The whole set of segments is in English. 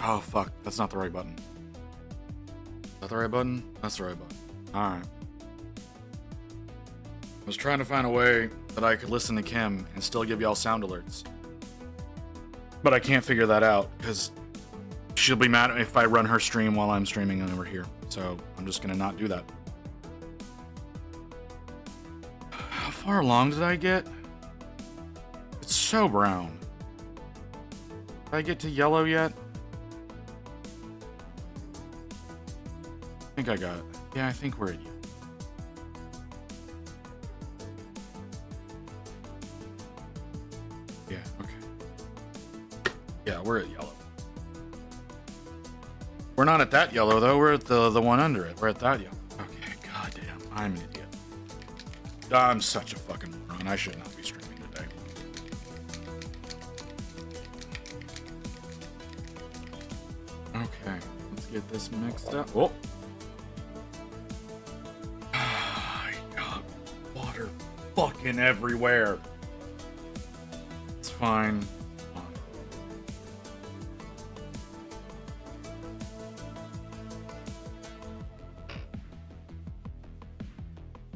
Oh, fuck. That's not the right button. Is that the right button? That's the right button. Alright. I was trying to find a way that I could listen to Kim and still give y'all sound alerts. But I can't figure that out, because she'll be mad at me if I run her stream while I'm streaming over here. So I'm just gonna not do that. How far along did I get? It's so brown. Did I get to yellow yet? I think I got it. Yeah, I think we're at yellow. Yeah, okay. Yeah, we're at yellow. We're not at that yellow, though. We're at the one under it. We're at that yellow. Okay, goddamn. I'm an idiot. I'm such a fucking moron. I should not be streaming today. Okay, let's get this mixed up. Oh! I got water fucking everywhere. It's fine.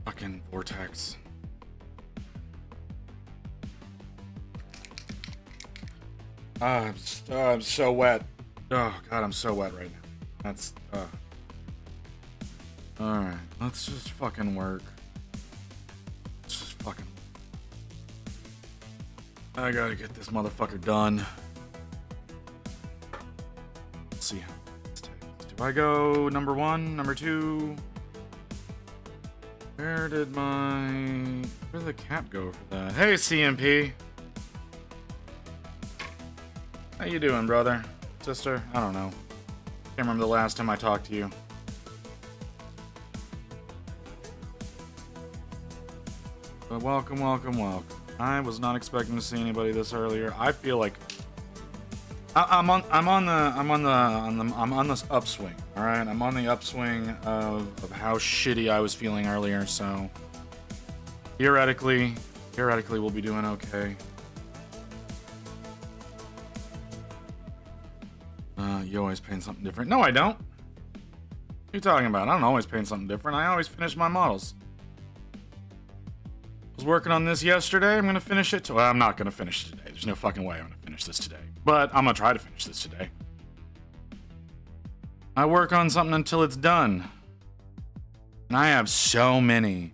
Fucking vortex. I'm so wet. Oh god, I'm so wet right now. That's Alright, let's just fucking work. Let's just fucking I gotta get this motherfucker done. Let's see how this takes. Do I go number 1, number 2? Where did the cap go for that? Hey, CMP. How you doing, brother? Sister? I don't know. Can't remember the last time I talked to you. But welcome, welcome, welcome. I was not expecting to see anybody this earlier. I feel like I'm on this upswing. All right, I'm on the upswing of how shitty I was feeling earlier. So theoretically, we'll be doing okay. You always paint something different. No, I don't. What are you talking about? I don't always paint something different. I always finish my models. I was working on this yesterday. I'm gonna finish it. Well, I'm not gonna finish it today. There's no fucking way I'm gonna finish this today. But I'm gonna try to finish this today. I work on something until it's done. And I have so many.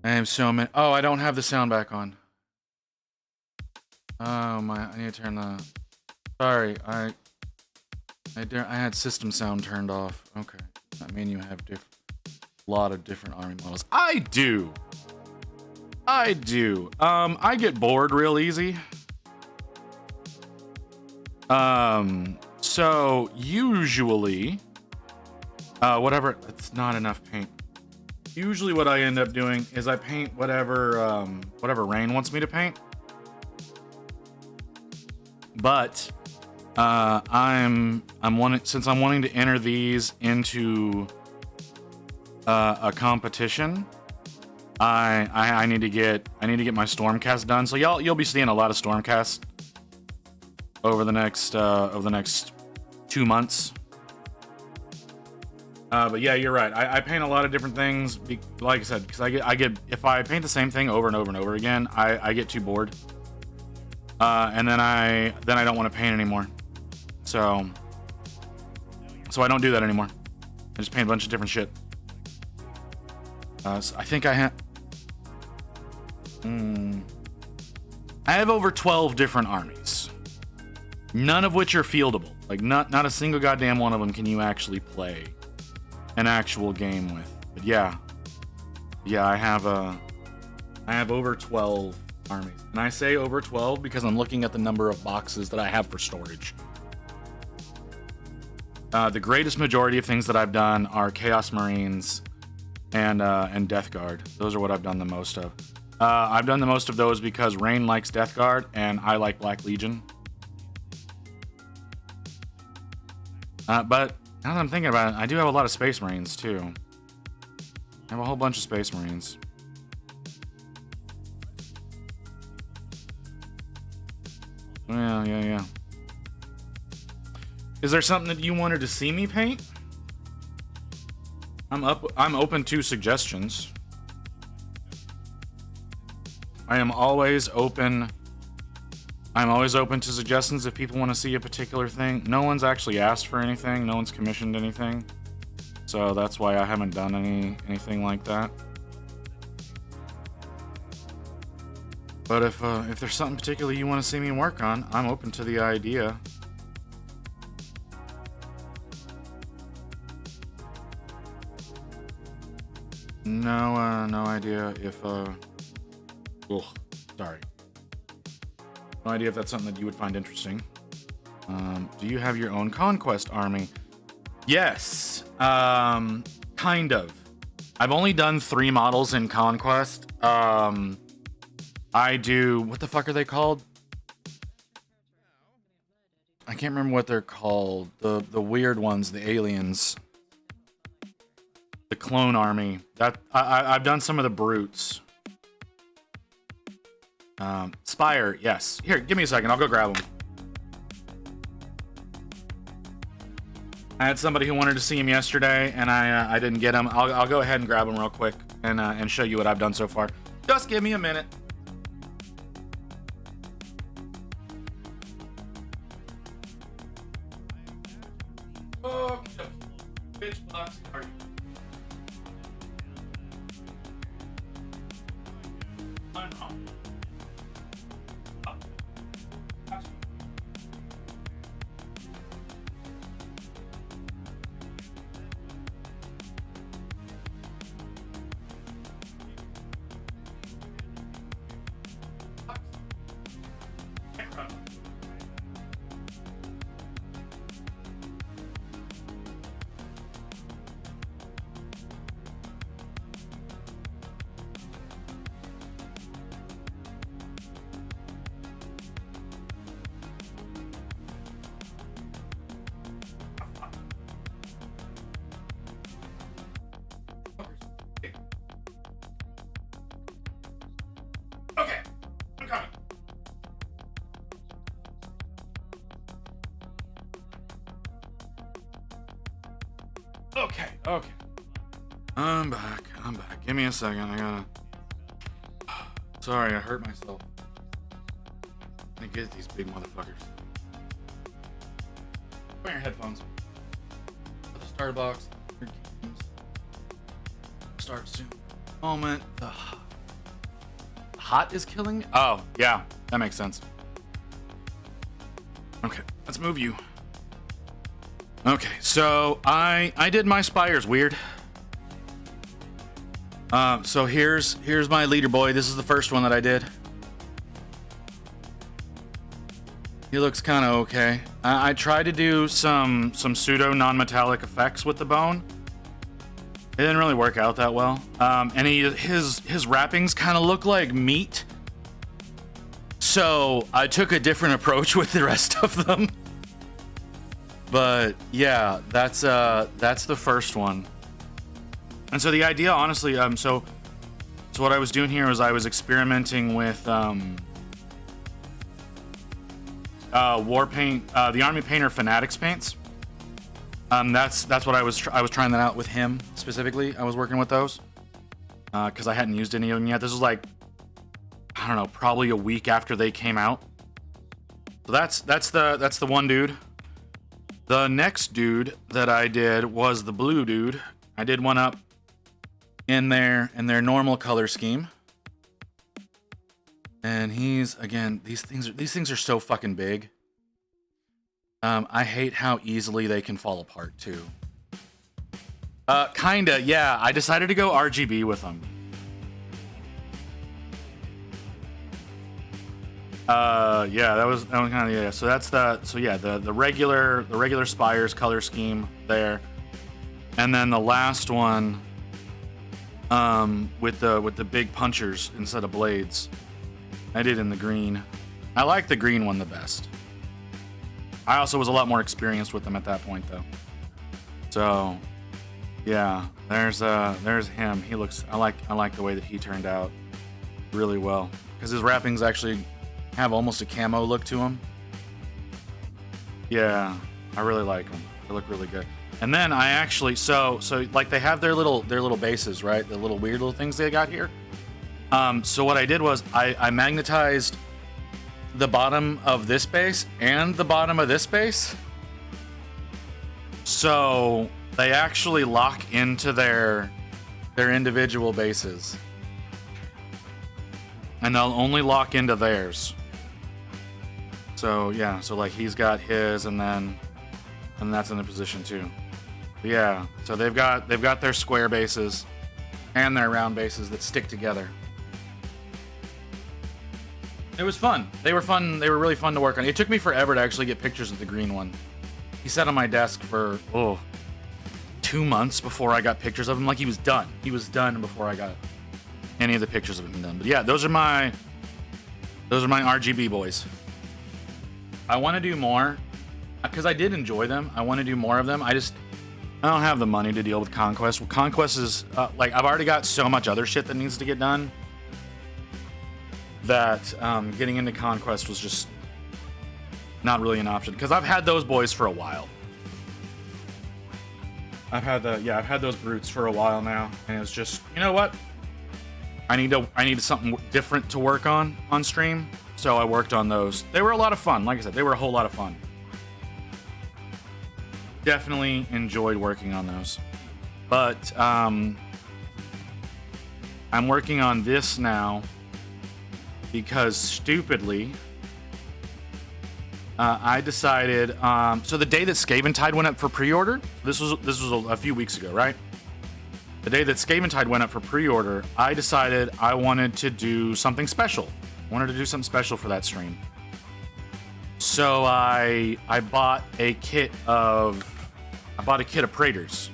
Oh, I don't have the sound back on. Oh my, I need to turn the... Sorry, I had system sound turned off. Okay. I mean, you have a lot of different army models. I do. I get bored real easy. So usually, whatever, it's not enough paint. Usually what I end up doing is I paint whatever Rain wants me to paint. But, since I'm wanting to enter these into, a competition, I need to get my Stormcast done. So you'll be seeing a lot of Stormcast over the next 2 months. But yeah, you're right. I paint a lot of different things, like I said, because I get if I paint the same thing over and over and over again, I get too bored. And then I don't want to paint anymore. So I don't do that anymore. I just paint a bunch of different shit. So I think I have over 12 different armies. None of which are fieldable. Like not a single goddamn one of them can you actually play an actual game with. But yeah, I have over 12 armies. And I say over 12 because I'm looking at the number of boxes that I have for storage. The greatest majority of things that I've done are Chaos Marines and Death Guard. Those are what I've done the most of. I've done the most of those because Rain likes Death Guard and I like Black Legion. But now that I'm thinking about it, I do have a lot of Space Marines too. I have a whole bunch of Space Marines. Yeah. Is there something that you wanted to see me paint? I'm open to suggestions. I'm always open to suggestions if people want to see a particular thing. No one's actually asked for anything. No one's commissioned anything. So that's why I haven't done anything like that. But if there's something particular you want to see me work on, I'm open to the idea. No idea if sorry. No idea if that's something that you would find interesting. Do you have your own conquest army? Yes, kind of. I've only done 3 models in conquest. I do, what the fuck are they called? I can't remember what they're called. The weird ones, the aliens. The clone army. That I've done some of the brutes. Spire, yes. Here, give me a second. I'll go grab them. I had somebody who wanted to see him yesterday, and I didn't get him. I'll go ahead and grab him real quick and show you what I've done so far. Just give me a minute. Oh, bitch box. Are you? Okay, I'm coming. Okay. I'm back. Give me a second. I gotta. Sorry, I hurt myself. I get these big motherfuckers. Put your headphones. Put the starter box. Your games. Start soon. Moment. The hot is killing me? Oh, yeah. That makes sense. Okay, let's move you. Okay, so I did my spires weird. So here's my leader boy. This is the first one that I did. He looks kind of okay. I tried to do some pseudo non-metallic effects with the bone. It didn't really work out that well. And his wrappings kind of look like meat. So I took a different approach with the rest of them. But yeah, that's the first one. And so the idea, honestly, so what I was doing here was I was experimenting with war paint, the Army Painter Fanatics paints. That's what I was trying that out with him specifically. I was working with those because I hadn't used any of them yet. This was like, I don't know, probably a week after they came out. So that's the one dude. The next dude that I did was the blue dude. I did one up in their normal color scheme. And he's, again, these things are so fucking big. I hate how easily they can fall apart too. Kinda, yeah. I decided to go RGB with them. Yeah, that was kind of, yeah. So that's the regular Spires color scheme there, and then the last one, with the big punchers instead of blades. I did in the green. I like the green one the best. I also was a lot more experienced with them at that point though. So, yeah, there's him. He looks. I like the way that he turned out really well because his wrappings actually have almost a camo look to them. Yeah, I really like them. They look really good. And then I actually, so like they have their little bases, right? The little weird little things they got here. So what I did was I magnetized the bottom of this base and the bottom of this base. So they actually lock into their individual bases. And they'll only lock into theirs. So yeah, so like he's got his and that's in the position too. But yeah, so they've got their square bases and their round bases that stick together. It was fun. They were fun. They were really fun to work on. It took me forever to actually get pictures of the green one. He sat on my desk for 2 months before I got pictures of him. Like he was done. He was done before I got any of the pictures of him done. But yeah, those are my RGB boys. I want to do more because I did enjoy them. I want to do more of them. I don't have the money to deal with Conquest. Well, Conquest is like I've already got so much other shit that needs to get done that getting into Conquest was just not really an option because I've had those boys for a while. I've had those brutes for a while now, and it's just, you know what? I need something different to work on stream, so I worked on those. They were a lot of fun. Like I said, they were a whole lot of fun. Definitely enjoyed working on those. But I'm working on this now because stupidly I decided so the day that Scaventide went up for pre-order, this was a few weeks ago, right? The day that Scaventide went up for pre-order, I decided I wanted to do something special. I wanted to do something special for that stream. So I bought a kit of Praetors.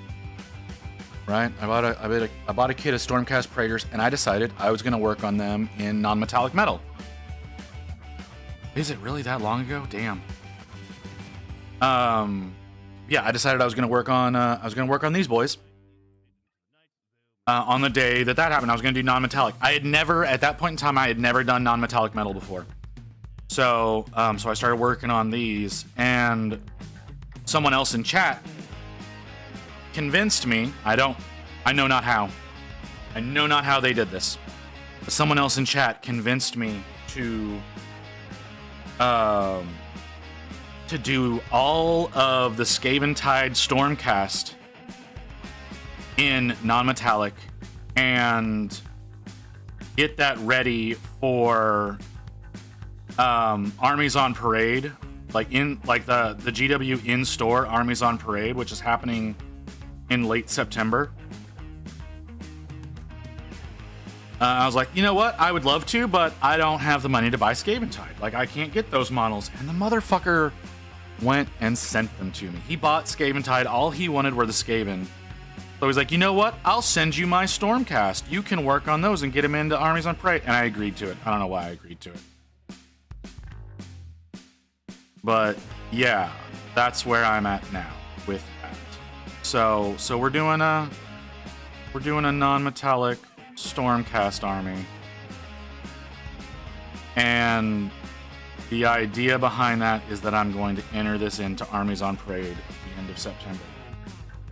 Right? I bought a kit of Stormcast Praetors, and I decided I was going to work on them in non-metallic metal. Is it really that long ago? Damn. Yeah, I decided I was going to work on these boys. On the day that happened, I was going to do non-metallic. At that point in time, I had never done non-metallic metal before. So I started working on these, and someone else in chat convinced me. I know not how they did this. But someone else in chat convinced me to do all of the Scaventide Stormcast in non-metallic and get that ready for Armies on Parade, like the GW in-store Armies on Parade, which is happening in late September. I was like, you know what? I would love to, but I don't have the money to buy Scaventide. Like, I can't get those models. And the motherfucker went and sent them to me. He bought Scaventide. All he wanted were the Skaven. So he's like, you know what? I'll send you my Stormcast. You can work on those and get them into Armies on Parade. And I agreed to it. I don't know why I agreed to it. But yeah, that's where I'm at now with that. So we're doing a non-metallic Stormcast army. And the idea behind that is that I'm going to enter this into Armies on Parade at the end of September.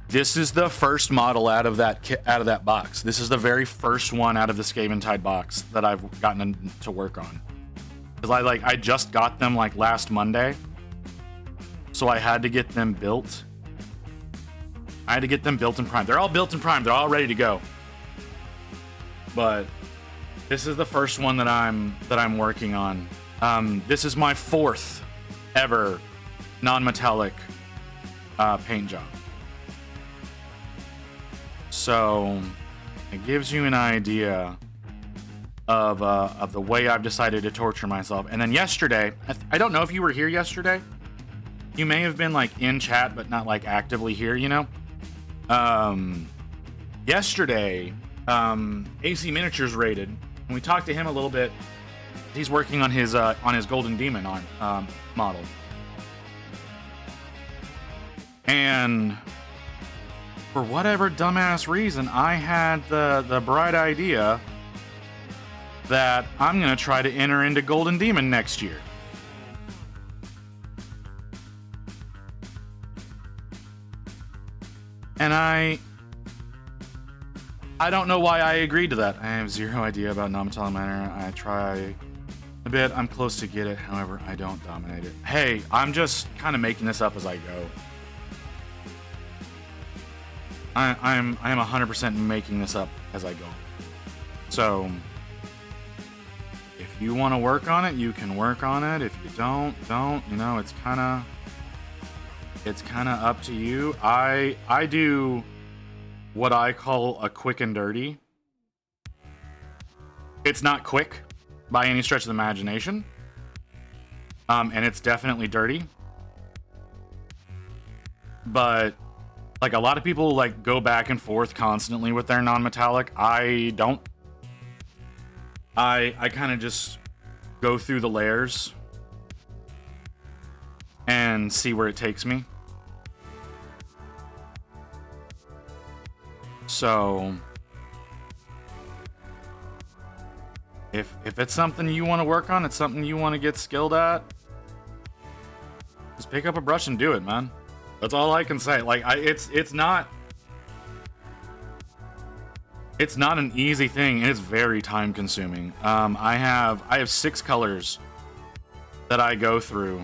This is the first model out of that box. This is the very first one out of the Scaventide box that I've gotten to work on. Because I just got them like last Monday. So I had to get them built. I had to get them built and primed. They're all built and primed. They're all ready to go. But this is the first one that I'm working on. This is my 4th ever non-metallic paint job. So it gives you an idea of the way I've decided to torture myself. And then yesterday, I don't know if you were here yesterday. You may have been like in chat, but not like actively here, you know? Yesterday, AC Miniatures raided, and we talked to him a little bit. He's working on his Golden Demon model. And for whatever dumbass reason, I had the bright idea that I'm going to try to enter into Golden Demon next year. And I don't know why I agreed to that. I have zero idea about non-metallic matter. I try a bit. I'm close to get it. However, I don't dominate it. Hey, I'm just kind of making this up as I go. I am 100% making this up as I go. So if you want to work on it, you can work on it. If you don't. You know, it's kind of up to you. I do what I call a quick and dirty. It's not quick by any stretch of the imagination. And it's definitely dirty. But like a lot of people like go back and forth constantly with their non-metallic. I don't. I kind of just go through the layers and see where it takes me. So if it's something you want to work on, it's something you want to get skilled at, just pick up a brush and do it, man. That's all I can say. Like it's not an easy thing, and it's very time consuming. I have 6 colors that I go through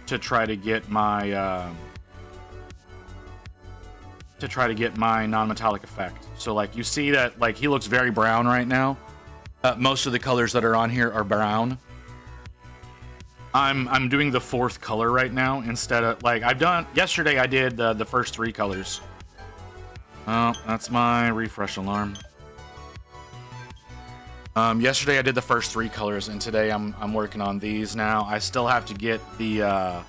to try to get my non-metallic effect. So like you see that like he looks very brown right now. Most of the colors that are on here are brown. I'm doing the 4th color right now instead of like yesterday I did the first 3 colors. Oh, that's my refresh alarm. Yesterday I did the first 3 colors, and today I'm working on these now. I still have to get the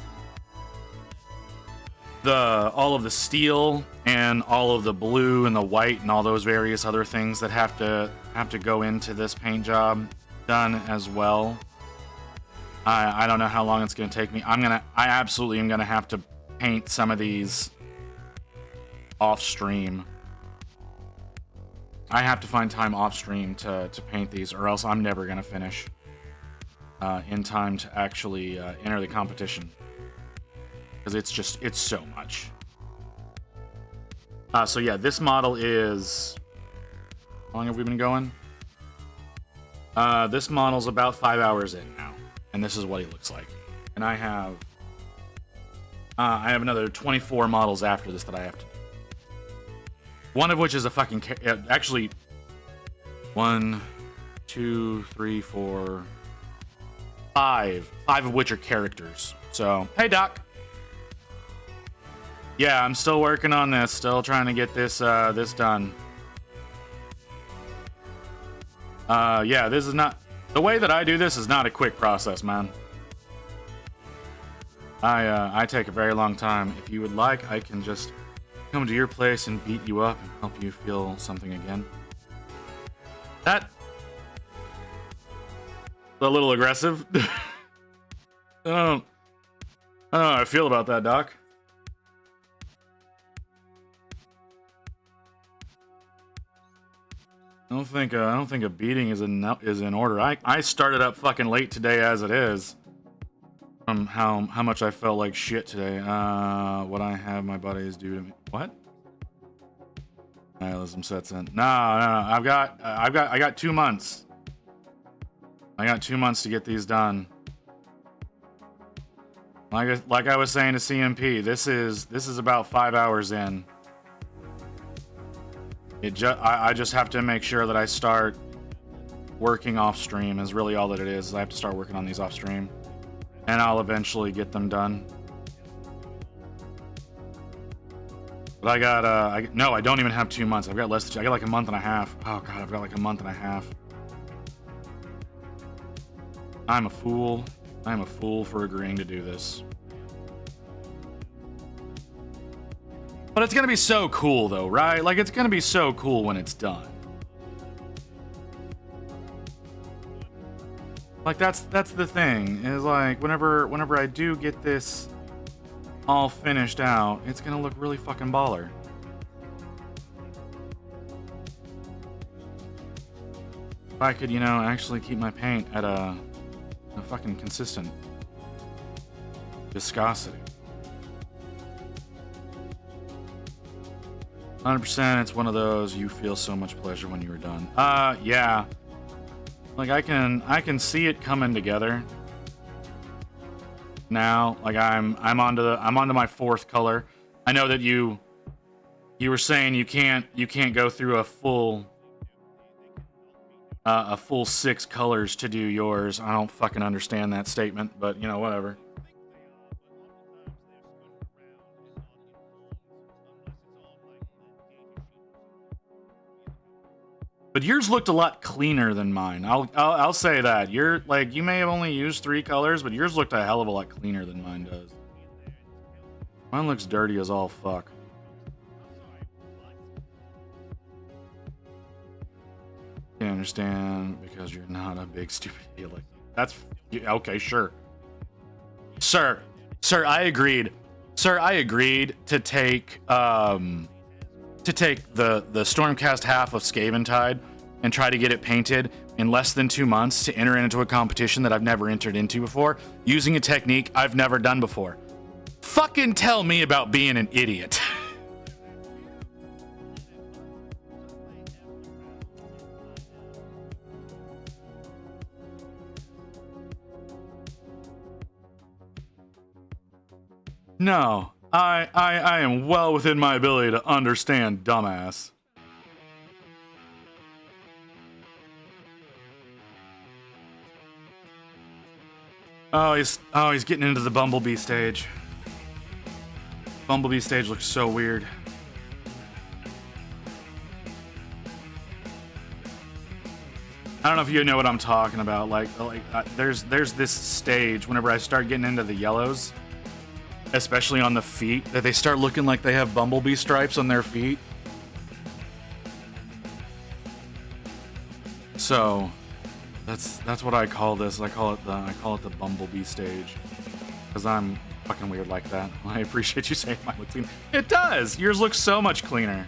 all of the steel and all of the blue and the white and all those various other things that have to go into this paint job done as well. I don't know how long it's gonna take me. I absolutely am gonna have to paint some of these off stream. I have to find time off stream to paint these, or else I'm never gonna finish in time to actually enter the competition, because it's so much. So yeah, this model is, how long have we been going? This model's about 5 hours in now, and this is what he looks like. And I have another 24 models after this that I have to do. One of which is a fucking actually 1, 2, 3, 4, 5 of which are characters. So hey Doc. Yeah, I'm still working on this, still trying to get this this done. Yeah, this is not the way that I do this is not a quick process, man. I take a very long time. If you would like, I can just come to your place and beat you up and help you feel something again. That a little aggressive. I don't know how I feel about that, Doc. I don't think a beating is in order. I started up fucking late today as it is. From how much I felt like shit today. What I have my buddies do to me. What? Nihilism sets in. No. I got 2 months. I got 2 months to get these done. Like I was saying to CMP, this is about 5 hours in. I just have to make sure that I start working off stream is really all that it is. I have to start working on these off stream. And I'll eventually get them done. But I got, no, I don't even have 2 months. I've got less than, I got like a month and a half. Oh God, I've got like a month and a half. I'm a fool. I'm a fool for agreeing to do this. But it's gonna be so cool though, right? Like it's gonna be so cool when it's done. Like that's the thing, is like whenever I do get this all finished out, it's gonna look really fucking baller. If I could, actually keep my paint at a fucking consistent viscosity. 100%. It's one of those you feel so much pleasure when you were done. Yeah. Like I can see it coming together. Now, like I'm onto my fourth color. I know that you were saying you can't go through a full 6 colors to do yours. I don't fucking understand that statement, but you know, whatever. But yours looked a lot cleaner than mine. I'll say that. You're like, you may have only used 3 colors, but yours looked a hell of a lot cleaner than mine does. Mine looks dirty as all fuck. Can't understand because you're not a big stupid idiot. Like that's okay, sure. Sir, I agreed. Sir, I agreed to take the Stormcast half of Skaventide and try to get it painted in less than 2 months to enter into a competition that I've never entered into before, using a technique I've never done before. Fucking tell me about being an idiot. No, I am well within my ability to understand, dumbass. Oh, he's getting into the Bumblebee stage. Bumblebee stage looks so weird. I don't know if you know what I'm talking about. There's this stage whenever I start getting into the yellows, especially on the feet, that they start looking like they have bumblebee stripes on their feet. So that's what I call this. I call it the bumblebee stage because I'm fucking weird like that. I appreciate you saying mine looks clean. It does. Yours looks so much cleaner.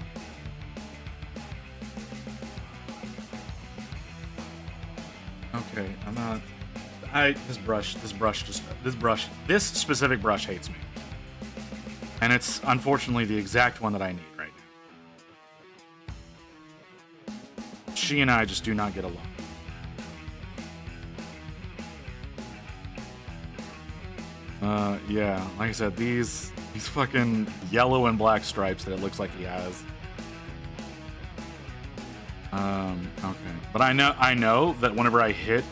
Okay, I'm not. This specific brush hates me. And it's unfortunately the exact one that I need right now. She and I just do not get along. Yeah, like I said, these fucking yellow and black stripes that it looks like he has. Okay. But I know that when I hit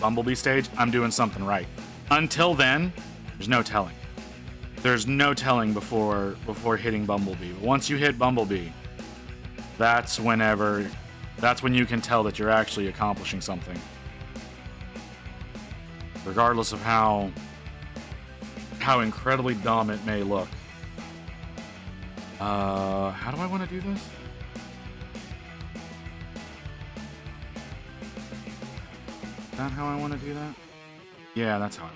Bumblebee stage, I'm doing something right. Until then, there's no telling. There's no telling before hitting Bumblebee. But once you hit Bumblebee, that's when you can tell that you're actually accomplishing something. Regardless of how incredibly dumb it may look. How do I want to do this? Is that how I want to do that? Yeah, that's how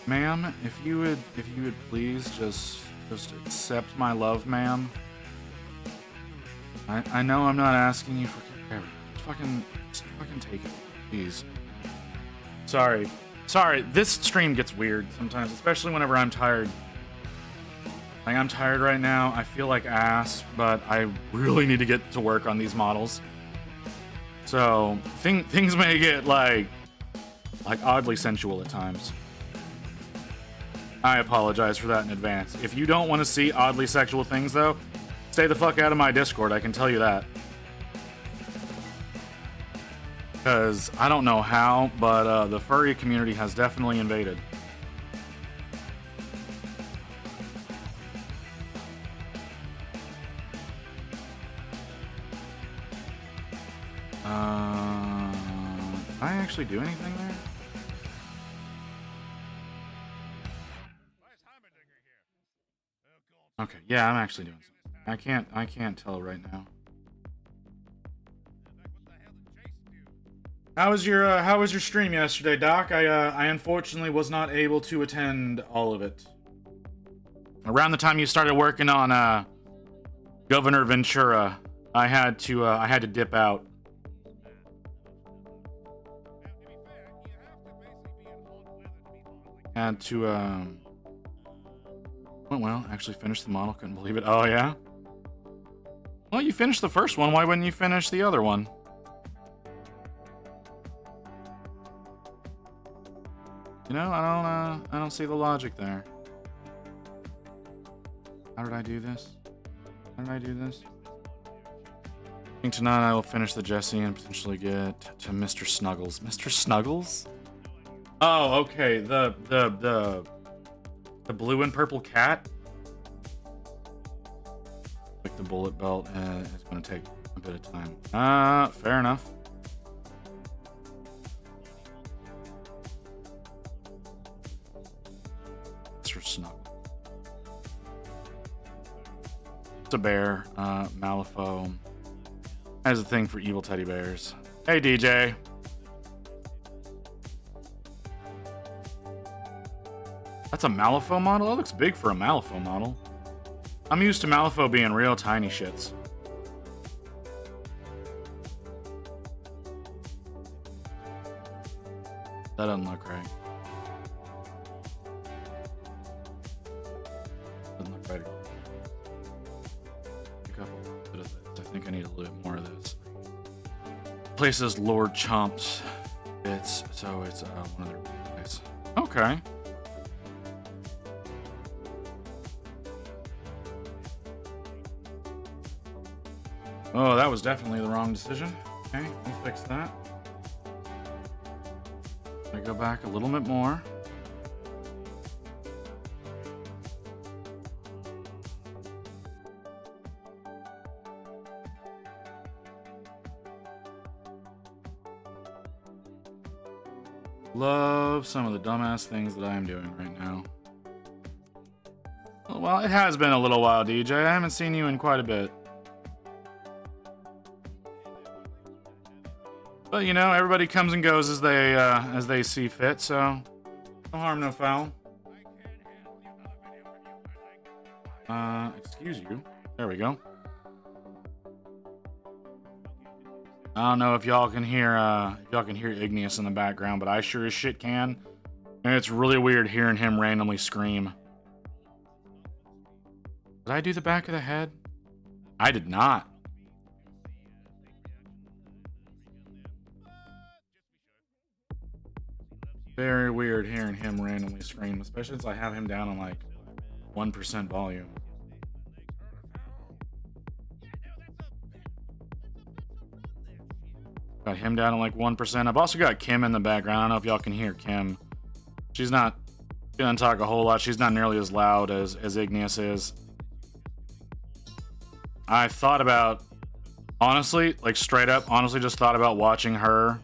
Ma'am, if you would please just accept my love, ma'am. I know I'm not asking you for care. Just fucking take it, please. Sorry. This stream gets weird sometimes, especially whenever I'm tired. Like, I'm tired right now. I feel like ass, but I really need to get to work on these models. So things may get like oddly sensual at times. I apologize for that in advance. If you don't want to see oddly sexual things, though, stay the fuck out of my Discord, I can tell you that. Because I don't know how, but the furry community has definitely invaded. Did I actually do anything there? Okay, yeah, I'm actually doing something. I can't tell right now. How was your stream yesterday, Doc? I unfortunately was not able to attend all of it. Around the time you started working on Governor Ventura, I had to dip out. had to, well, actually finished the model. Couldn't believe it. Oh, yeah? Well, you finished the first one. Why wouldn't you finish the other one? You know, I don't see the logic there. How did I do this? How did I do this? I think tonight I will finish the Jesse and potentially get to Mr. Snuggles. Mr. Snuggles? Oh, okay. The blue and purple cat. Like the bullet belt, it's gonna take a bit of time. Fair enough. Mr. Snuggles. It's a bear. Malifaux has a thing for evil teddy bears. Hey, DJ. That's a Malifaux model? That looks big for a Malifaux model. I'm used to Malifaux being real tiny shits. That doesn't look right. Doesn't look right at all. Pick up a little bit of this. I think I need a little bit more of this. Places Lord Chomp's bits, so it's one of their places. Okay. Oh, that was definitely the wrong decision. Okay, we'll fix that. I go back a little bit more. Love some of the dumbass things that I'm doing right now. Well, it has been a little while, DJ. I haven't seen you in quite a bit. But you know, everybody comes and goes as they see fit, so no harm, no foul. Excuse you. There we go. I don't know if y'all can hear Igneous in the background, but I sure as shit can. And it's really weird hearing him randomly scream. Did I do the back of the head? I did not. Very weird hearing him randomly scream, especially since I have him down on like 1% volume. Got him down on like 1%. I've also got Kim in the background. I don't know if y'all can hear Kim. She doesn't talk a whole lot. She's not nearly as loud as Igneous is. I thought about, honestly, like straight up, honestly just thought about watching her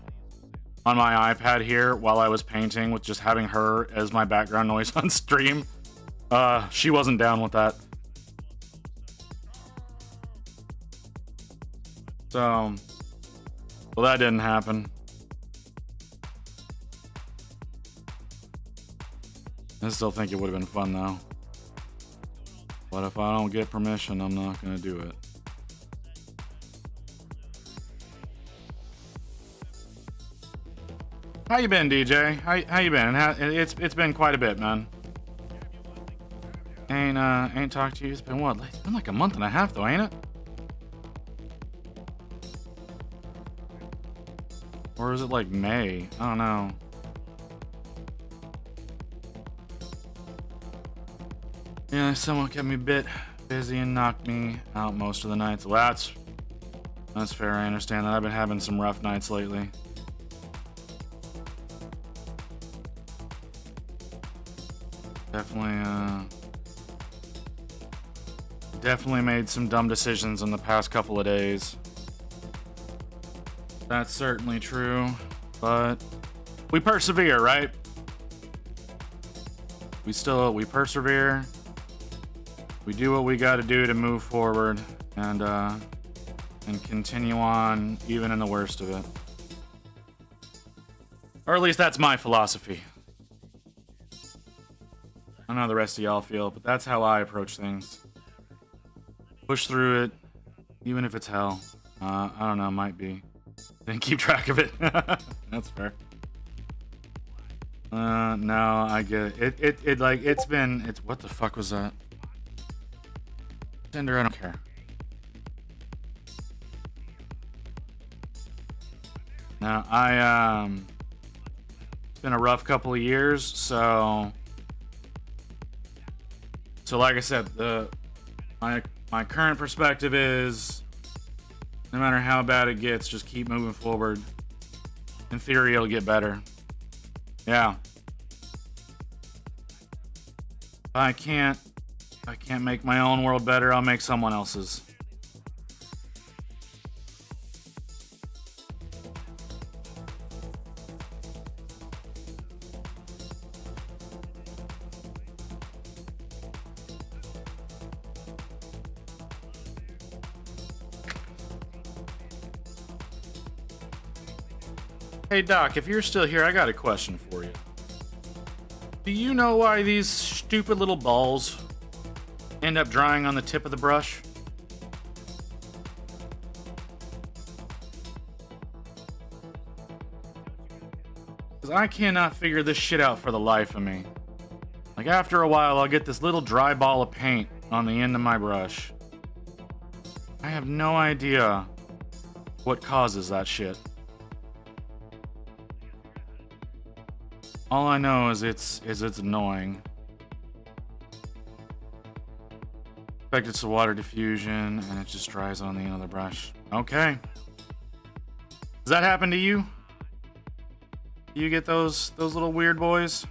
on my iPad here while I was painting with just having her as my background noise on stream. She wasn't down with that. So, well, that didn't happen. I still think it would have been fun though. But if I don't get permission, I'm not gonna do it. How you been, DJ? How you been? It's been quite a bit, man. Ain't talked to you. It's been what? It's been like a month and a half, though, ain't it? Or is it like May? I don't know. Yeah, someone kept me a bit busy and knocked me out most of the nights. Well, that's fair. I understand that. I've been having some rough nights lately. Definitely made some dumb decisions in the past couple of days. That's certainly true, but we persevere, right? We persevere. We do what we got to do to move forward and continue on even in the worst of it. Or at least that's my philosophy. I don't know how the rest of y'all feel, but that's how I approach things. Push through it, even if it's hell. I don't know, might be. Didn't keep track of it. That's fair. No, I get it. It like it's what the fuck was that? Tinder, I don't care. Now it's been a rough couple of years, so like I said, my current perspective is no matter how bad it gets, just keep moving forward. In theory, it'll get better. Yeah. If I can't make my own world better, I'll make someone else's. Hey Doc, if you're still here, I got a question for you. Do you know why these stupid little balls end up drying on the tip of the brush? Because I cannot figure this shit out for the life of me. Like after a while, I'll get this little dry ball of paint on the end of my brush. I have no idea what causes that shit. All I know is it's annoying. Expect it's a water diffusion and it just dries on the end of the brush. Okay. Does that happen to you? Do you get those little weird boys?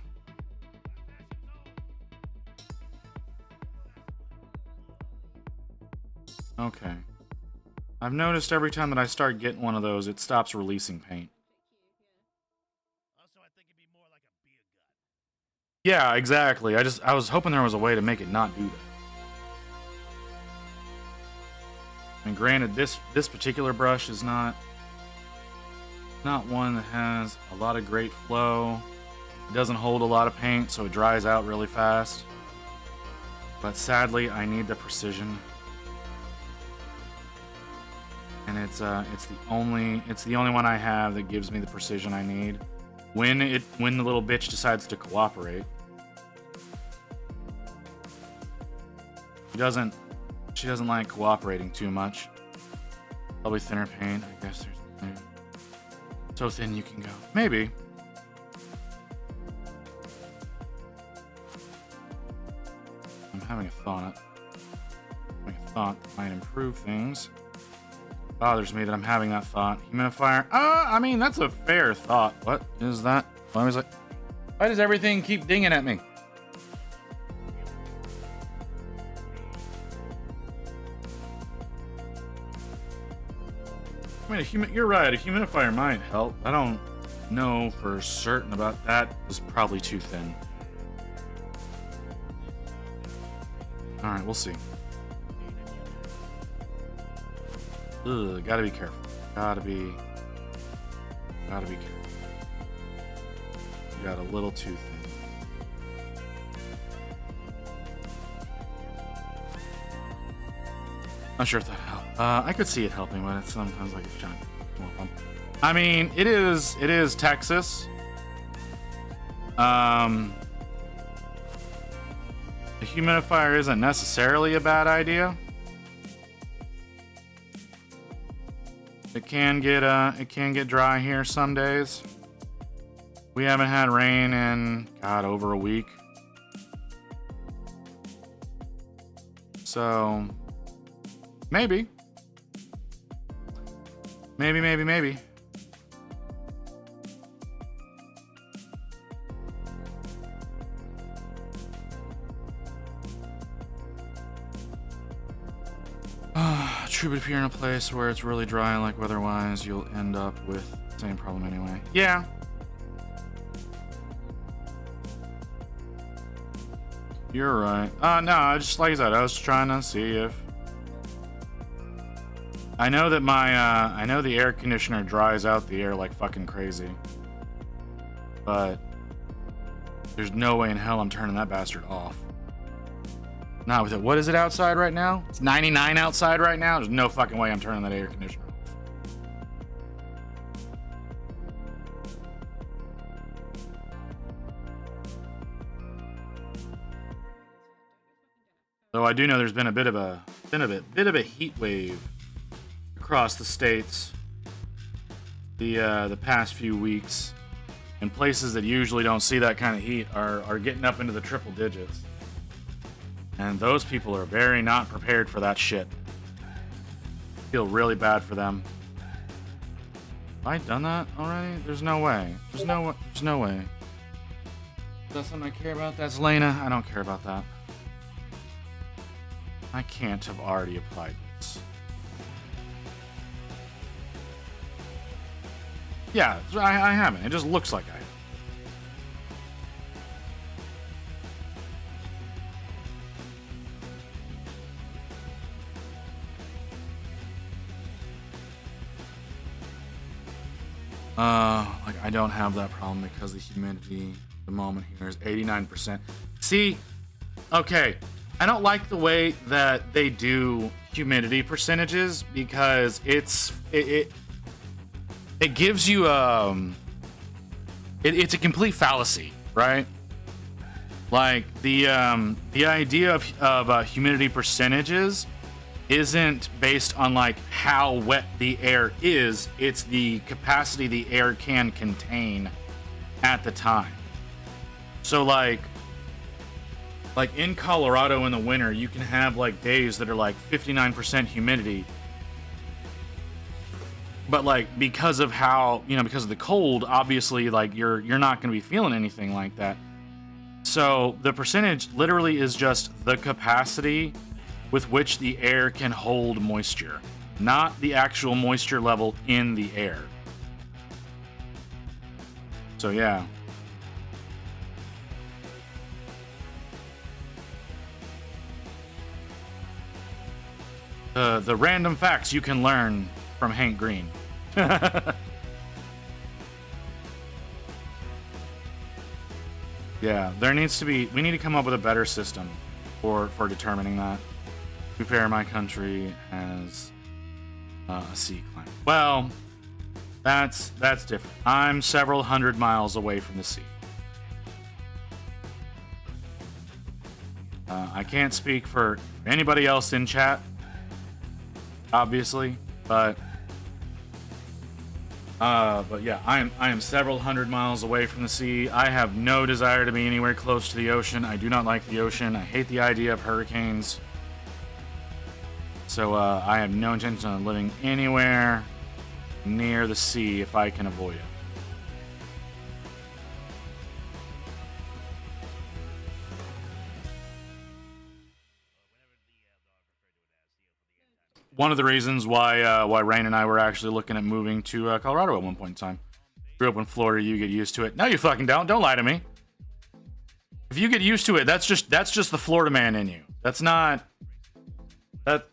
Okay. I've noticed every time that I start getting one of those, it stops releasing paint. Yeah, exactly. I was hoping there was a way to make it not do that. And granted, this particular brush is not one that has a lot of great flow. It doesn't hold a lot of paint, so it dries out really fast. But sadly, I need the precision. And it's the only one I have that gives me the precision I need. When the little bitch decides to cooperate. She doesn't like cooperating too much. Probably thinner paint. I guess there's so thin you can go. Maybe. I'm having a thought. That might improve things. It bothers me that I'm having that thought. Humidifier. I mean, that's a fair thought. What is that? Why does everything keep dinging at me? I mean, you're right. A humidifier might help. I don't know for certain about that. It's probably too thin. All right, we'll see. Ugh, gotta be careful. Gotta be careful. You got a little too thin. Not sure if that helped. I could see it helping, but it's sometimes like it's giant. I mean, it is Texas. The humidifier isn't necessarily a bad idea. It can get dry here some days. We haven't had rain in over a week. So maybe. True, but if you're in a place where it's really dry like weather-wise, you'll end up with the same problem anyway. Yeah. You're right. No, just like I said, I was trying to see if... I know that I know the air conditioner dries out the air like fucking crazy. But there's no way in hell I'm turning that bastard off. Not with it. What is it outside right now? It's 99 outside right now. There's no fucking way I'm turning that air conditioner off. Though I do know there's been a bit of a heat wave across the states the past few weeks, and places that usually don't see that kind of heat are getting up into the triple digits. And those people are very not prepared for that shit. Feel really bad for them. Have I done that already? There's no way. There's no way. Is that something I care about? That's Lena. I don't care about that. I can't have already applied this. Yeah, I haven't. It just looks like I have. Like I don't have that problem because the humidity at the moment here is 89%. See, okay, I don't like the way that they do humidity percentages because it gives you it's a complete fallacy, right? Like the idea of humidity percentages isn't based on like how wet the air is, it's the capacity the air can contain at the time. So like in Colorado in the winter, you can have like days that are like 59% humidity, but like because of how, because of the cold, obviously like you're not going to be feeling anything like that. So the percentage literally is just the capacity with which the air can hold moisture, not the actual moisture level in the air. So yeah. The random facts you can learn from Hank Green. Yeah, we need to come up with a better system for determining that. To be fair, my country has a sea climate. Well, that's different. I'm several hundred miles away from the sea. I can't speak for anybody else in chat, obviously, but yeah, I am several hundred miles away from the sea. I have no desire to be anywhere close to the ocean. I do not like the ocean. I hate the idea of hurricanes. So I have no intention of living anywhere near the sea if I can avoid it. One of the reasons why Rain and I were actually looking at moving to Colorado at one point in time. Grew up in Florida, you get used to it. No, you fucking don't. Don't lie to me. If you get used to it, that's just the Florida man in you. That's not that.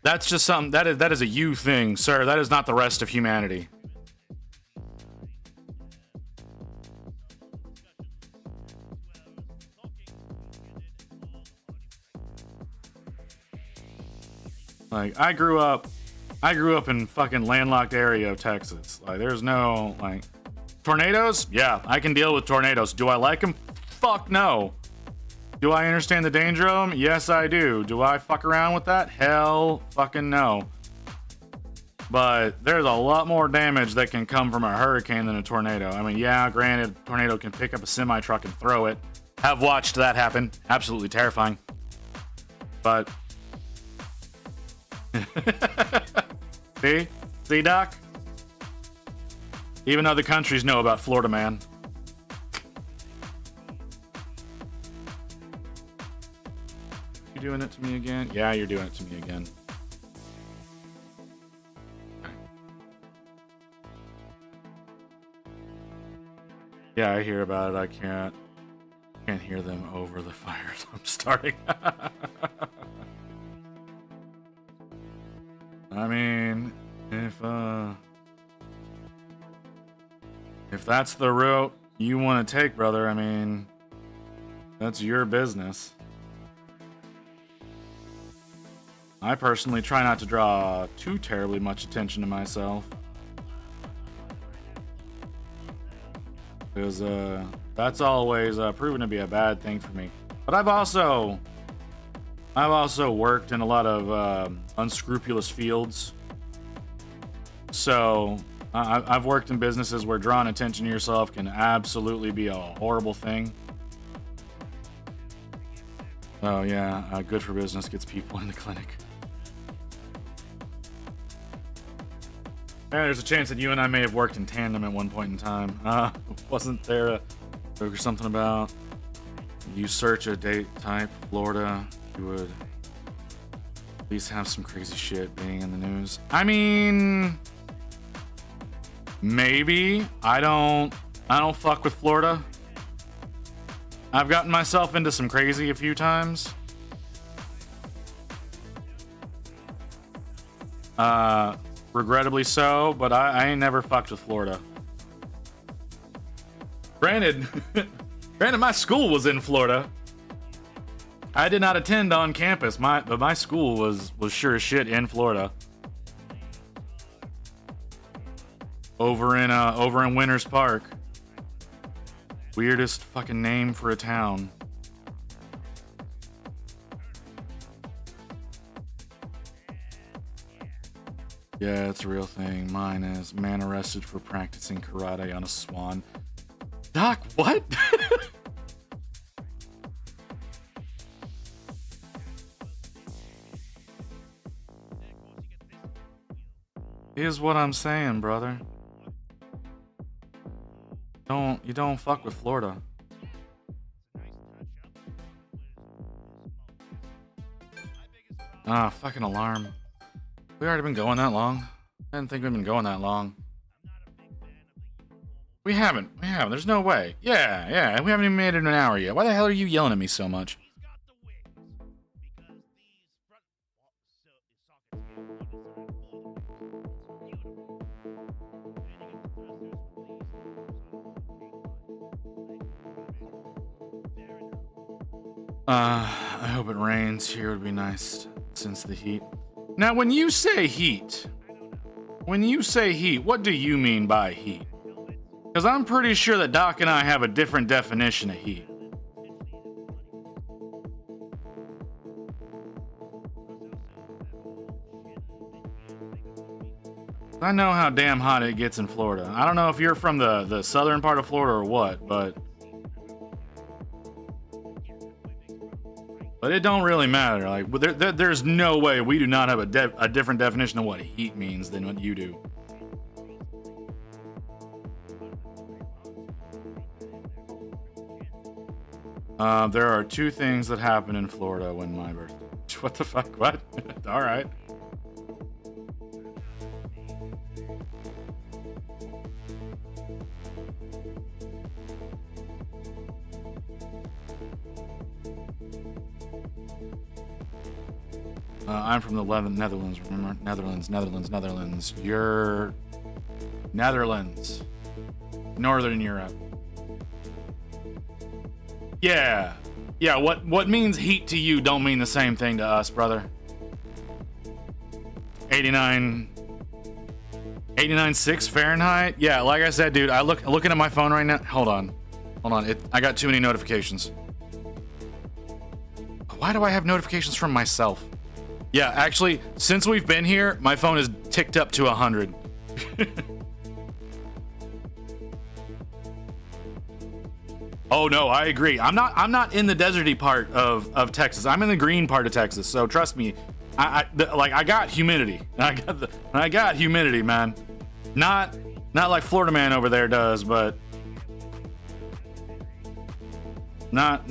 That's just something that is a you thing, sir. That is not the rest of humanity. Like I grew up in fucking landlocked area of Texas. Like there's no like tornadoes. Yeah, I can deal with tornadoes. Do I like them? Fuck no. Do I understand the danger of them? Yes, I do. Do I fuck around with that? Hell fucking no. But there's a lot more damage that can come from a hurricane than a tornado. I mean, yeah, granted, a tornado can pick up a semi-truck and throw it. Have watched that happen. Absolutely terrifying. But... See, Doc? Even other countries know about Florida Man. You doing it to me again? Yeah, you're doing it to me again. Okay. Yeah, I hear about it. I can't hear them over the fires I'm starting. I mean, if that's the route you want to take, brother, I mean, that's your business. I personally try not to draw too terribly much attention to myself. Because that's always proven to be a bad thing for me. But I've also I've also worked in a lot of unscrupulous fields. So I've worked in businesses where drawing attention to yourself can absolutely be a horrible thing. Oh yeah, good for business gets people in the clinic. Yeah, there's a chance that you and I may have worked in tandem at one point in time. Wasn't there a joke or something about you search a date type Florida, you would at least have some crazy shit being in the news? I mean, maybe. I don't fuck with Florida. I've gotten myself into some crazy a few times. Regrettably so, but I ain't never fucked with Florida. Granted, my school was in Florida. I did not attend on campus. But my school was sure as shit in Florida. Over in Winters Park. Weirdest fucking name for a town. Yeah, it's a real thing. Mine is man arrested for practicing karate on a swan. Doc, what? Here's what I'm saying, brother. You don't fuck with Florida. Ah, fucking alarm. We already been going that long. I didn't think we'd been going that long. We haven't. There's no way. Yeah. We haven't even made it an hour yet. Why the hell are you yelling at me so much? I hope it rains. Here would be nice since the heat. Now, when you say heat, what do you mean by heat? Because I'm pretty sure that Doc and I have a different definition of heat. I know how damn hot it gets in Florida. I don't know if you're from the southern part of Florida or what, but it don't really matter. Like, there's no way we do not have a different definition of what heat means than what you do. There are two things that happen in Florida when my birthday. What the fuck? What? All right. I'm from the Netherlands, remember? Netherlands. You're Netherlands. Northern Europe. Yeah. What means heat to you don't mean the same thing to us, brother. 89.6 Fahrenheit? Yeah, like I said, dude, looking at my phone right now. Hold on. I got too many notifications. Why do I have notifications from myself? Yeah, actually, since we've been here, my phone has ticked up to 100. Oh no, I agree. I'm not in the deserty part of Texas. I'm in the green part of Texas. So trust me, I got humidity. I got humidity, man. Not like Florida man over there does, but not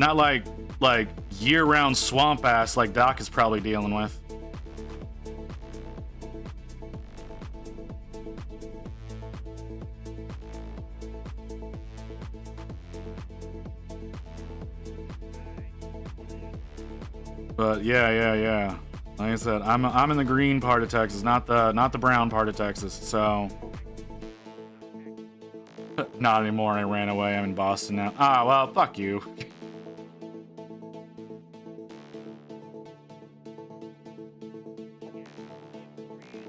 like year-round swamp ass like Doc is probably dealing with. But yeah. Like I said, I'm in the green part of Texas, not the brown part of Texas. So not anymore. I ran away. I'm in Boston now. Ah, well, fuck you.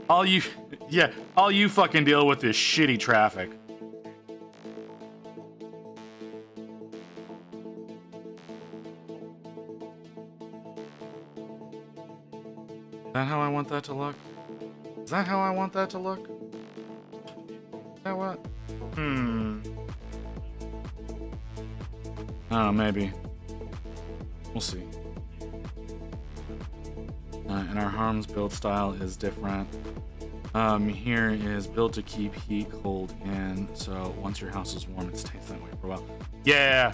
All you fucking deal with is shitty traffic. that how I want that to look? Is that how I want that to look? Is that what? I don't know, maybe. We'll see. And our harm's build style is different. Here is built to keep heat cold in, so once your house is warm, it stays that way for a while. Yeah.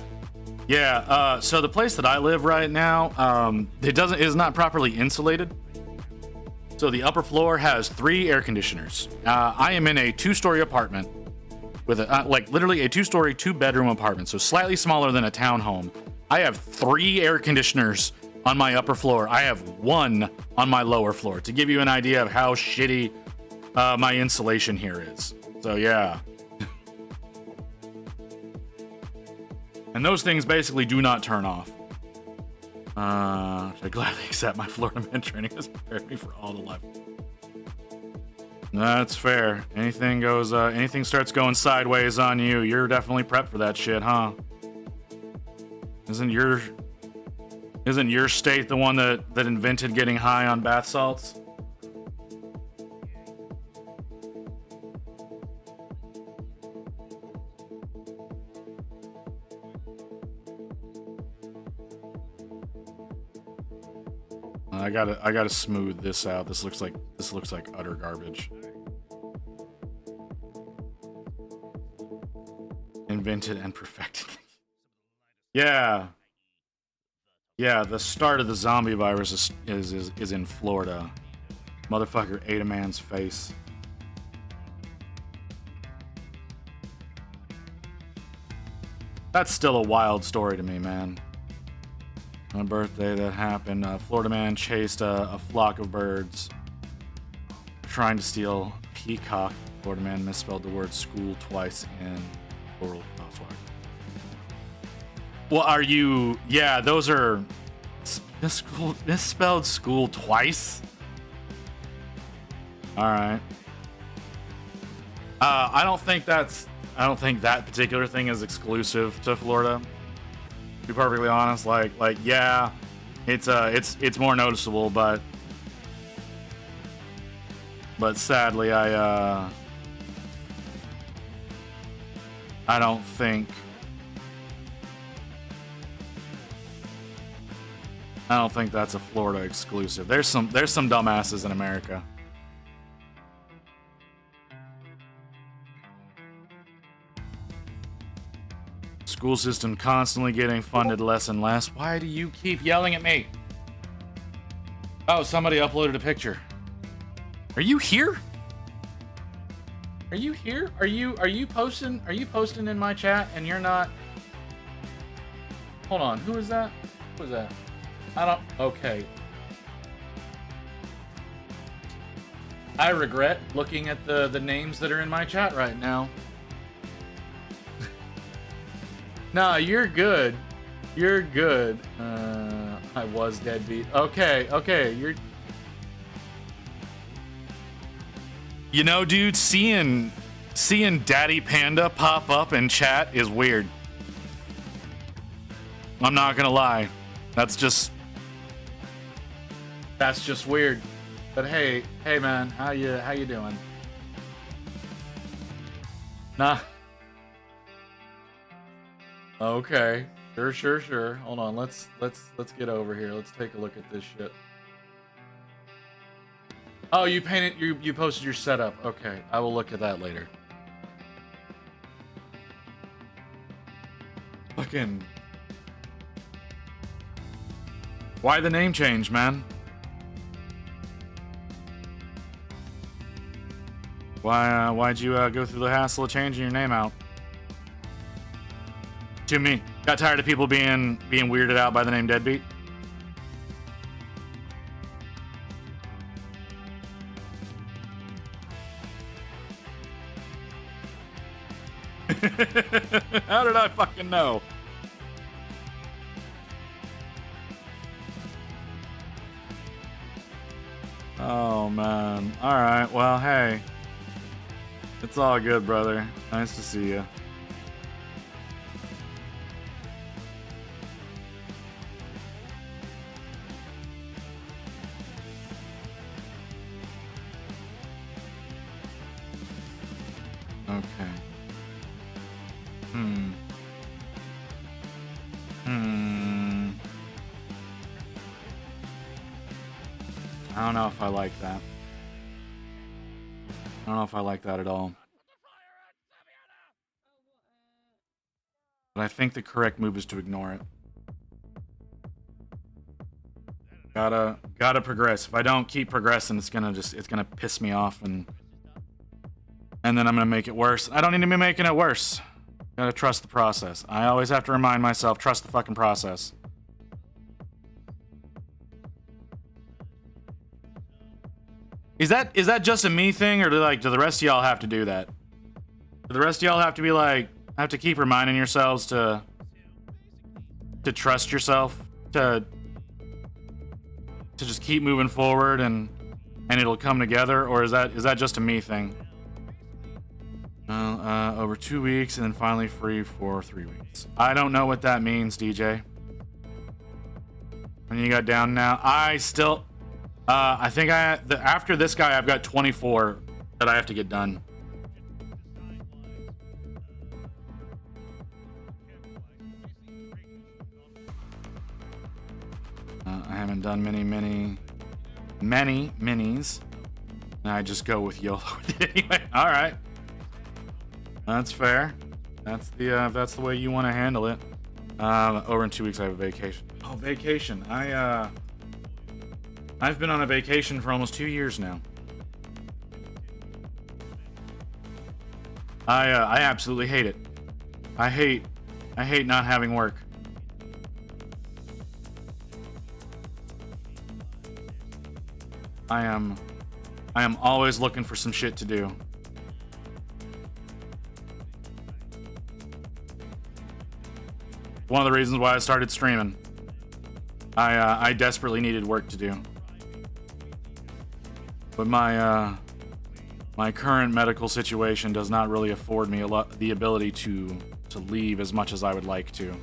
So the place that I live right now, it is not properly insulated. So the upper floor has 3 air conditioners. I am in a 2-story apartment with literally a 2-story, 2-bedroom apartment, so slightly smaller than a townhome. I have 3 air conditioners on my upper floor. I have 1 on my lower floor, to give you an idea of how shitty my insulation here is. So yeah. And those things basically do not turn off. I gladly accept my Florida Man training has prepared me for all the life. That's fair. Anything starts going sideways on you, you're definitely prepped for that shit, huh? Isn't your state the one that invented getting high on bath salts? I gotta smooth this out. This looks like utter garbage. Invented and perfected. Yeah, the start of the zombie virus is in Florida. Motherfucker ate a man's face. That's still a wild story to me, man. On a birthday that happened, Florida man chased a flock of birds trying to steal peacock. Florida man misspelled the word school twice in plural crosswalk. Well, are you? Yeah, those are misspelled school twice. All right. I don't think that particular thing is exclusive to Florida. To be perfectly honest, yeah, it's more noticeable, but sadly, I don't think that's a Florida exclusive. There's some dumbasses in America. School system constantly getting funded less and less. Why do you keep yelling at me? Oh, somebody uploaded a picture. Are you here? Are you here? Are you posting in my chat and you're not? Hold on. Who is that? Who is that? Okay. I regret looking at the names that are in my chat right now. Nah, you're good. You're good. I was deadbeat. Okay, you're... You know, dude, seeing Daddy Panda pop up in chat is weird. I'm not gonna lie. That's just weird. But hey man, how you doing? Nah. Okay. Sure. Hold on. Let's get over here. Let's take a look at this shit. Oh, you painted you posted your setup. Okay. I will look at that later. Fucking why the name change, man? Why'd you go through the hassle of changing your name out? To me, got tired of people being weirded out by the name Deadbeat. How did I fucking know? Oh man. All right. Well, hey, it's all good, brother. Nice to see you. Okay. I don't know if I like that. I don't know if I like that at all. But I think the correct move is to ignore it. Gotta progress. If I don't keep progressing, it's gonna piss me off, and then I'm gonna make it worse. I don't need to be making it worse. Gotta trust the process. I always have to remind myself, trust the fucking process. Is that just a me thing, or do the rest of y'all have to do that? Do the rest of y'all have to be like, have to keep reminding yourselves to trust yourself, to just keep moving forward and it'll come together, or is that just a me thing? Over 2 weeks and then finally free for 3 weeks. I don't know what that means, DJ. When you got down now, I still, I think after this guy, I've got 24 that I have to get done. I haven't done many minis. And I just go with YOLO with it anyway. All right. That's fair. That's the way you want to handle it. Over in 2 weeks, I have a vacation. Oh, vacation. I've been on a vacation for almost 2 years now. I absolutely hate it. I hate not having work. I am always looking for some shit to do. One of the reasons why I started streaming. I desperately needed work to do. But my current medical situation does not really afford me the ability to leave as much as I would like to.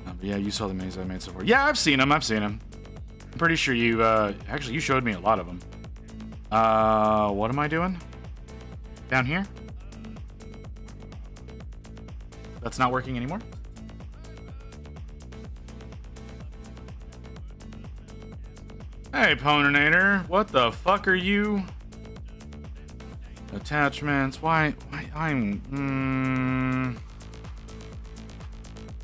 But yeah, you saw the minis I made so far. Yeah, I've seen them. I'm pretty sure you actually you showed me a lot of them. What am I doing? Down here? That's not working anymore? Hey, Poninator, what the fuck are you? Attachments, why I'm,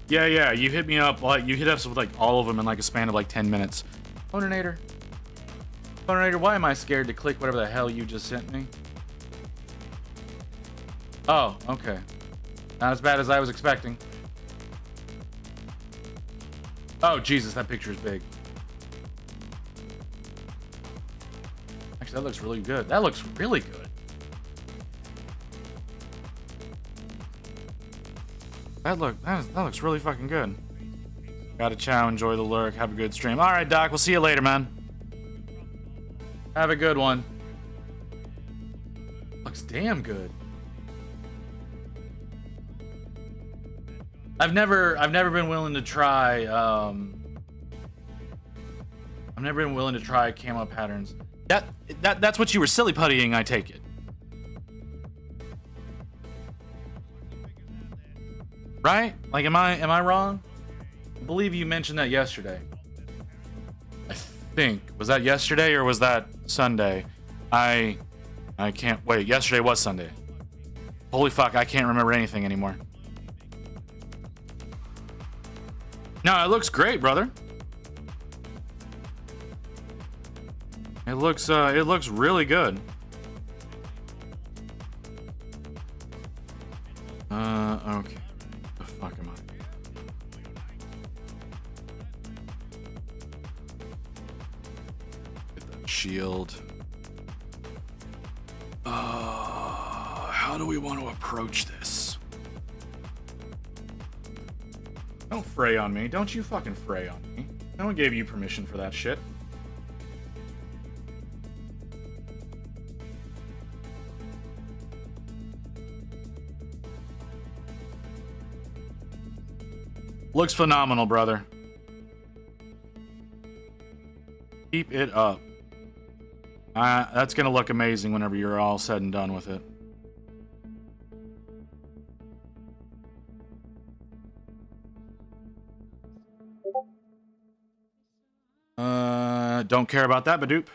Yeah, you hit me up, like, you hit us with, like, all of them in, like, a span of, like, 10 minutes. Poninator, why am I scared to click whatever the hell you just sent me? Oh, okay. Not as bad as I was expecting. Oh, Jesus, that picture is big. Actually, that looks really good. That looks really good. That looks really fucking good. Gotta chow, enjoy the lurk, have a good stream. All right, Doc, we'll see you later, man. Have a good one. Looks damn good. I've never been willing to try I've never been willing to try camo patterns. That's what you were silly puttying, I take it. Right? Like, am I wrong? I believe you mentioned that yesterday. I think. Was that yesterday or was that Sunday? I can't wait. Yesterday was Sunday. Holy fuck, I can't remember anything anymore. No, it looks great, brother. It looks really good. Okay. The fuck am I? Get that shield. How do we want to approach this? Don't fray on me. Don't you fucking fray on me. No one gave you permission for that shit. Looks phenomenal, brother. Keep it up. That's gonna look amazing whenever you're all said and done with it. Don't care about that, Badoop.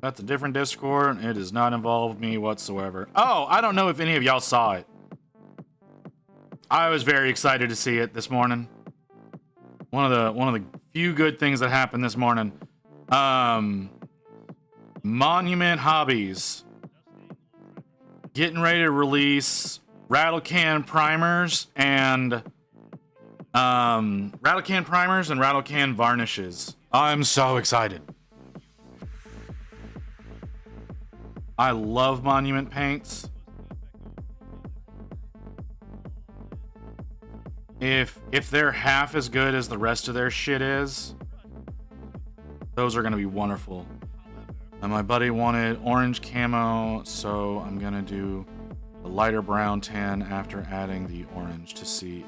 That's a different Discord. It does not involve me whatsoever. Oh, I don't know if any of y'all saw it. I was very excited to see it this morning. One of the few good things that happened this morning. Monument Hobbies getting ready to release rattle can primers and rattle can varnishes. I'm so excited. I love Monument paints. If they're half as good as the rest of their shit is, those are gonna be wonderful. And my buddy wanted orange camo, so I'm gonna do the lighter brown tan after adding the orange to see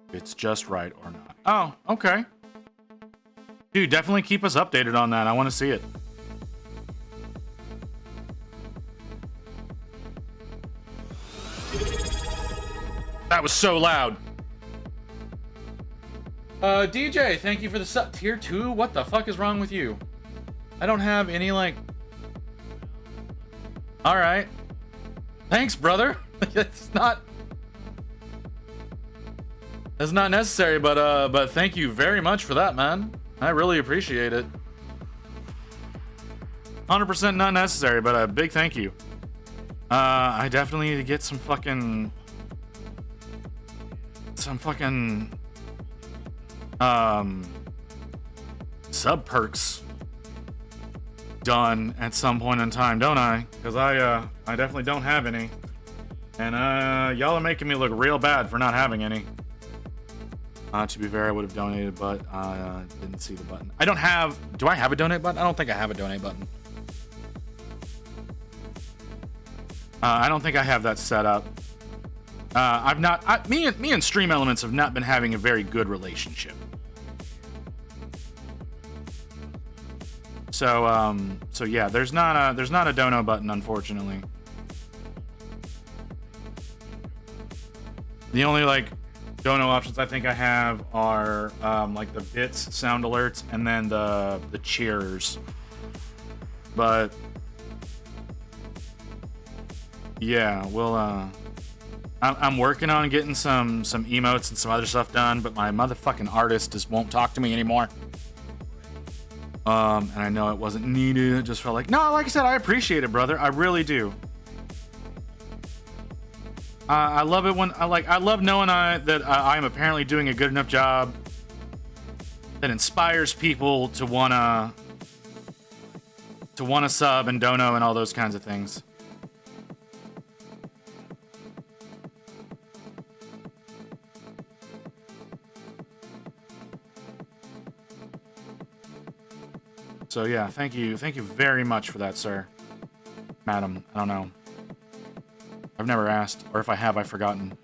if it's just right or not. Oh, okay. Dude, definitely keep us updated on that. I want to see it. That was so loud. DJ, thank you for the sub. Tier 2? What the fuck is wrong with you? I don't have any, like... Alright. Thanks, brother. It's not... That's not necessary, but thank you very much for that, man. I really appreciate it. 100% not necessary, but a big thank you. I definitely need to get some fucking sub perks done at some point in time, don't I? Because I definitely don't have any, and y'all are making me look real bad for not having any. To be fair, I would have donated, but I didn't see the button. I don't have... Do I have a donate button? I don't think I have a donate button. I don't think I have that set up. I've not... Me and Stream Elements have not been having a very good relationship. So yeah, there's not a dono button, unfortunately. The only, like... dono options I think I have are like the bits sound alerts and then the cheers, but yeah, we'll I'm working on getting some emotes and some other stuff done, but my motherfucking artist just won't talk to me anymore. And I know it wasn't needed. It just felt like, no, like I said, I appreciate it, brother. I really do. I love it when I love knowing that I am apparently doing a good enough job that inspires people to wanna sub and dono and all those kinds of things. So yeah, thank you very much for that, sir, madam. I don't know. I've never asked, or if I have, I've forgotten.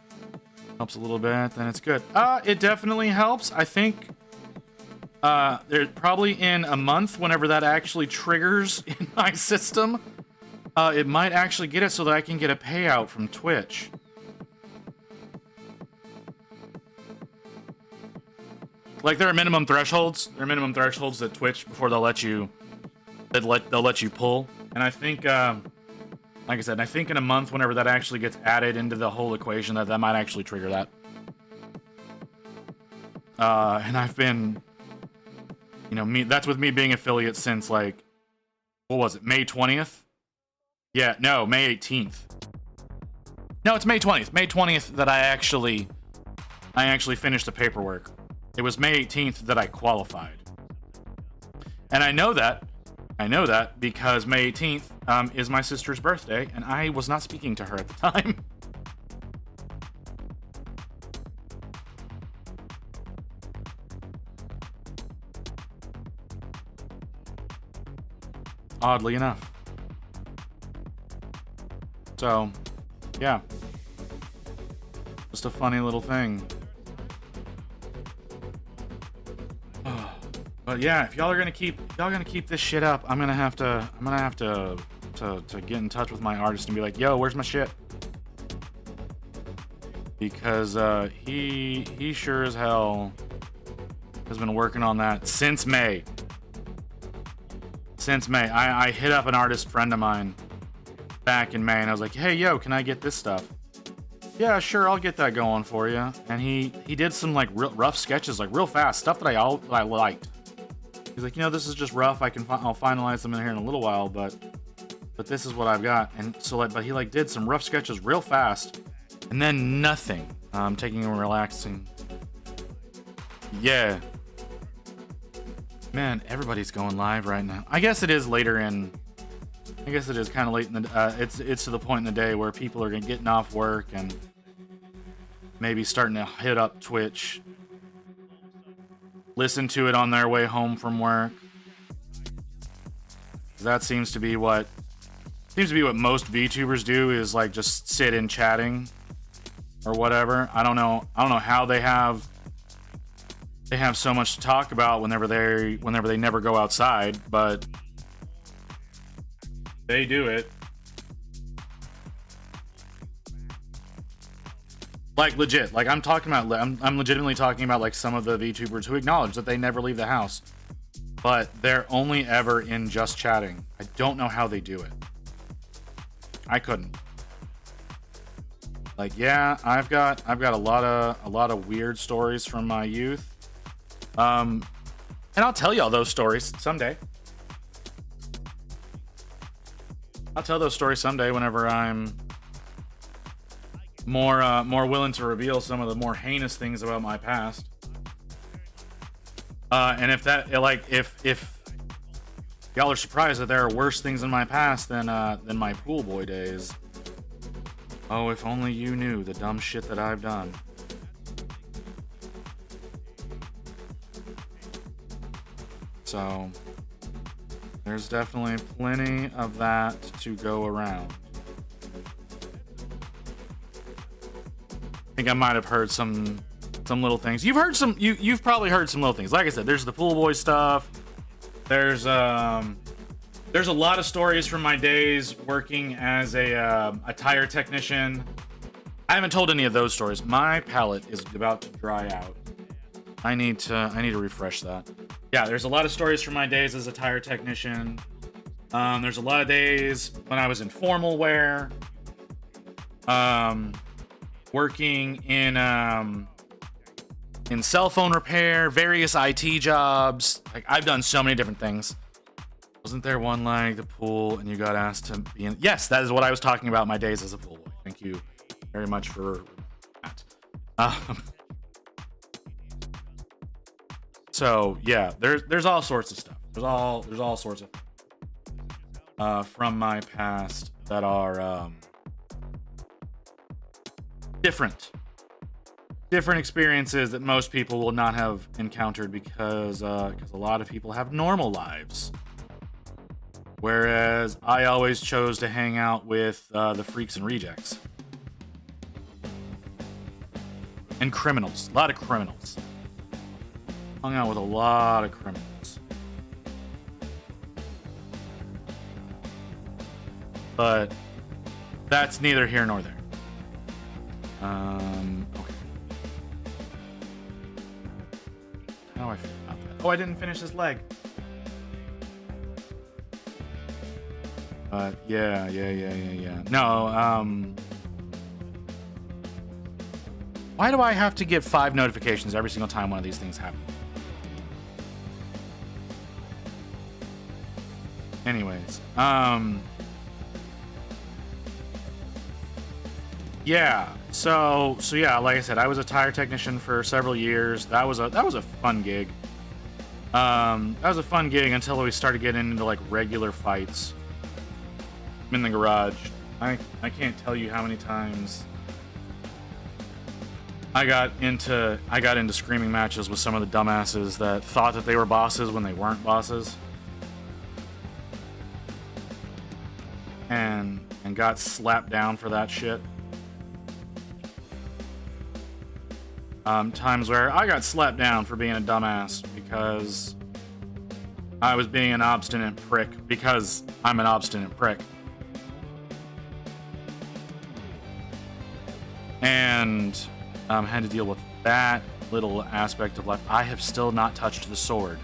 Helps a little bit, then it's good. It definitely helps. I think there's probably in a month, whenever that actually triggers in my system, it might actually get it so that I can get a payout from Twitch. Like there are minimum thresholds. There are minimum thresholds that Twitch before they'll let you pull. And I think like I said, I think in a month, whenever that actually gets added into the whole equation, that might actually trigger that. And I've been, you know, that's with me being affiliate since, like, what was it, May 20th? Yeah, no, May 18th. No, it's May 20th. May 20th that I actually finished the paperwork. It was May 18th that I qualified. And I know that because May 18th is my sister's birthday, and I was not speaking to her at the time. Oddly enough. So, yeah. Just a funny little thing. But yeah, if y'all are gonna keep this shit up, I'm gonna have to get in touch with my artist and be like, yo, where's my shit? Because he sure as hell has been working on that since May. I hit up an artist friend of mine back in May and I was like, hey, yo, can I get this stuff? Yeah, sure, I'll get that going for you. And he did some like real rough sketches, like real fast, stuff that I liked. He's like, you know, this is just rough. I'll finalize them in here in a little while, but this is what I've got. And so like, but he like did some rough sketches real fast, and then nothing. Taking a relaxing. Yeah. Man, everybody's going live right now. I guess it is later in. I guess it is kind of late in the. It's to the point in the day where people are getting off work and maybe starting to hit up Twitch, listen to it on their way home from work. That seems to be what most VTubers do, is like just sit in chatting or whatever. I don't know how they have so much to talk about whenever they never go outside, but they do it. Like legit, like I'm legitimately talking about like some of the VTubers who acknowledge that they never leave the house, but they're only ever in just chatting. I don't know how they do it. I couldn't. Like, yeah, I've got a lot of weird stories from my youth. And I'll tell y'all those stories someday. I'll tell those stories someday whenever I'm more willing to reveal some of the more heinous things about my past. And if y'all are surprised that there are worse things in my past than my pool boy days. Oh, if only you knew the dumb shit that I've done. So, there's definitely plenty of that to go around. I think I might have heard some little things. You've probably heard some little things. Like I said, there's the pool boy stuff. There's a lot of stories from my days working as a tire technician. I haven't told any of those stories. My palate is about to dry out. I need to refresh that. Yeah, there's a lot of stories from my days as a tire technician. There's a lot of days when I was in formal wear. Working in cell phone repair, various IT jobs. Like, I've done so many different things. Wasn't there one like the pool and you got asked to be in? Yes, that is what I was talking about, my days as a pool boy. Thank you very much for that. So yeah, there's all sorts of stuff. There's all sorts of from my past that are different experiences that most people will not have encountered because a lot of people have normal lives, whereas I always chose to hang out with the freaks and rejects and criminals. A lot of criminals. Hung out with a lot of criminals. But that's neither here nor there. Okay. How do I feel about that? Oh, I didn't finish this leg. Yeah. No, why do I have to get 5 notifications every single time one of these things happen? Anyways, yeah. So yeah, like I said, I was a tire technician for several years. That was a fun gig. That was a fun gig until we started getting into like regular fights in the garage. I can't tell you how many times I got into screaming matches with some of the dumbasses that thought that they were bosses when they weren't bosses. And got slapped down for that shit. Times where I got slapped down for being a dumbass because I was being an obstinate prick because I'm an obstinate prick. And had to deal with that little aspect of life. I have still not touched the sword.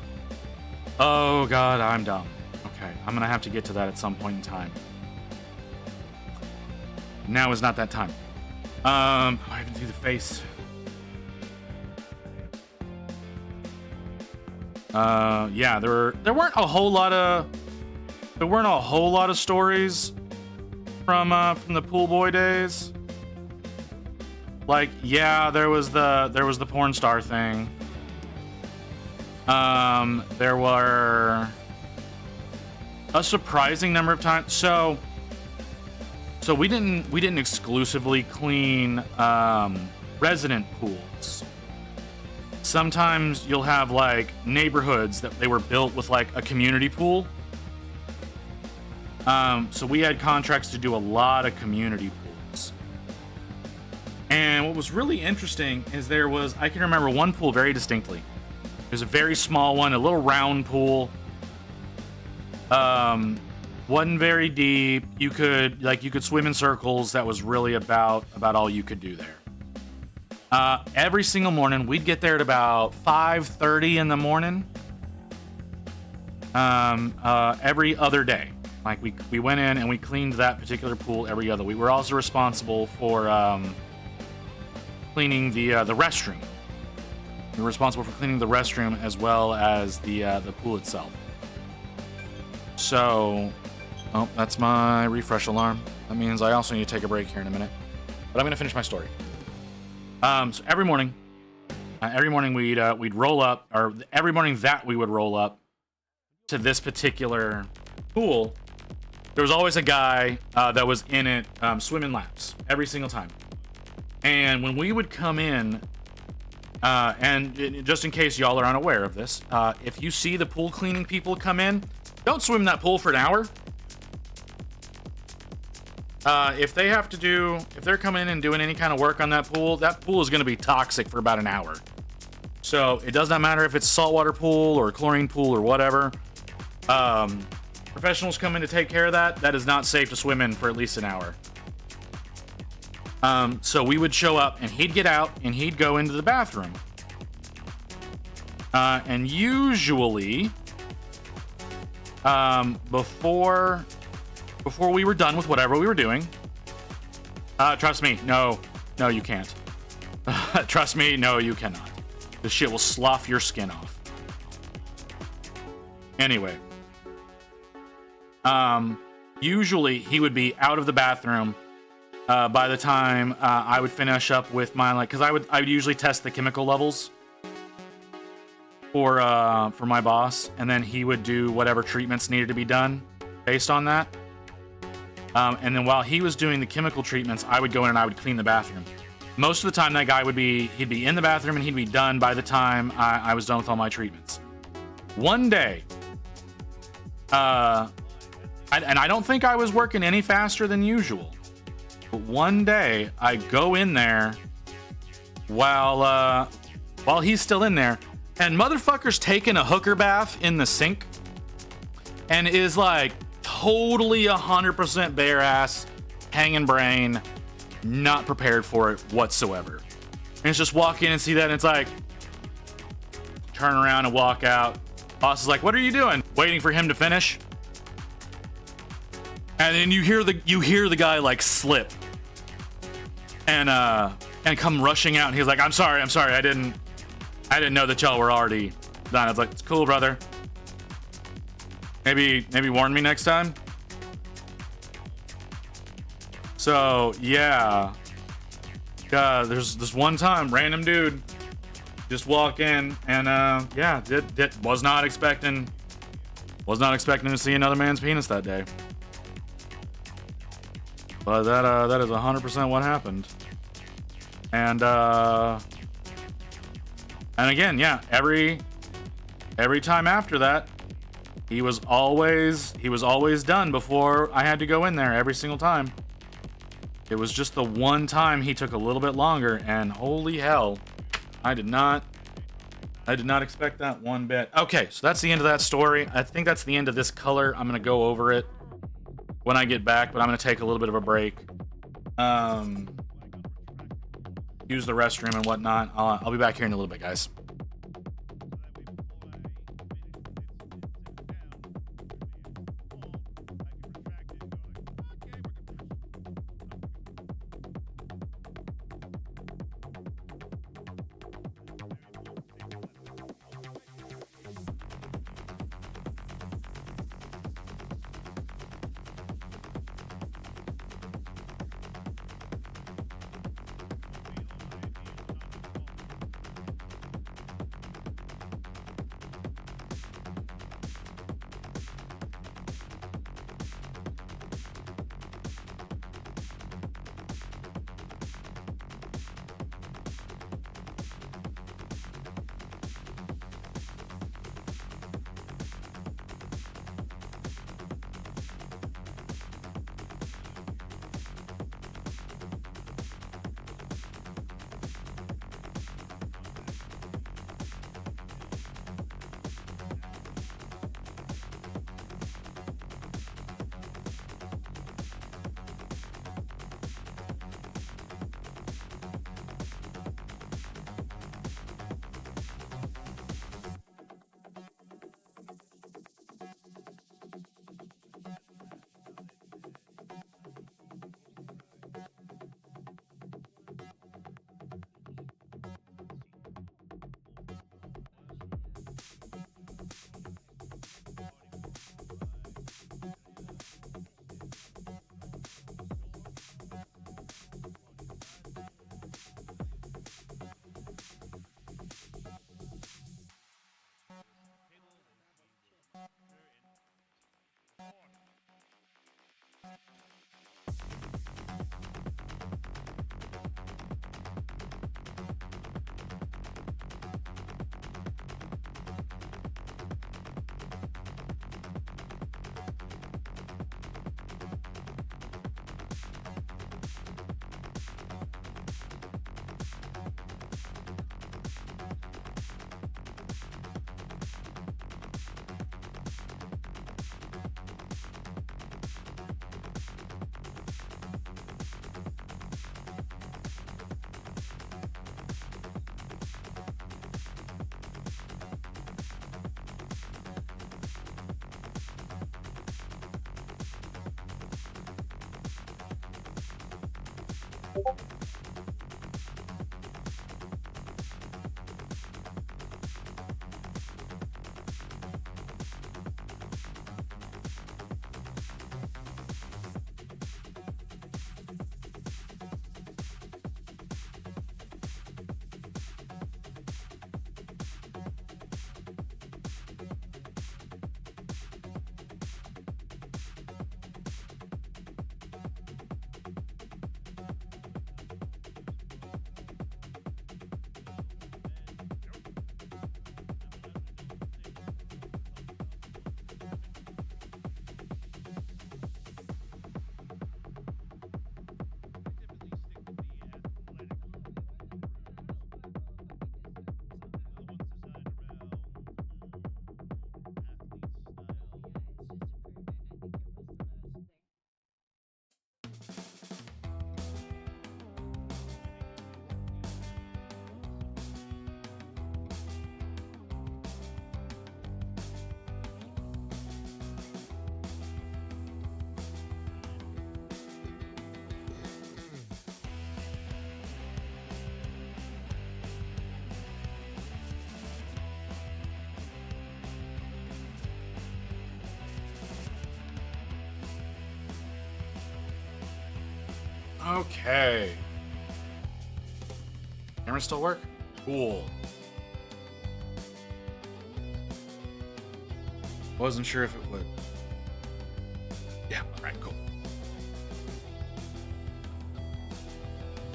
Oh god, I'm dumb. Okay, I'm gonna have to get to that at some point in time. Now is not that time. I have to do the face. Yeah, there weren't a whole lot of stories from the pool boy days. Like, yeah, there was the porn star thing. There were a surprising number of times. So we didn't exclusively clean resident pools. Sometimes you'll have like neighborhoods that they were built with like a community pool. So we had contracts to do a lot of community pools. And what was really interesting is I can remember one pool very distinctly. It was a very small one, a little round pool. Wasn't very deep. You could swim in circles. That was really about all you could do there. Every single morning, we'd get there at about 5:30 in the morning. Every other day, like we went in and we cleaned that particular pool every other. We were also responsible for cleaning the restroom. We were responsible for cleaning the restroom as well as the pool itself. So, oh, that's my refresh alarm. That means I also need to take a break here in a minute. But I'm gonna finish my story. So every morning we'd roll up, or every morning that we would roll up to this particular pool, there was always a guy that was in it swimming laps every single time. And when we would come in, and just in case y'all are unaware of this, if you see the pool cleaning people come in, don't swim that pool for an hour. If they're coming in and doing any kind of work on that pool is going to be toxic for about an hour. So it does not matter if it's a saltwater pool or a chlorine pool or whatever. Professionals come in to take care of that. That is not safe to swim in for at least an hour. So we would show up and he'd get out and he'd go into the bathroom. And usually, before we were done with whatever we were doing, trust me, no, you can't. Trust me, no, you cannot. This shit will slough your skin off. Anyway, usually he would be out of the bathroom by the time I would finish up with my, like, because I would usually test the chemical levels for my boss, and then he would do whatever treatments needed to be done based on that. And then while he was doing the chemical treatments, I would go in and I would clean the bathroom. Most of the time, that guy he'd be in the bathroom and he'd be done by the time I was done with all my treatments. One day, and I don't think I was working any faster than usual, but one day I go in there while he's still in there, and motherfucker's taking a hooker bath in the sink and is like totally 100% bare ass, hanging brain, not prepared for it whatsoever. And it's just walk in and see that, and it's like, turn around and walk out. Boss is like, "What are you doing?" Waiting for him to finish. And then you hear the guy like slip and come rushing out, and he's like, I'm sorry, I didn't know that y'all were already done." I was like, "It's cool, brother. Maybe warn me next time." So yeah, there's this one time, random dude just walk in, and yeah, was not expecting to see another man's penis that day. But that is 100% what happened. And again, yeah, every time after that, he was always done before I had to go in there every single time. It was just the one time he took a little bit longer, and holy hell, I did not I did not expect that one bit. Okay, so that's the end of that story. I think that's the end of this color. I'm gonna go over it when I get back, but I'm gonna take a little bit of a break. Use the restroom and whatnot. I'll be back here in a little bit, guys. Okay. Camera still work? Cool. Wasn't sure if it would. Yeah, alright, cool.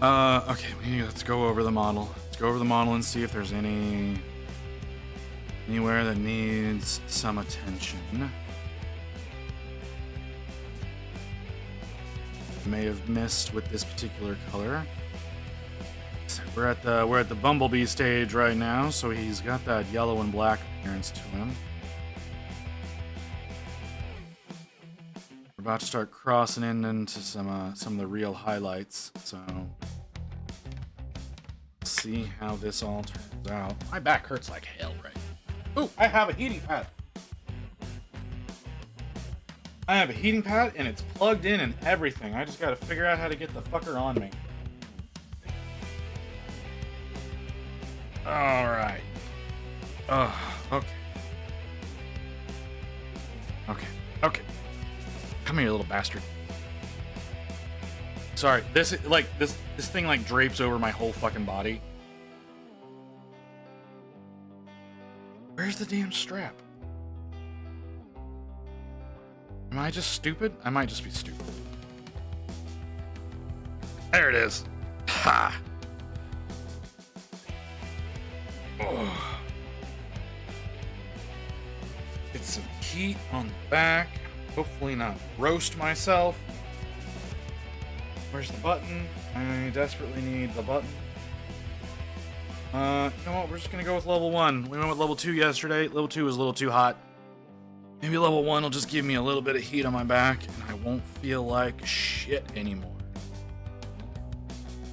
Okay, let's go over the model. Let's go over the model and see if there's anywhere that needs some attention. May have missed with this particular color. So we're at the Bumblebee stage right now, so he's got that yellow and black appearance to him. We're about to start crossing into some of the real highlights, so let's see how this all turns out. My back hurts like hell right now. Ooh, I have a heating pad. I have a heating pad and it's plugged in and everything. I just gotta figure out how to get the fucker on me. Alright. Okay. Okay. Come here, little bastard. Sorry, this thing like drapes over my whole fucking body. Where's the damn strap? Am I just stupid? I might just be stupid. There it is. Ha! Oh. Get some heat on the back. Hopefully not roast myself. Where's the button? I desperately need the button. You know what? We're just gonna go with level 1. We went with level 2 yesterday. Level 2 was a little too hot. Maybe level 1 will just give me a little bit of heat on my back, and I won't feel like shit anymore.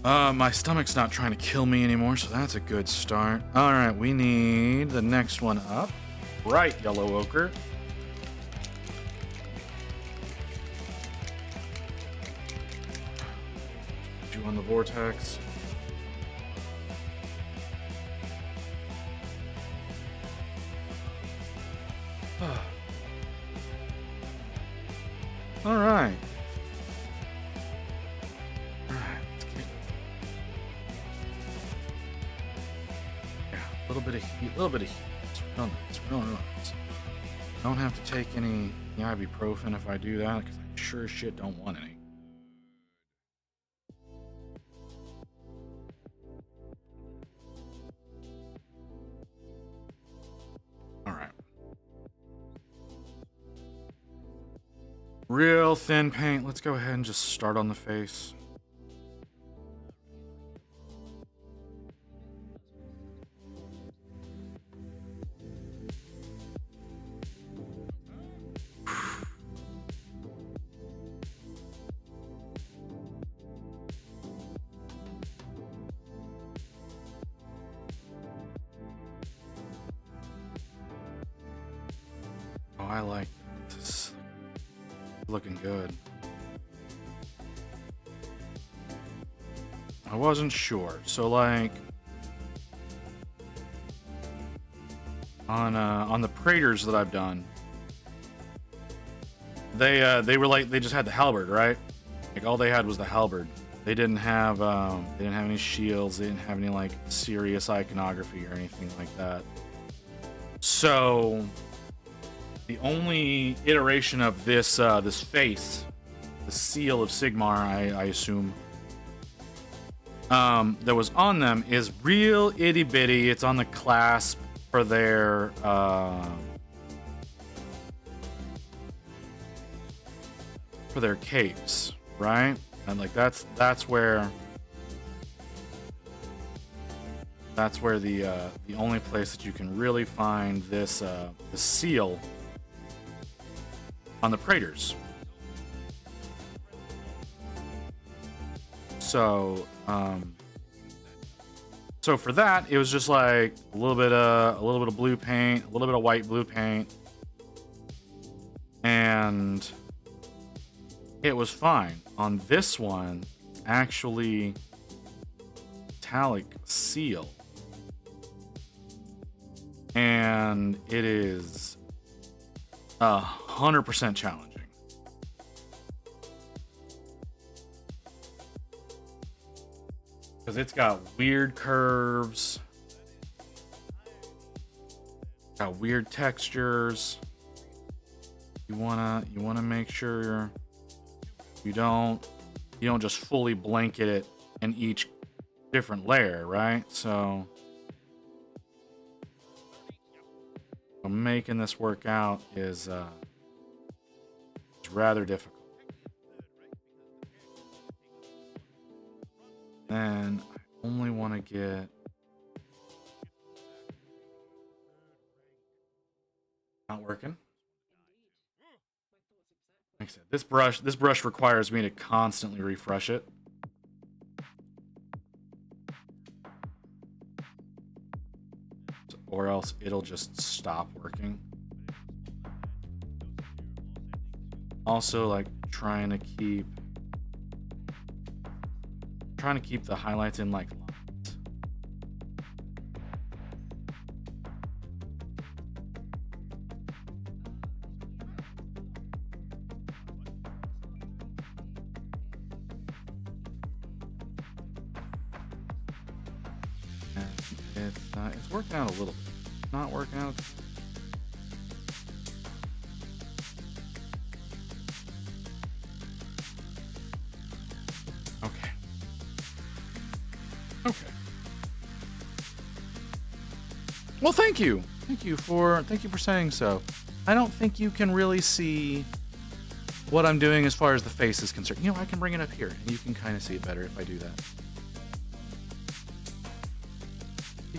My stomach's not trying to kill me anymore, so that's a good start. Alright, we need the next one up. Right, Yellow Ochre. Put you on the vortex. Alright. Let's get... Yeah, a little bit of heat, It's real nice. Don't have to take any ibuprofen if I do that, because I sure as shit don't want any. Alright. Real thin paint. Let's go ahead and just start on the face. Oh, I like this. Looking good. I wasn't sure. So like on the Praetors that I've done, they were like, they just had the halberd, right? Like all they had was the halberd. They didn't have any shields, they didn't have any like serious iconography or anything like that. So the only iteration of this this face, the seal of Sigmar, I assume, that was on them is real itty bitty. It's on the clasp for their capes, right? And like that's where the only place that you can really find this the seal on the Praetors. So so for that, it was just like a little bit of blue paint, a little bit of white blue paint, and it was fine. On this one, actually metallic seal, and it is 100% challenging. Because it's got weird curves, got weird textures. You wanna make sure you don't just fully blanket it in each different layer, right? So making this work out is it's rather difficult. And I only want to get... Not working. Like I said, this brush requires me to constantly refresh it. Or else it'll just stop working. Also, like trying to keep the highlights in like lines. It's working out a little bit. Not working out. Okay. Okay. Well, thank you. Thank you for saying so. I don't think you can really see what I'm doing as far as the face is concerned. You know, I can bring it up here and you can kind of see it better if I do that.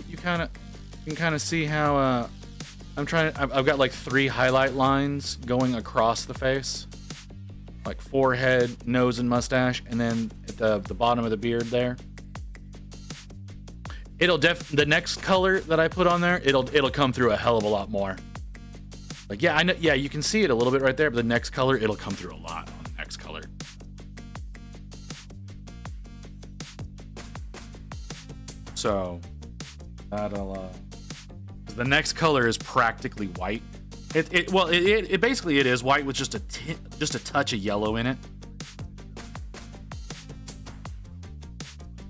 You can kind of see how I've got like 3 highlight lines going across the face, like forehead, nose, and mustache, and then at the bottom of the beard there. The next color that I put on there, it'll come through a hell of a lot more. Like, yeah, I know, yeah, you can see it a little bit right there, but the next color, it'll come through a lot on the next color. So that'll the next color is practically white. It basically is white with just a touch of yellow in it.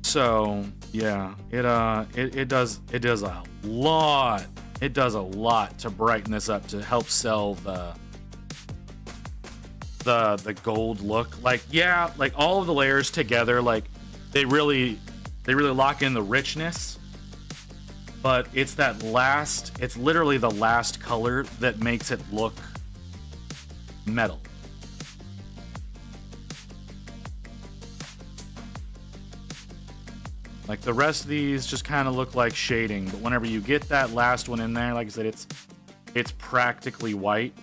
So yeah, it does a lot. It does a lot to brighten this up to help sell the gold look. Like, yeah, like all of the layers together, like they really lock in the richness. But it's literally the last color that makes it look metal. Like the rest of these just kind of look like shading, but whenever you get that last one in there, like I said, it's practically white.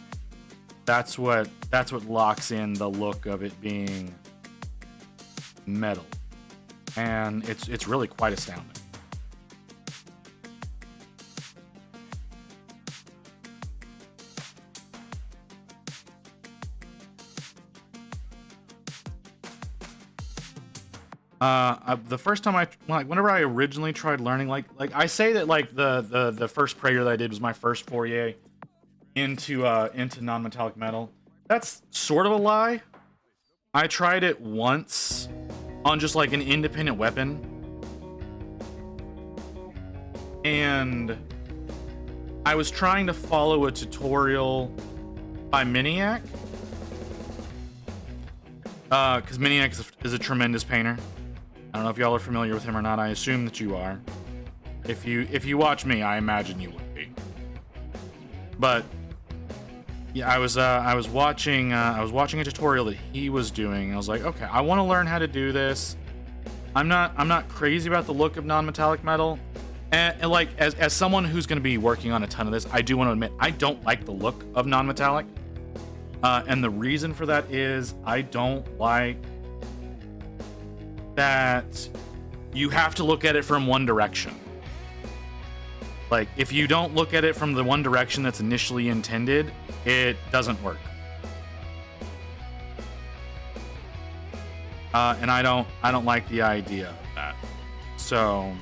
That's what locks in the look of it being metal. And it's really quite astounding. The first time whenever I originally tried learning, like I say that like the first prayer that I did was my first foray into non-metallic metal. That's sort of a lie. I tried it once on just like an independent weapon, and I was trying to follow a tutorial by Miniac, because Miniac is a tremendous painter. I don't know if y'all are familiar with him or not. I assume that you are. If you watch me, I imagine you would be. But yeah, I was watching a tutorial that he was doing. I was like, okay, I want to learn how to do this. I'm not crazy about the look of non-metallic metal, and like as someone who's going to be working on a ton of this, I do want to admit I don't like the look of non-metallic, and the reason for that is I don't like that you have to look at it from one direction. Like, if you don't look at it from the one direction that's initially intended, it doesn't work. And I don't like the idea of that. So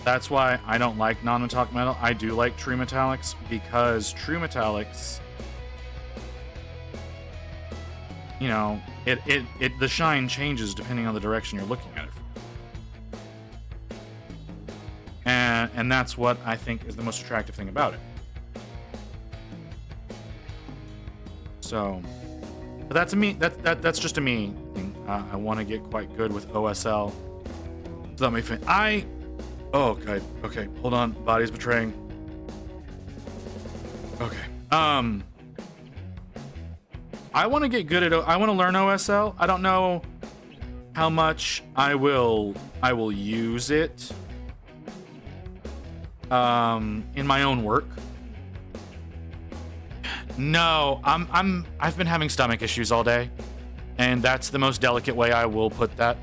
that's why I don't like non-metallic metal. I do like true metallics, because true metallics, you know, the shine changes depending on the direction you're looking at it from. And that's what I think is the most attractive thing about it. So, but that's that's just a me thing. I want to get quite good with OSL. So that may fit. Oh, okay, hold on. Body's betraying. Okay. I want to get good at. I want to learn OSL. I don't know how much I will use it in my own work. No, I've been having stomach issues all day, and that's the most delicate way I will put that.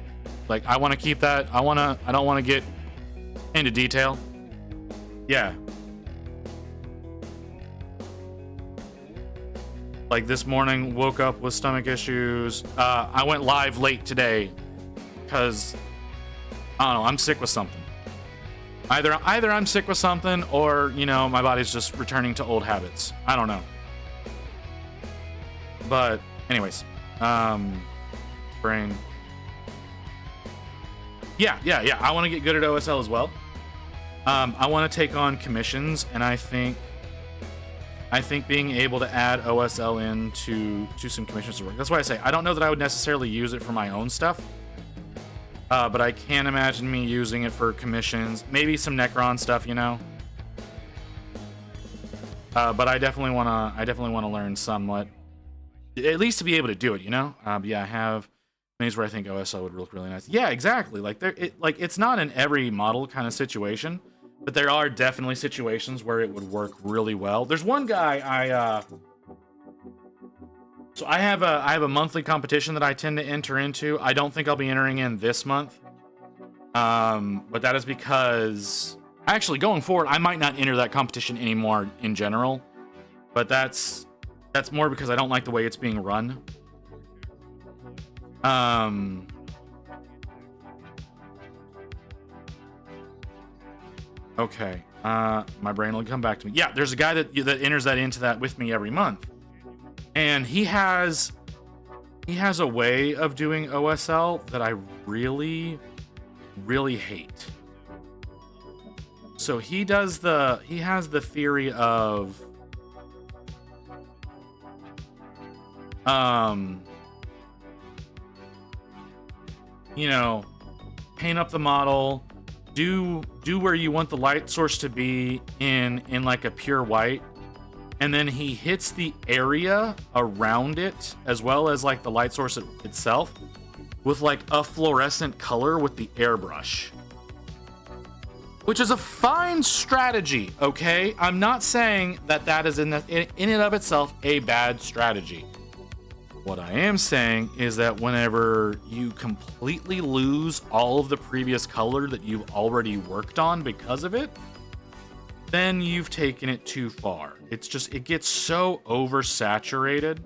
Like, I want to keep that. I don't want to get into detail. Yeah. Like, this morning, woke up with stomach issues. I went live late today because, I don't know, I'm sick with something. Either I'm sick with something, or, you know, my body's just returning to old habits. I don't know. But anyways, brain. Yeah. I want to get good at OSL as well. I want to take on commissions, and I think being able to add OSL into some commissions will work. That's why I say I don't know that I would necessarily use it for my own stuff, but I can imagine me using it for commissions, maybe some Necron stuff, you know. But I definitely want to learn somewhat, at least to be able to do it, you know. But yeah, I have things where I think OSL would look really nice. Yeah, exactly. Like it's not in every model kind of situation, but there are definitely situations where it would work really well. There's one guy so I have a monthly competition that I tend to enter into. I don't think I'll be entering in this month, but that is because actually going forward I might not enter that competition anymore in general. But that's more because I don't like the way it's being run. Okay. My brain will come back to me. Yeah, there's a guy that enters that into that with me every month. And he has a way of doing OSL that I really, really hate. So he has the theory of you know, paint up the model, do where you want the light source to be in like a pure white, and then he hits the area around it as well as like the light source itself with like a fluorescent color with the airbrush, which is a fine strategy. Okay, I'm not saying that is in and of itself a bad strategy. What I am saying is that whenever you completely lose all of the previous color that you've already worked on because of it, then you've taken it too far. It's just, it gets so oversaturated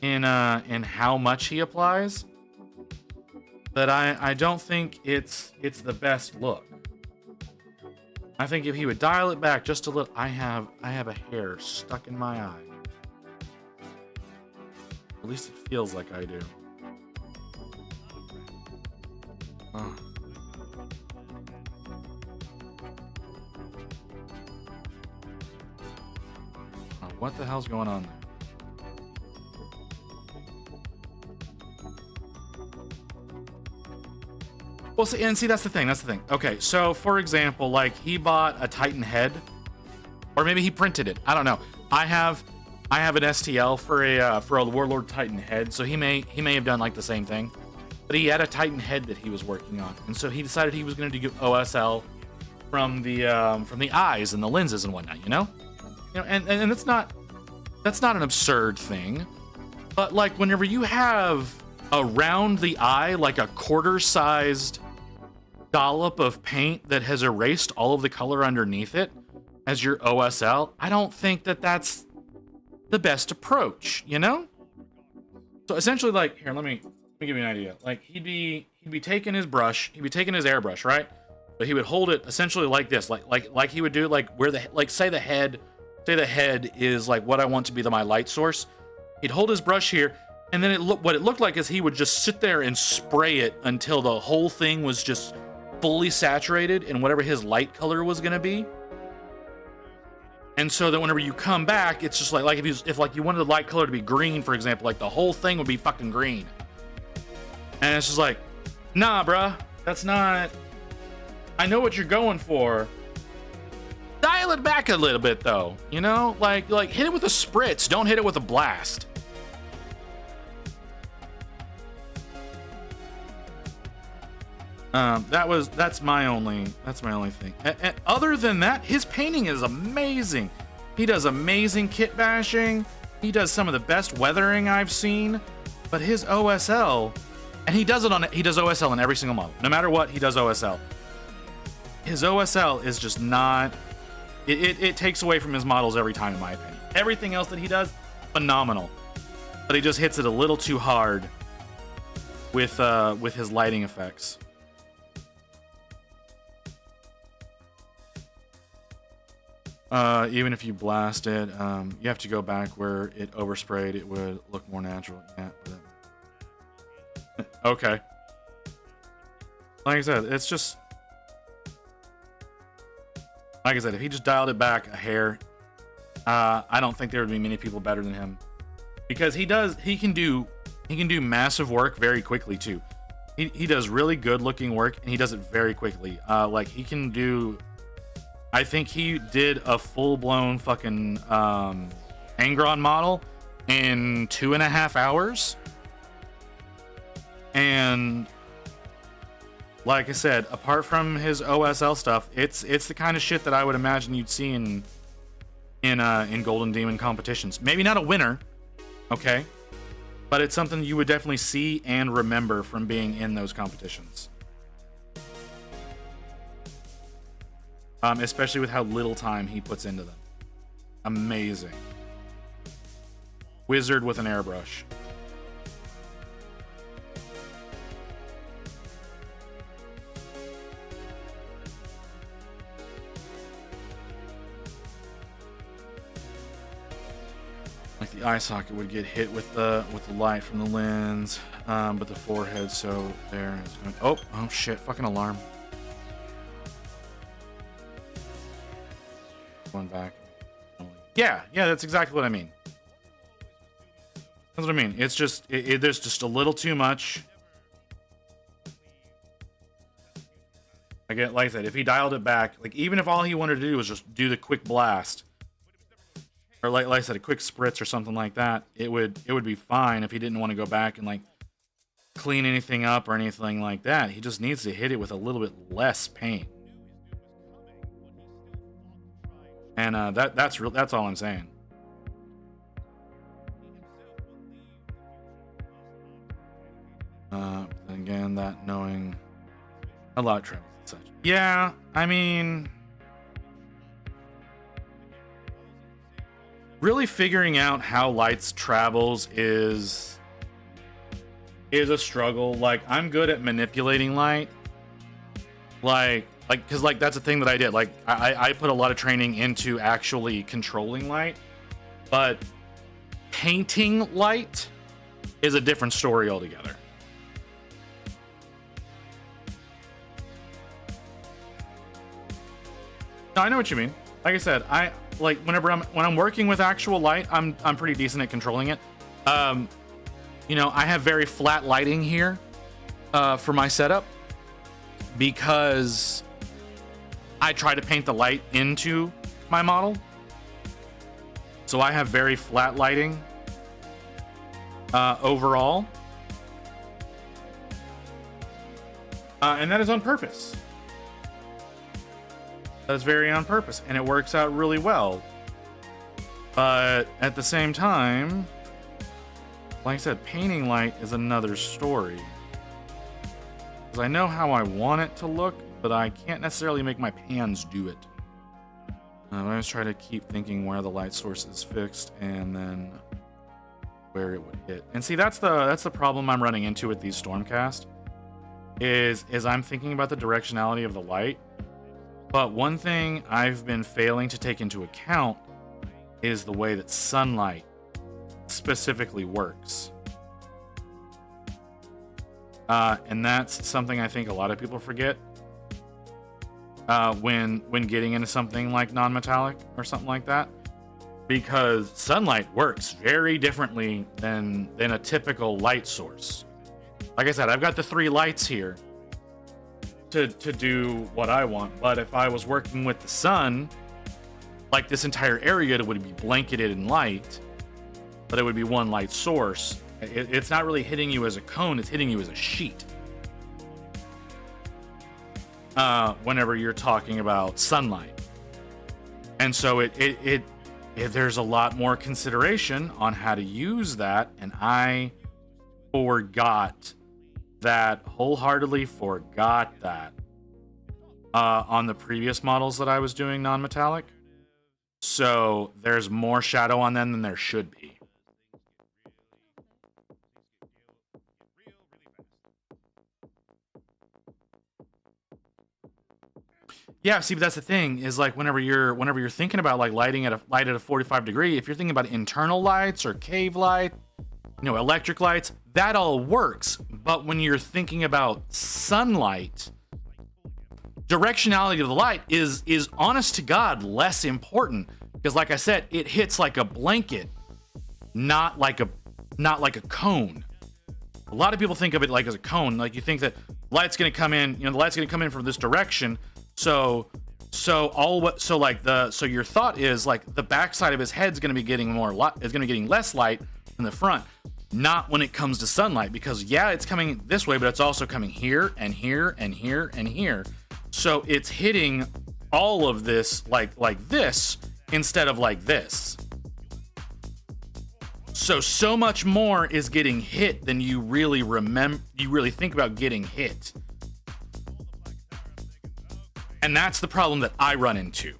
in how much he applies that I don't think it's the best look. I think if he would dial it back just a little, I have a hair stuck in my eye. At least it feels like I do. Oh. Oh, what the hell's going on there? Well, see, that's the thing. Okay, so for example, like he bought a Titan head, or maybe he printed it. I don't know. I have an STL for a Warlord Titan head, so he may have done like the same thing, but he had a Titan head that he was working on, and so he decided he was going to do OSL from the eyes and the lenses and whatnot, you know, and that's not an absurd thing, but like whenever you have around the eye like a quarter-sized dollop of paint that has erased all of the color underneath it as your OSL, I don't think that's the best approach, you know? So essentially, like, here, let me give you an idea. Like, he'd be taking his airbrush, right? But he would hold it essentially like this, like he would do like where say the head is like what I want to be my light source. He'd hold his brush here, and then what it looked like is he would just sit there and spray it until the whole thing was just fully saturated in whatever his light color was gonna be. And so that whenever you come back, it's just like if you wanted the light color to be green, for example, like the whole thing would be fucking green. And it's just like, nah, bruh, that's not. I know what you're going for. Dial it back a little bit, though. You know, like hit it with a spritz. Don't hit it with a blast. That's my only thing. And other than that, his painting is amazing. He does amazing kit bashing. He does some of the best weathering I've seen. But his OSL, and he does OSL in every single model. No matter what, he does OSL. His OSL is just not. It takes away from his models every time, in my opinion. Everything else that he does, phenomenal. But he just hits it a little too hard with his lighting effects. Even if you blast it, you have to go back where it oversprayed. It would look more natural. Yeah. Okay. Like I said, it's just. Like I said, if he just dialed it back a hair, I don't think there would be many people better than him, because he can do massive work very quickly too. He does really good looking work, and he does it very quickly. Like he can do. I think he did a full blown fucking Angron model in 2.5 hours, and. Like I said, apart from his OSL stuff, it's the kind of shit that I would imagine you'd see in Golden Demon competitions. Maybe not a winner, okay, but it's something you would definitely see and remember from being in those competitions. Especially with how little time he puts into them. Amazing. Wizard with an airbrush. Like the eye socket would get hit with the light from the lens, but the forehead, so there. Oh shit! Fucking alarm. Going back. Yeah, that's exactly what I mean. That's what I mean. It's just there's just a little too much. Like I said, if he dialed it back, like even if all he wanted to do was just do the quick blast. Or like I said, a quick spritz or something like that, it would be fine if he didn't want to go back and like clean anything up or anything like that. He just needs to hit it with a little bit less paint. And that's all I'm saying. Again, that knowing a lot of travels and such. Yeah, I mean. Really figuring out how lights travels is a struggle. Like I'm good at manipulating light. Like because like that's a thing that I did. Like I put a lot of training into actually controlling light, but painting light is a different story altogether. No, I know what you mean. Like I said, like when I'm working with actual light, I'm pretty decent at controlling it. You know, I have very flat lighting here for my setup because I try to paint the light into my model. So I have very flat lighting overall. And that is on purpose. That's very on purpose, and it works out really well. But at the same time, like I said, painting light is another story. Because I know how I want it to look, but I can't necessarily make my pans do it. I always try to keep thinking where the light source is fixed and then where it would hit. And see, that's the problem I'm running into with these Stormcast. Is I'm thinking about the directionality of the light. But one thing I've been failing to take into account is the way that sunlight specifically works. And that's something I think a lot of people forget when getting into something like non-metallic or something like that. Because sunlight works very differently than a typical light source. Like I said, I've got the 3 lights here to do what I want, but if I was working with the sun, like this entire area would be blanketed in light, but it would be one light source. It's not really hitting you as a cone, it's hitting you as a sheet. whenever you're talking about sunlight. And so there's a lot more consideration on how to use that, and I forgot that, wholeheartedly forgot that on the previous models that I was doing non-metallic. So there's more shadow on them than there should be. Yeah, see, but that's the thing, is like whenever you're thinking about like light at a 45 degree, if you're thinking about internal lights or cave light, electric lights, that all works. But when you're thinking about sunlight, directionality of the light is honest to God less important, because like I said, it hits like a blanket, not like a cone. A lot of people think of it like as a cone. Like you think that light's going to come in, the light's going to come in from this direction. So your thought is like the backside of his head's going to be getting getting less light than the front. Not when it comes to sunlight, because yeah, it's coming this way, but it's also coming here and here and here and here. So it's hitting all of this like this instead of like this. So much more is getting hit than you really think about getting hit. And that's the problem that I run into.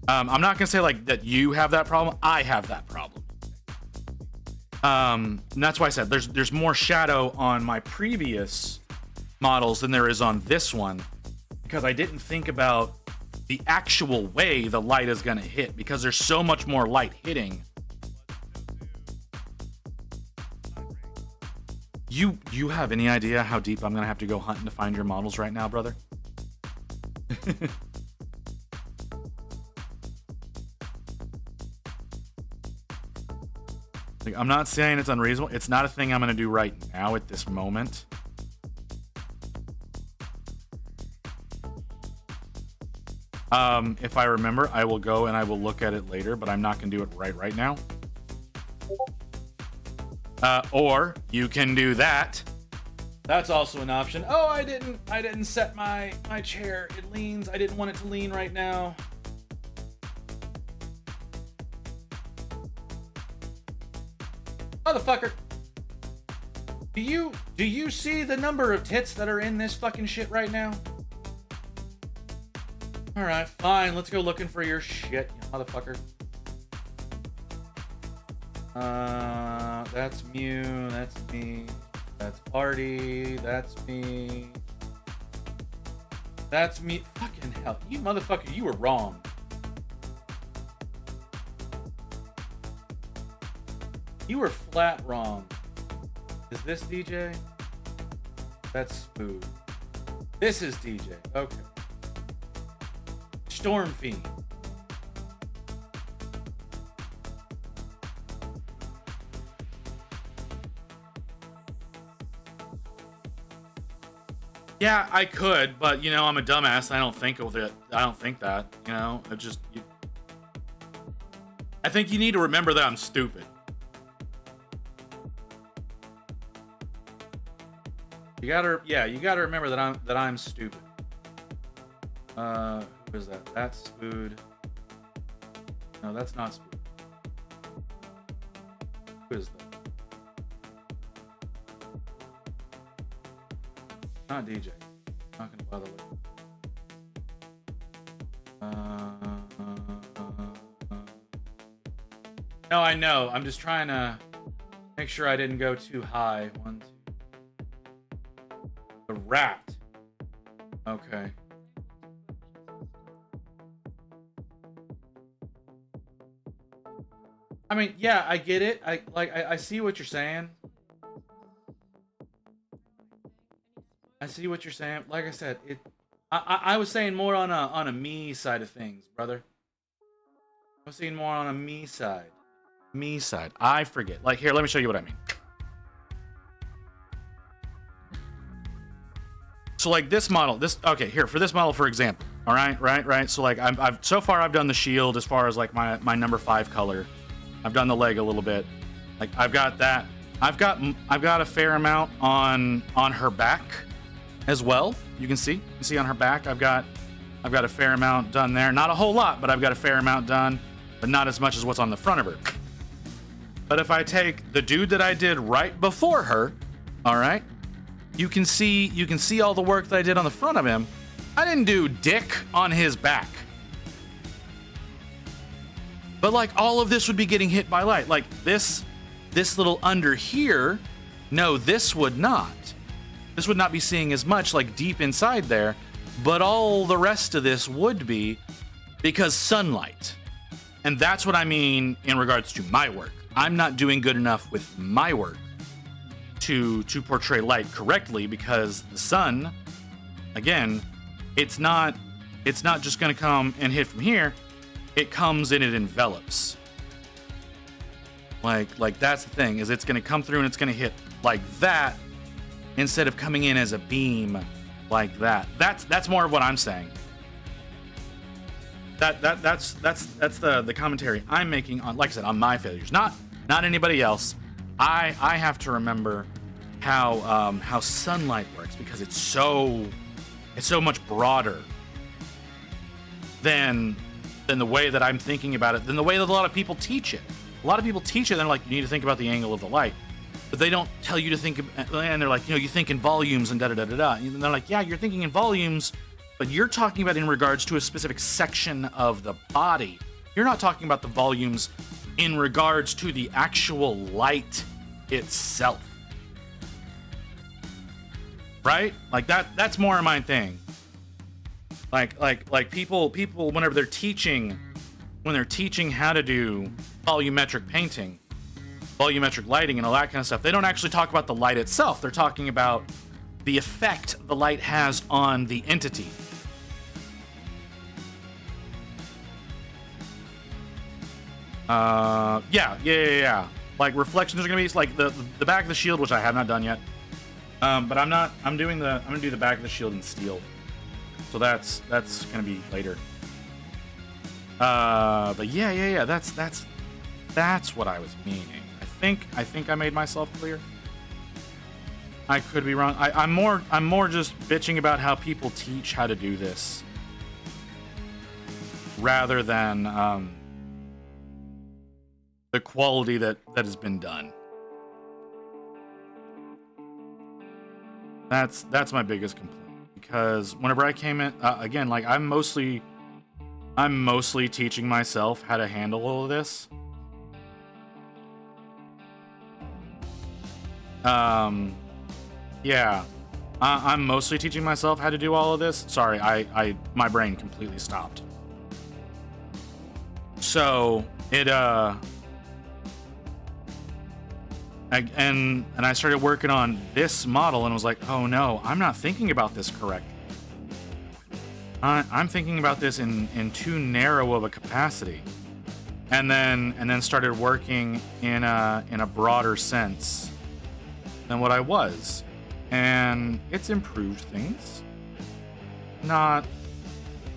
I'm not gonna say like that you have that problem. I have that problem. And that's why I said there's more shadow on my previous models than there is on this one, because I didn't think about the actual way the light is gonna hit, because there's so much more light hitting. You have any idea how deep I'm gonna have to go hunting to find your models right now, brother? Like, I'm not saying it's unreasonable. It's not a thing I'm going to do right now at this moment. If I remember, I will go and I will look at it later, but I'm not going to do it right now. Or you can do that. That's also an option. Oh, I didn't set my chair. It leans. I didn't want it to lean right now. Motherfucker. Do you see the number of tits that are in this fucking shit right now? Alright, fine. Let's go looking for your shit, you motherfucker. That's Mew. That's me. That's Party. That's me. That's me. Fucking hell. You motherfucker, you were wrong. You were flat wrong. Is this DJ? That's Spood. This is DJ. Okay. Storm Fiend. Yeah, I could, but I'm a dumbass. I don't think of it. I don't think that. I think you need to remember that I'm stupid. You gotta remember that I'm stupid. Who is that? That's Spood. No, that's not Spood. Who is that? Not DJ. Not gonna bother with it. No, I know. I'm just trying to make sure I didn't go too high. 1, 2. The rat. Okay. I mean, yeah, I get it. I see what you're saying. I see what you're saying. Like I said, I was saying more on a me side of things, brother. I was saying more on a me side. Me side. I forget. Like, here, let me show you what I mean. So like this model, okay, here for this model, for example. All right, right. So like I've so far I've done the shield as far as like my number 5 color. I've done the leg a little bit. Like I've got that. I've got a fair amount on her back as well. You can see on her back, I've got a fair amount done there. Not a whole lot, but I've got a fair amount done, but not as much as what's on the front of her. But if I take the dude that I did right before her, all right, you can see all the work that I did on the front of him. I didn't do dick on his back. But like all of this would be getting hit by light. Like this little under here, no, this would not. This would not be seeing as much like deep inside there, but all the rest of this would be because sunlight. And that's what I mean in regards to my work. I'm not doing good enough with my work to portray light correctly because the sun, again, it's not just going to come and hit from here. It comes and it envelops. Like that's the thing, is it's going to come through and it's going to hit like that instead of coming in as a beam like that. That's more of what I'm saying. That's the commentary I'm making on, like I said, on my failures, not anybody else. I have to remember how sunlight works because it's so much broader than the way that I'm thinking about it, than the way that a lot of people teach it. A lot of people teach it, and they're like, you need to think about the angle of the light. But they don't tell you to think, and they're like, you think in volumes and da-da-da-da-da. And they're like, yeah, you're thinking in volumes, but you're talking about in regards to a specific section of the body. You're not talking about the volumes in regards to the actual light itself. Right? Like that's more of my thing. Like people whenever they're teaching how to do volumetric painting, volumetric lighting and all that kind of stuff, they don't actually talk about the light itself. They're talking about the effect the light has on the entity. Yeah. Like reflections are gonna be like the back of the shield, which I have not done yet. But I'm gonna do the back of the shield in steel. So that's gonna be later. But yeah. That's what I was meaning. I think I made myself clear. I could be wrong. I'm more just bitching about how people teach how to do this, rather than the quality that has been done. That's my biggest complaint, because whenever I came in, again, like I'm mostly teaching myself how to handle all of this. Yeah, I'm mostly teaching myself how to do all of this. Sorry, my brain completely stopped. So it and I started working on this model and was like, oh no, I'm not thinking about this correctly. I'm thinking about this in too narrow of a capacity, and then started working in a broader sense than what I was, and it's improved things. Not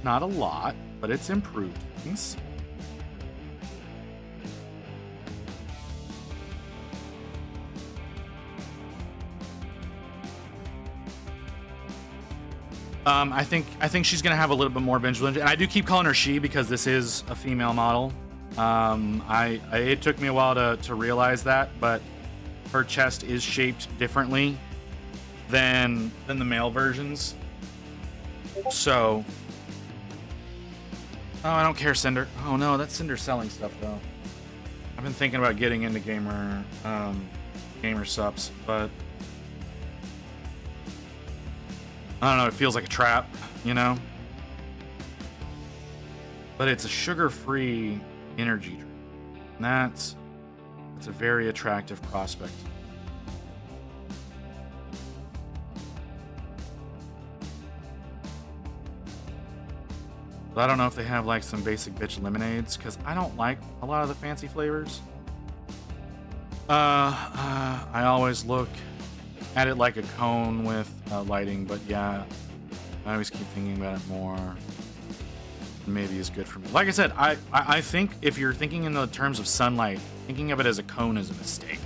a lot, but it's improved things. I think she's gonna have a little bit more vigilance, and I do keep calling her she because this is a female model. It took me a while to realize that, but her chest is shaped differently than the male versions. So, oh, I don't care, Cinder. Oh no, that's Cinder selling stuff though. I've been thinking about getting into gamer subs, but I don't know, it feels like a trap, you know? But it's a sugar-free energy drink. And that's a very attractive prospect. But I don't know if they have like some basic bitch lemonades, because I don't like a lot of the fancy flavors. I always look at it like a cone with lighting, but yeah, I always keep thinking about it more. Maybe is good for me. Like I said, I think if you're thinking in the terms of sunlight, thinking of it as a cone is a mistake.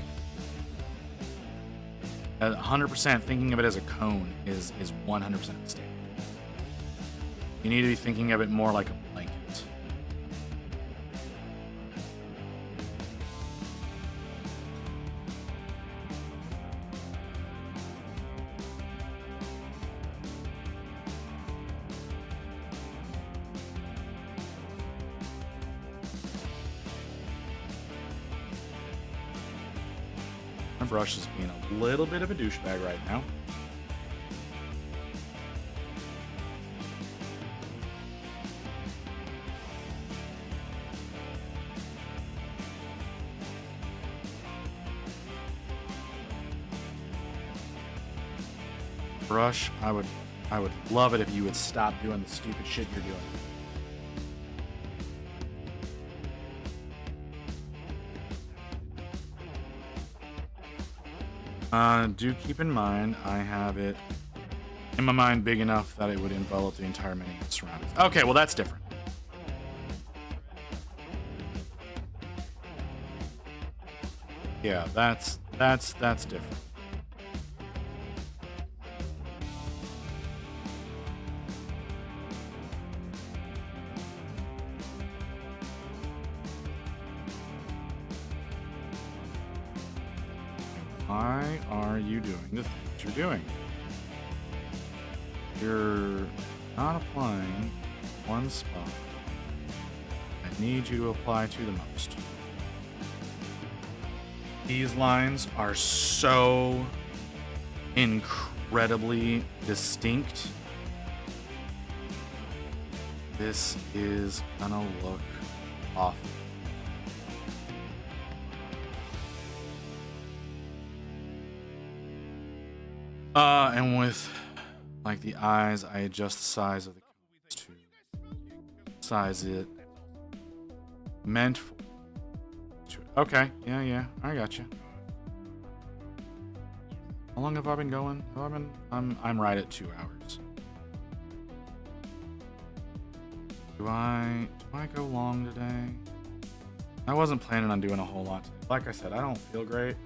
100% thinking of it as a cone is 100% a mistake. You need to be thinking of it more like a blanket. My brush is being a little bit of a douchebag right now. Brush, I would love it if you would stop doing the stupid shit you're doing. Do keep in mind, I have it in my mind big enough that it would envelop the entire mini and surroundings. Okay, well that's different. Yeah, that's different. Why are you doing the things you're doing? You're not applying one spot. I need you to apply to the most. These lines are so incredibly distinct. This is gonna look awful. And with like the eyes, I adjust the size of the canvas to size it meant for. Okay, yeah, I got you. How long have I been going? I'm right at 2 hours. Do I go long today? I wasn't planning on doing a whole lot today. Like I said, I don't feel great,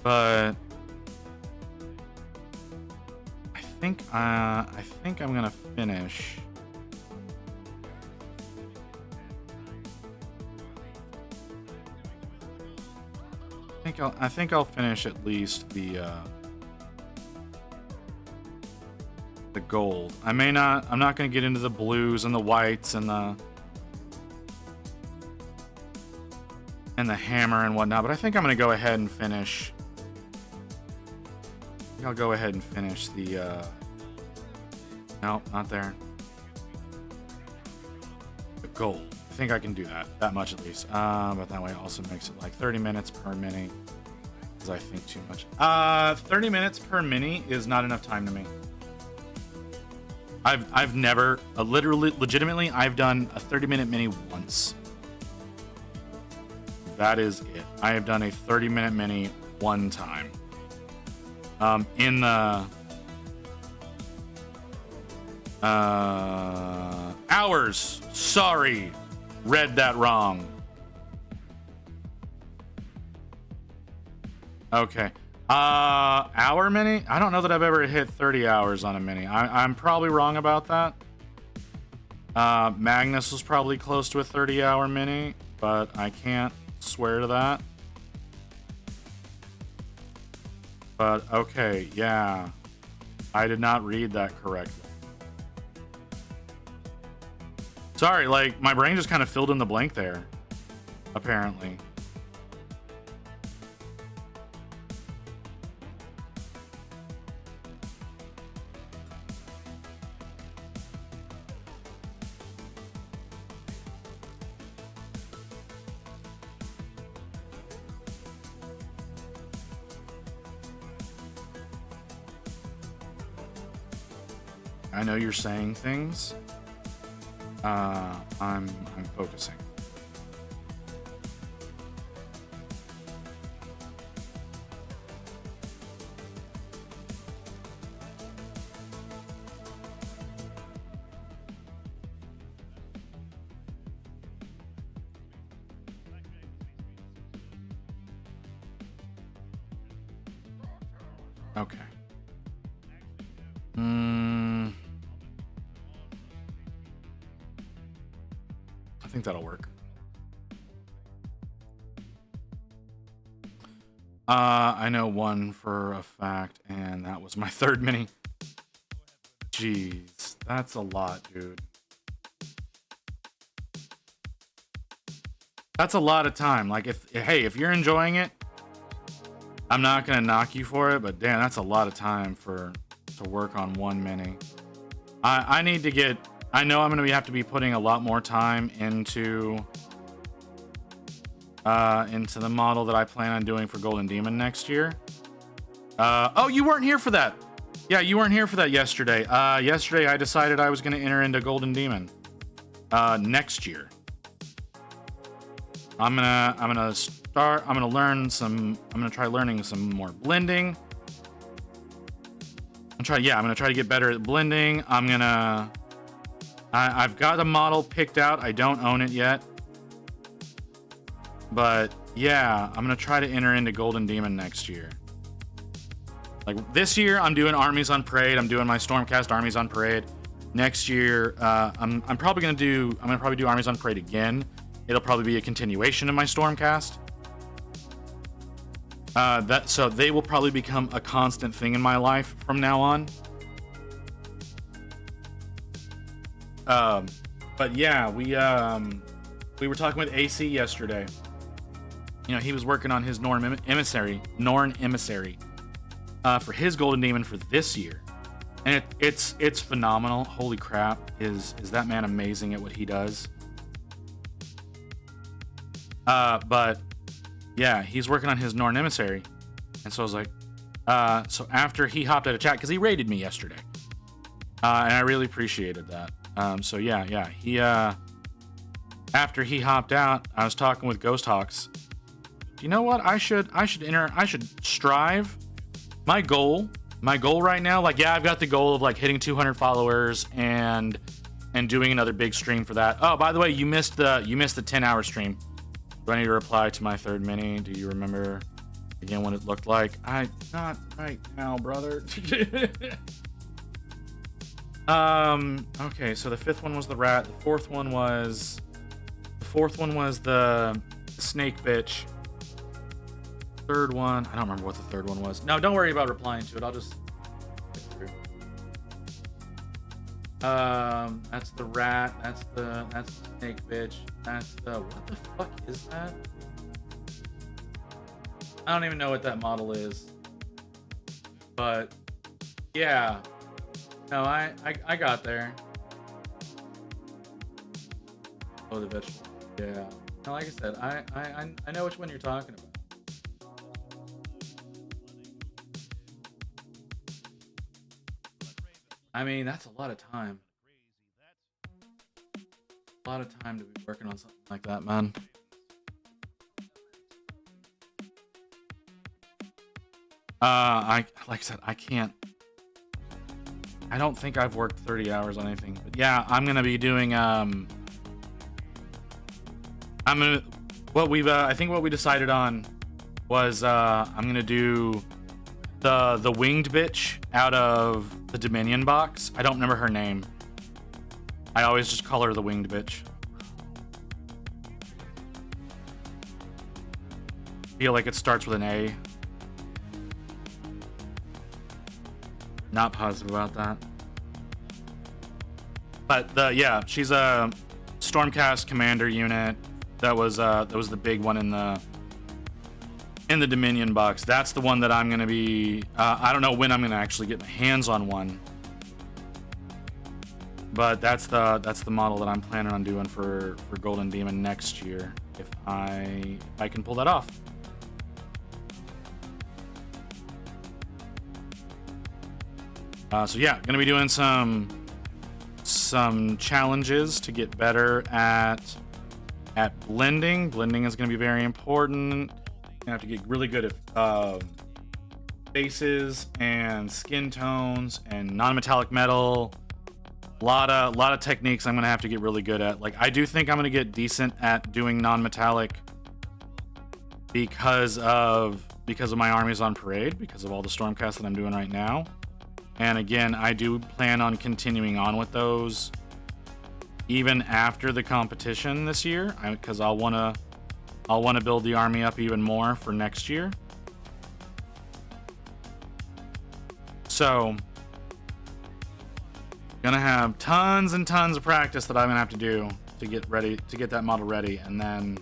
but I think I'm gonna finish. I think I'll finish at least the gold. I'm not gonna get into the blues and the whites and the hammer and whatnot, but I think I'm gonna go ahead and finish. I'll go ahead and finish the no, not there. The gold. I think I can do that much at least. But that way it also makes it like 30 minutes per mini, because I think too much. 30 minutes per mini is not enough time to me. I've never legitimately I've done a 30-minute mini once. That is it. I have done a 30-minute mini one time. In the hours. Sorry, read that wrong. Okay. Hour mini? I don't know that I've ever hit 30 hours on a mini. I'm probably wrong about that. Magnus was probably close to a 30-hour mini, but I can't swear to that. But okay, yeah. I did not read that correctly. Sorry, like, my brain just kind of filled in the blank there, apparently. I know you're saying things. I'm focusing. Okay. think that'll work. I know one for a fact, and that was my third mini. Jeez, that's a lot, dude. That's a lot of time. Like, if you're enjoying it, I'm not gonna knock you for it, but damn, that's a lot of time to work on one mini. I need to get. I know I'm gonna have to be putting a lot more time into the model that I plan on doing for Golden Demon next year. Oh, you weren't here for that. Yeah, you weren't here for that yesterday. Yesterday I decided I was gonna enter into Golden Demon next year. I'm gonna try learning some more blending. I'm gonna try to get better at blending. I've got a model picked out. I don't own it yet. But yeah, I'm gonna try to enter into Golden Demon next year. Like this year, I'm doing Armies on Parade. I'm doing my Stormcast Armies on Parade. Next year, I'm probably gonna do Armies on Parade again. It'll probably be a continuation of my Stormcast. So they will probably become a constant thing in my life from now on. But yeah, we were talking with AC yesterday. You know, he was working on his Norn Emissary for his Golden Demon for this year, and it's phenomenal. Holy crap, is that man amazing at what he does? But yeah, he's working on his Norn Emissary, and so I was like, so after he hopped out of chat because he raided me yesterday, and I really appreciated that. So yeah, he after he hopped out, I was talking with Ghost Hawks. You know what? I should strive. My goal right now, like, yeah, I've got the goal of like hitting 200 followers and doing another big stream for that. Oh, by the way, you missed the 10-hour stream. Do I need to reply to my third mini? Do you remember again what it looked like? Not right now, brother. Okay, so the fifth one was the rat. The fourth one was the snake bitch. Third one, I don't remember what the third one was. No, don't worry about replying to it. I'll just get through. That's the rat. That's the snake bitch. That's the, what the fuck is that? I don't even know what that model is. But yeah, no, I got there. Oh, the vegetable. Yeah. No, like I said, I know which one you're talking about. I mean, that's a lot of time. A lot of time to be working on something like that, man. Like I said, I can't. I don't think I've worked 30 hours on anything. But yeah, I'm gonna be doing. I think what we decided on was I'm gonna do the winged bitch out of the Dominion box. I don't remember her name. I always just call her the winged bitch. Feel like it starts with an A. Not positive about that. But yeah, she's a Stormcast commander unit. That was the big one in the Dominion box. That's the one that I'm gonna be. I don't know when I'm gonna actually get my hands on one, but that's the model that I'm planning on doing for Golden Demon next year if I can pull that off. So yeah, gonna be doing some challenges to get better at blending. Blending is gonna be very important. Gonna have to get really good at faces and skin tones and non-metallic metal. A lot of techniques I'm gonna have to get really good at. Like, I do think I'm gonna get decent at doing non-metallic because of my Armies on Parade, because of all the Stormcasts that I'm doing right now. And again, I do plan on continuing on with those even after the competition this year, because I'll want to build the army up even more for next year. So, gonna have tons and tons of practice that I'm gonna have to do to get ready, to get that model ready, and then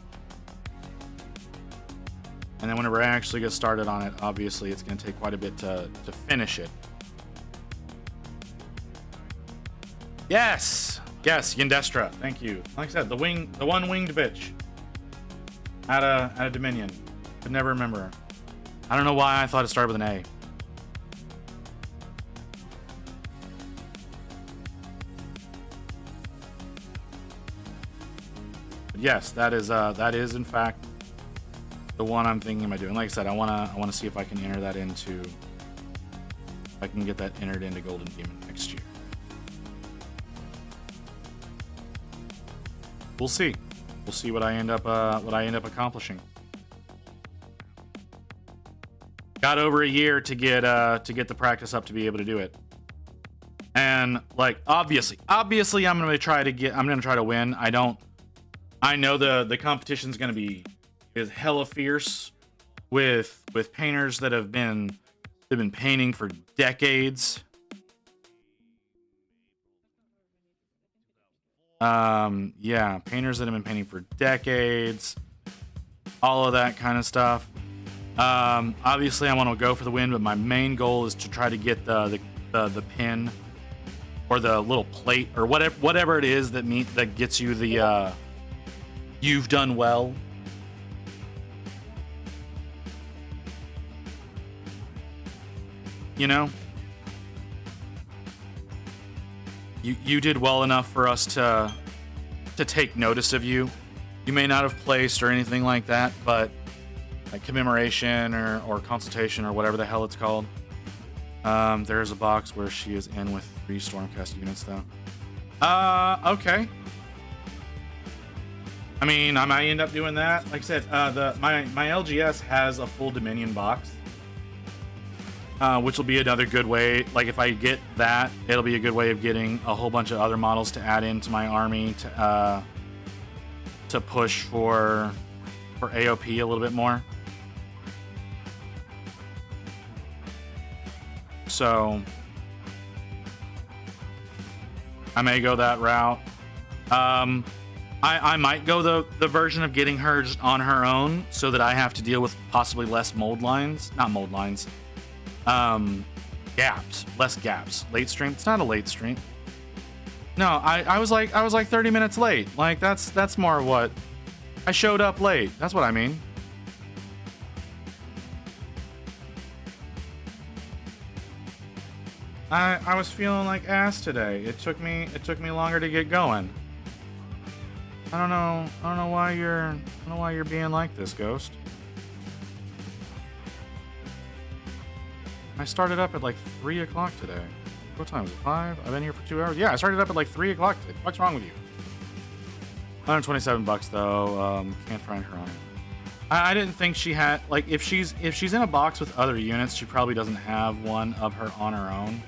whenever I actually get started on it, obviously it's gonna take quite a bit to finish it. Yes, Yindestra, thank you. Like I said, the one winged bitch at a Dominion. Could never remember. I don't know why I thought it started with an A. But yes, that is in fact the one I'm thinking about doing. Like I said, I wanna see if I can enter that into, if I can get that entered into Golden Demon next year. We'll see. We'll see what I end up accomplishing. Got over a year to get the practice up to be able to do it. And like obviously I'm gonna try to win. I know the competition's gonna be hella fierce with painters that they've been painting for decades. Yeah, painters that have been painting for decades, all of that kind of stuff. Obviously I want to go for the win, but my main goal is to try to get the pin or the little plate or whatever it is that gets you the you've done well. You know, you did well enough for us to take notice of you. You may not have placed or anything like that, but like commemoration or consultation or whatever the hell it's called. There's a box where she is in with 3 Stormcast units though. Okay. I mean, I might end up doing that. Like I said, my LGS has a full Dominion box. Which will be another good way. Like if I get that, it'll be a good way of getting a whole bunch of other models to add into my army to push for AOP a little bit more. So I may go that route. I might go the version of getting her just on her own so that I have to deal with possibly less mold lines. Not mold lines. Gaps. Less gaps. Late stream? It's not a late stream. No, I was like 30 minutes late. Like that's more what I showed up late. That's what I mean. I was feeling like ass today. It took me longer to get going. I don't know why you're being like this, Ghost. I started up at like 3 o'clock today. What time is it? 5? I've been here for 2 hours. Yeah, I started up at like 3 o'clock today. What's wrong with you? $127 though. Can't find her on it. I didn't think she had, like, if she's in a box with other units, she probably doesn't have one of her on her own.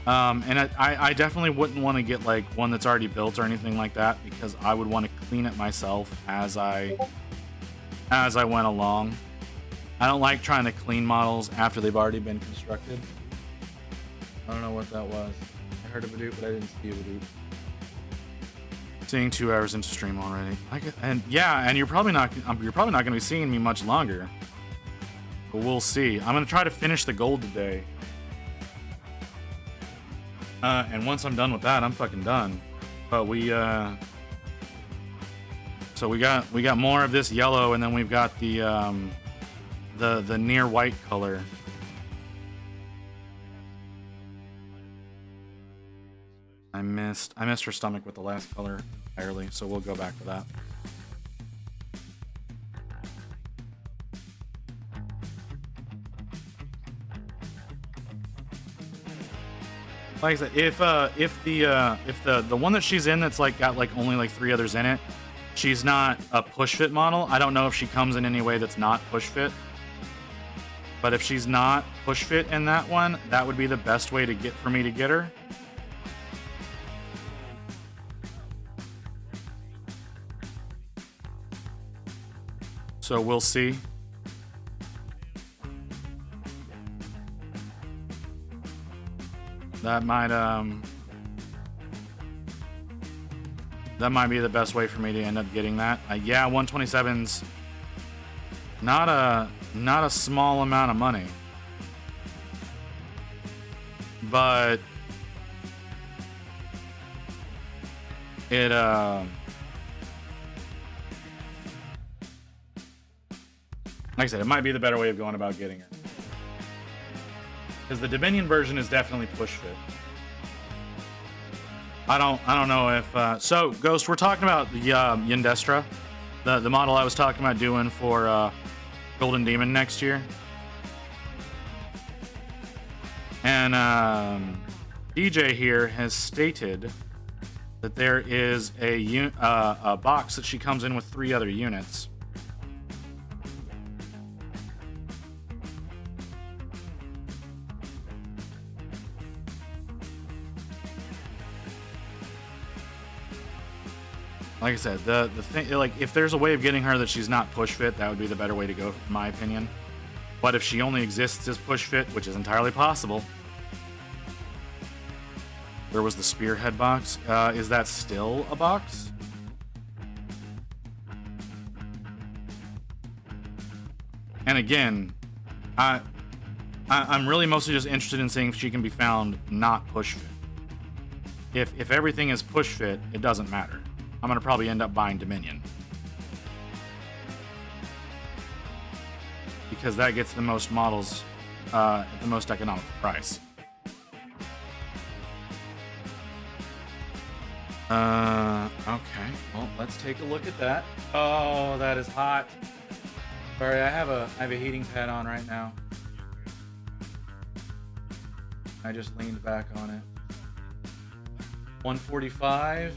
And I definitely wouldn't want to get like one that's already built or anything like that, because I would want to clean it myself as I went along. I don't like trying to clean models after they've already been constructed. I don't know what that was. I heard of a dude, but I didn't see a dude. Seeing 2 hours into stream already. And you're probably not going to be seeing me much longer. But we'll see. I'm going to try to finish the gold today. And once I'm done with that, I'm fucking done. But so we got more of this yellow, and then we've got the near white color. I missed her stomach with the last color entirely, so we'll go back to that. Like I said, if the one that she's in that's like got like only like 3 others in it, she's not a push fit model. I don't know if she comes in any way that's not push fit. But if she's not push fit in that one, that would be the best way to get for me to get her. So we'll see. That might be the best way for me to end up getting that. Yeah, 127's not a small amount of money, but it like I said, it might be the better way of going about getting her. Because the Dominion version is definitely push fit. I don't know if so Ghost, we're talking about the Yendestra, the model I was talking about doing for Golden Demon next year. And DJ here has stated that there is a box that she comes in with 3 other units. Like I said, the thing, like, if there's a way of getting her that she's not push fit, that would be the better way to go, in my opinion. But if she only exists as push fit, which is entirely possible. Where was the Spearhead box? Is that still a box? And again, I'm really mostly just interested in seeing if she can be found not push fit. If everything is push fit, it doesn't matter. I'm going to probably end up buying Dominion. Because that gets the most models at the most economical price. Okay. Well, let's take a look at that. Oh, that is hot. Sorry, I have a heating pad on right now. I just leaned back on it. 145.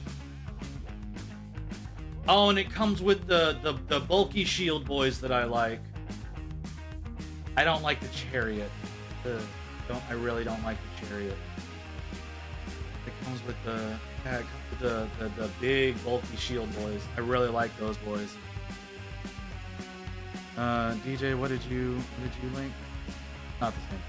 Oh, and it comes with the bulky shield boys that I like. I don't like the chariot. I really don't like the chariot. It comes with the big bulky shield boys. I really like those boys. DJ, what did you link? Not the same.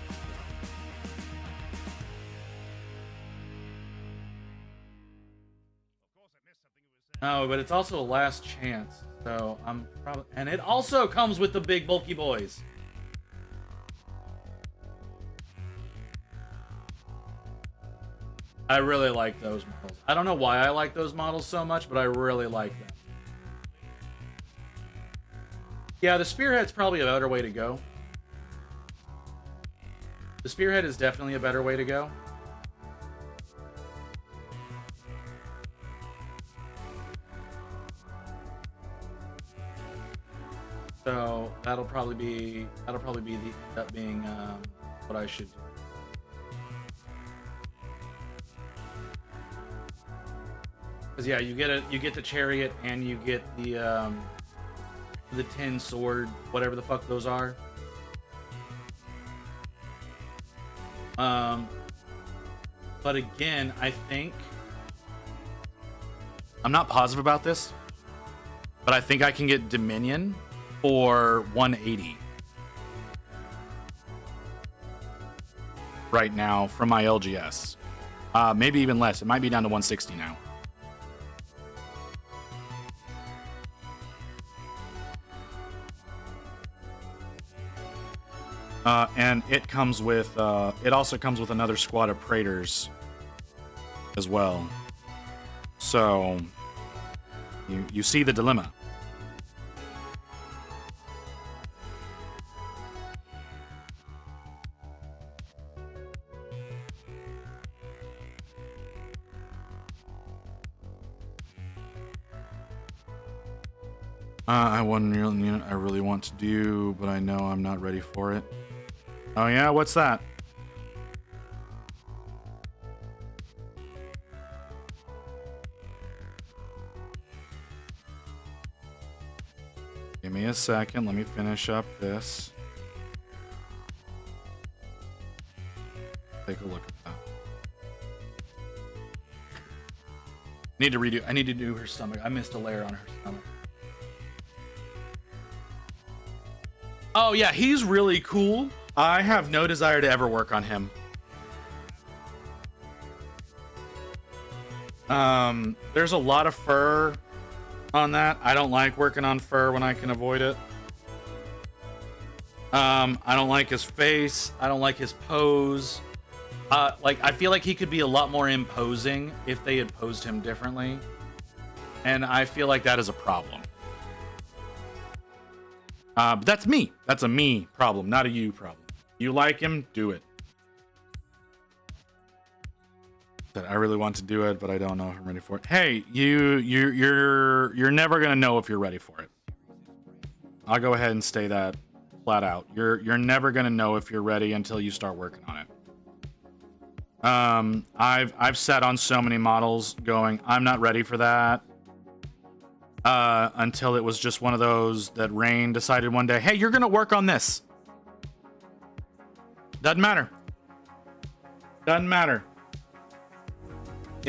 No, but it's also a last chance, so I'm probably... And it also comes with the big bulky boys. I really like those models. I don't know why I like those models so much, but I really like them. Yeah, the Spearhead's probably a better way to go. The Spearhead is definitely a better way to go. So that'll probably be that being what I should do. Because yeah, you get the chariot and you get the tin sword, whatever the fuck those are. But again, I think I'm not positive about this, but I think I can get Dominion for 180 right now from my LGS. Maybe even less. It might be down to 160 now. And it comes with it also comes with another squad of Praetors as well. So you see the dilemma. One unit I really want to do, but I know I'm not ready for it. Oh yeah, what's that? Give me a second, let me finish up this. Take a look at that. I need to do her stomach. I missed a layer on her stomach. Oh yeah, he's really cool. I have no desire to ever work on him. There's a lot of fur on that. I don't like working on fur when I can avoid it. I don't like his face. I don't like his pose. Like, I feel like he could be a lot more imposing if they had posed him differently. And I feel like that is a problem. But that's me. That's a me problem, not a you problem. You like him, do it. I really want to do it, but I don't know if I'm ready for it. Hey, you're never gonna know if you're ready for it. I'll go ahead and say that flat out. You're never gonna know if you're ready until you start working on it. I've sat on so many models going, I'm not ready for that. Until it was just one of those that Rain decided one day, hey, you're gonna work on this. Doesn't matter. Doesn't matter.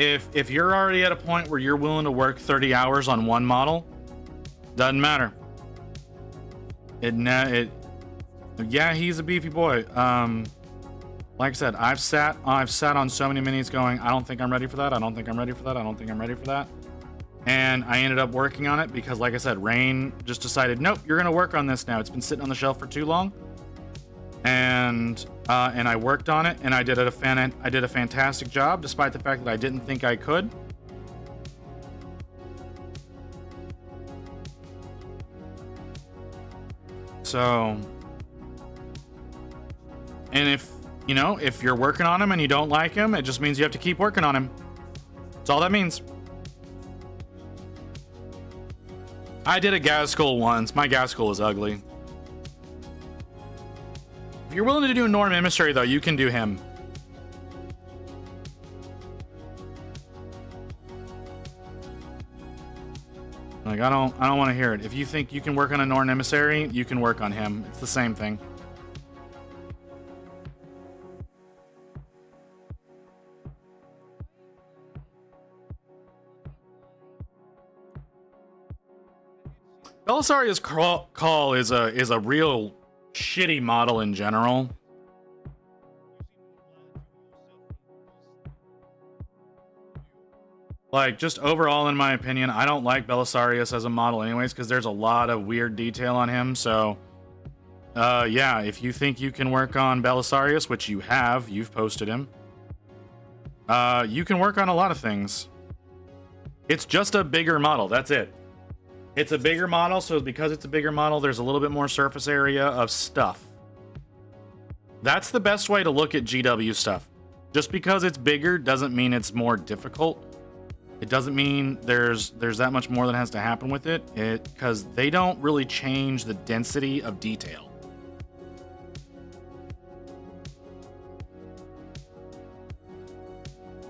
If you're already at a point where you're willing to work 30 hours on one model, doesn't matter. Yeah, he's a beefy boy. Like I said, I've sat on so many minis going, I don't think I'm ready for that. I don't think I'm ready for that. I don't think I'm ready for that. And I ended up working on it because, like I said, Rain just decided, nope, you're gonna work on this now. It's been sitting on the shelf for too long. And I worked on it, and I did a fantastic job, despite the fact that I didn't think I could. So, and if you're working on him and you don't like him, it just means you have to keep working on him. That's all that means. I did a Gazskull once. My Gazskull is ugly. If you're willing to do a Norm Emissary, though, you can do him. Like, I don't want to hear it. If you think you can work on a Norn Emissary, you can work on him. It's the same thing. Belisarius Call is a real shitty model in general. Like, just overall, in my opinion, I don't like Belisarius as a model anyways, because there's a lot of weird detail on him. So, yeah, if you think you can work on Belisarius, which you've posted him, you can work on a lot of things. It's just a bigger model, that's it. It's a bigger model, so because it's a bigger model, there's a little bit more surface area of stuff. That's the best way to look at GW stuff. Just because it's bigger doesn't mean it's more difficult. It doesn't mean there's that much more that has to happen with it, because they don't really change the density of detail.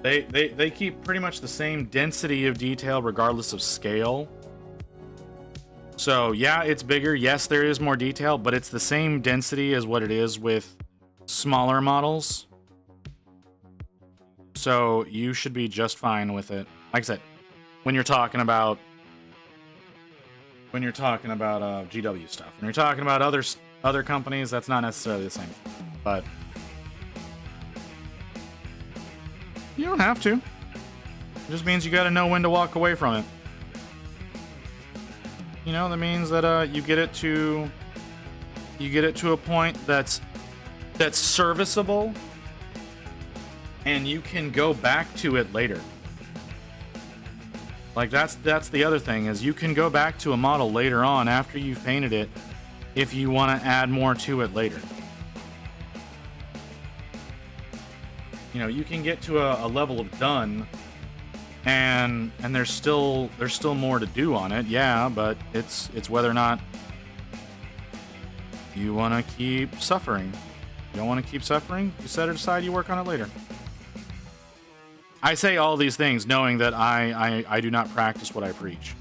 They keep pretty much the same density of detail regardless of scale. So yeah, it's bigger. Yes, there is more detail, but it's the same density as what it is with smaller models. So you should be just fine with it. Like I said, when you're talking about GW stuff, when you're talking about other companies, that's not necessarily the same. But you don't have to. It just means you got to know when to walk away from it. You know, that means that you get it to a point that's serviceable, and you can go back to it later. Like, that's the other thing, is you can go back to a model later on after you've painted it if you want to add more to it later. You know, you can get to a level of done, and there's still more to do on it, yeah, but it's whether or not you want to keep suffering. You don't want to keep suffering, you set it aside, you work on it later. I say all these things knowing that I do not practice what I preach.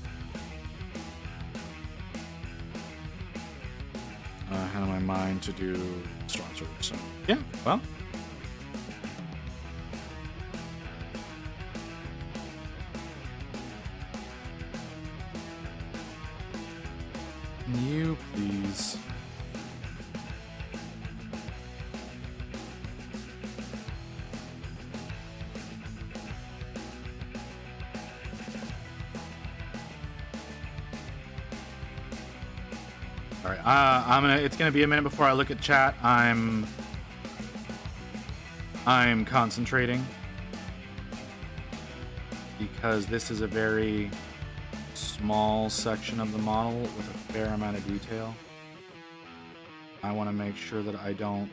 I had in my mind to do Storm Surge, so yeah, well. Can you please? All right, it's gonna be a minute before I look at chat. I'm concentrating because this is a very small section of the model with a fair amount of detail. I want to make sure that I don't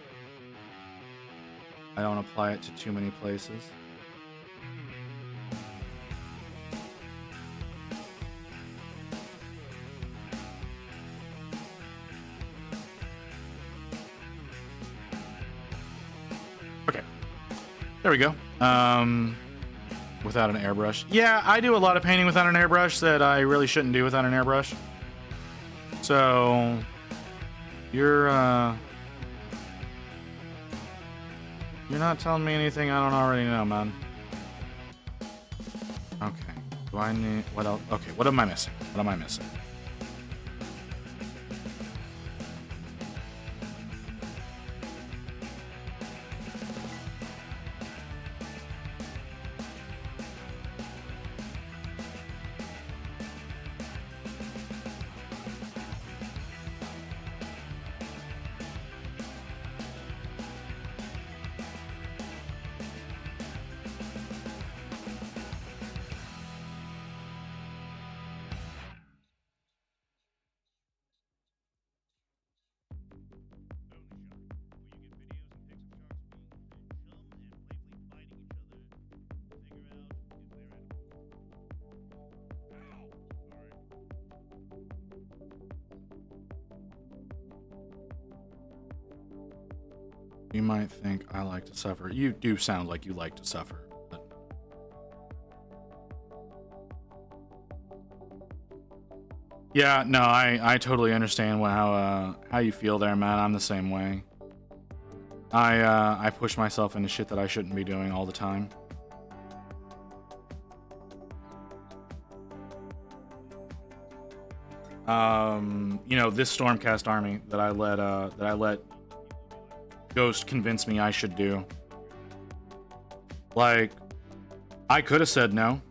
apply it to too many places. Okay, there we go. Without an airbrush. Yeah, I do a lot of painting without an airbrush that I really shouldn't do without an airbrush. So you're not telling me anything I don't already know, man. Okay. Do I need what else? Okay, what am I missing? What am I missing? You might think I like to suffer. You do sound like you like to suffer. But... yeah, no, I totally understand how you feel there, man. I'm the same way. I push myself into shit that I shouldn't be doing all the time. You know, this Stormcast army that I let Ghost convinced me I should do. Like, I could have said no.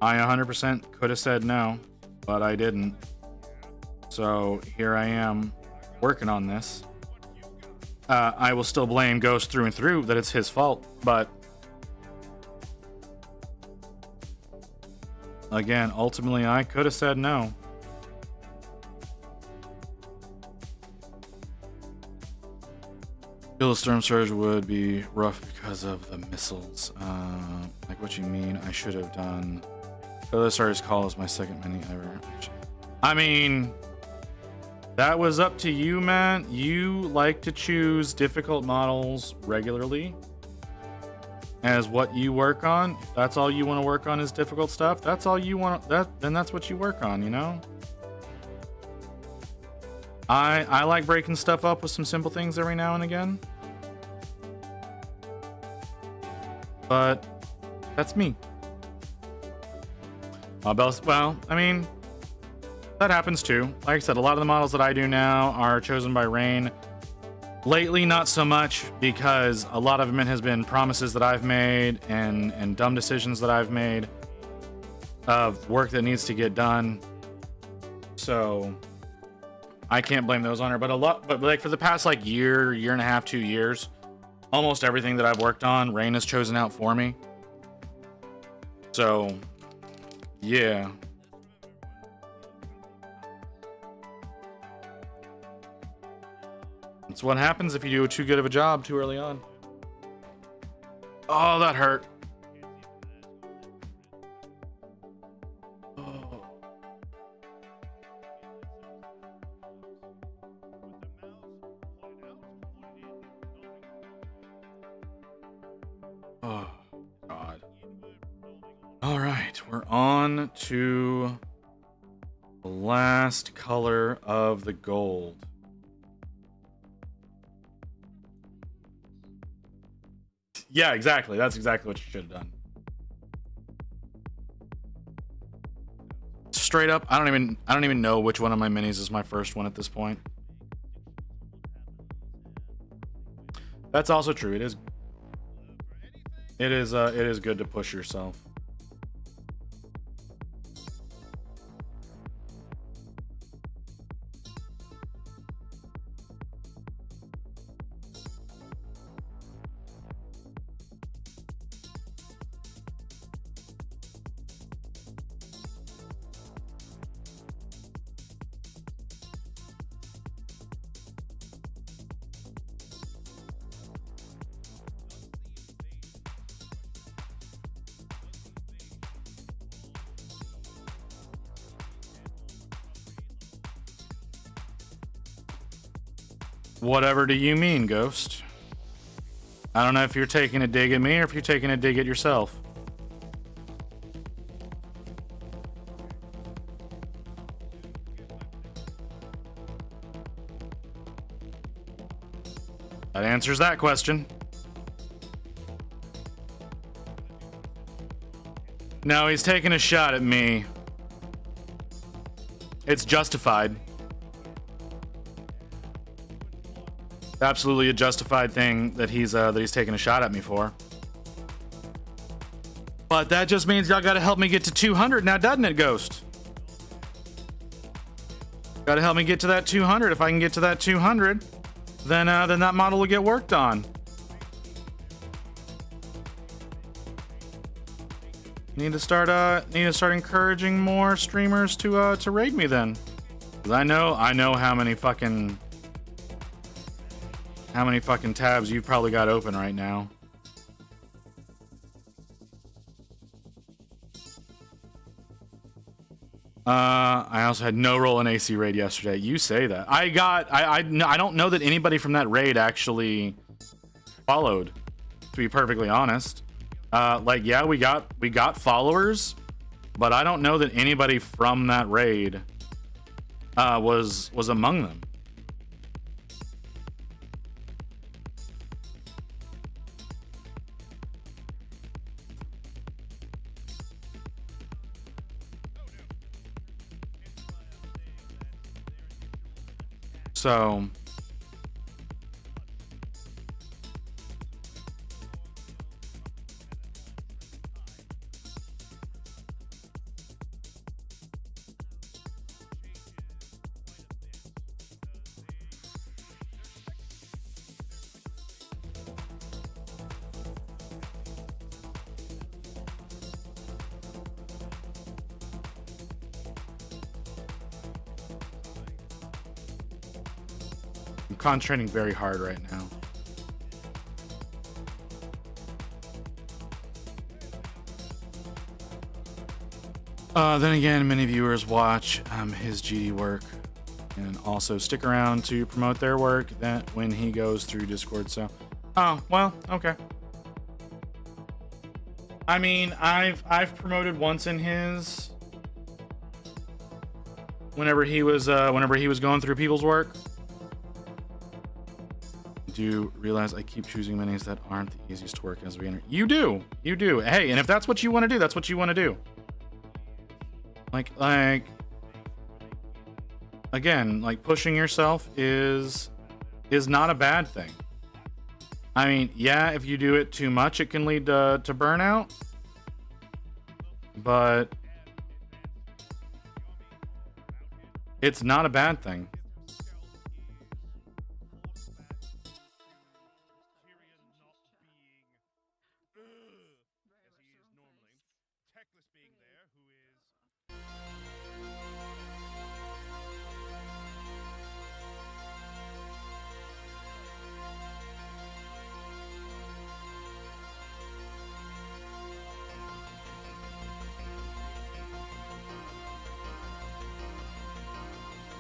I 100% could have said no, but I didn't. So here I am working on this. I will still blame Ghost through and through that it's his fault, but again, ultimately I could have said no. Kill a storm surge would be rough because of the missiles. Like what you mean? I should have done. Kill Surge Call is my second mini ever. I mean, that was up to you, man. You like to choose difficult models regularly as what you work on. If that's all you want to work on is difficult stuff, that's all you want. Then that's what you work on, you know. I like breaking stuff up with some simple things every now and again. But that's me. Well, I mean, that happens too. Like I said, a lot of the models that I do now are chosen by Rain. Lately, not so much, because a lot of them has been promises that I've made and dumb decisions that I've made of work that needs to get done. So I can't blame those on her, but like for the past like year and a half, 2 years, almost everything that I've worked on, Rain has chosen out for me. So, yeah. It's what happens if you do too good of a job too early on. Oh, that hurt. Oh, God. All right, we're on to the last color of the gold. Yeah, exactly. That's exactly what you should have done. straight up, I don't even know which one of my minis is my first one at this point. That's also true. It is good to push yourself. Whatever do you mean, Ghost? I don't know if you're taking a dig at me or if you're taking a dig at yourself. That answers that question. No, he's taking a shot at me. It's justified. Absolutely a justified thing that he's taking a shot at me for. But that just means y'all gotta help me get to 200 now, doesn't it, Ghost? Gotta help me get to that 200. If I can get to that 200, then that model will get worked on. Need to start encouraging more streamers to raid me then. 'Cause I know how many fucking tabs you've probably got open right now. I also had no role in AC raid yesterday. You say that. I don't know that anybody from that raid actually followed, to be perfectly honest. Like, yeah, we got followers, but I don't know that anybody from that raid was among them. So I'm concentrating very hard right now. Then again, many viewers watch his GD work and also stick around to promote their work that when he goes through Discord. So, oh well, okay. I mean, I've promoted once in his whenever he was going through people's work. Do you realize I keep choosing minis that aren't the easiest to work as a beginner? You do. Hey, and if that's what you want to do, that's what you want to do. Like again, like pushing yourself is not a bad thing. I mean, yeah, if you do it too much, it can lead to burnout. But it's not a bad thing.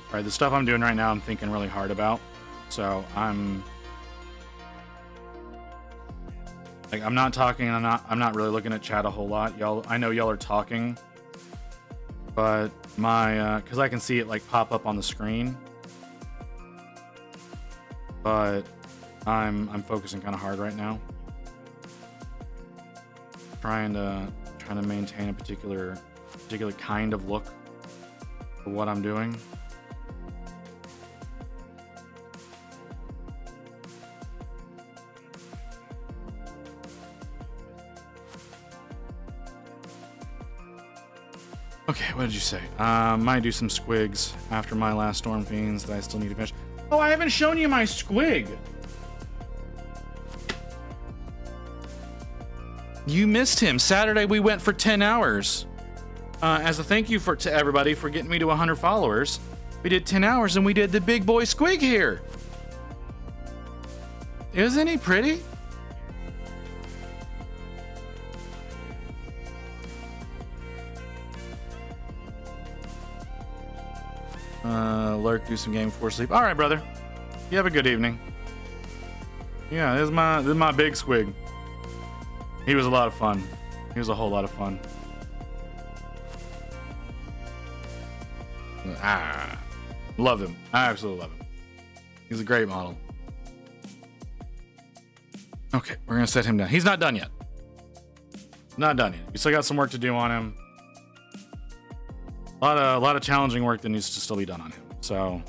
All right, the stuff I'm doing right now, I'm thinking really hard about. So I'm not talking. I'm not really looking at chat a whole lot, y'all. I know y'all are talking, but my because I can see it like pop up on the screen. But I'm focusing kind of hard right now, trying to maintain a particular kind of look for what I'm doing. Okay, what did you say? Might do some squigs after my last Storm Fiends that I still need to finish. Oh, I haven't shown you my squig. You missed him. Saturday we went for 10 hours. As a thank you to everybody for getting me to 100 followers. We did 10 hours and we did the big boy squig here. Isn't he pretty? Lurk, do some game before sleep. All right, brother. You have a good evening. Yeah, this is my big squig. He was a lot of fun. He was a whole lot of fun. Love him. I absolutely love him. He's a great model. Okay, we're gonna set him down. He's not done yet. Not done yet. We still got some work to do on him. A lot of challenging work that needs to still be done on him. So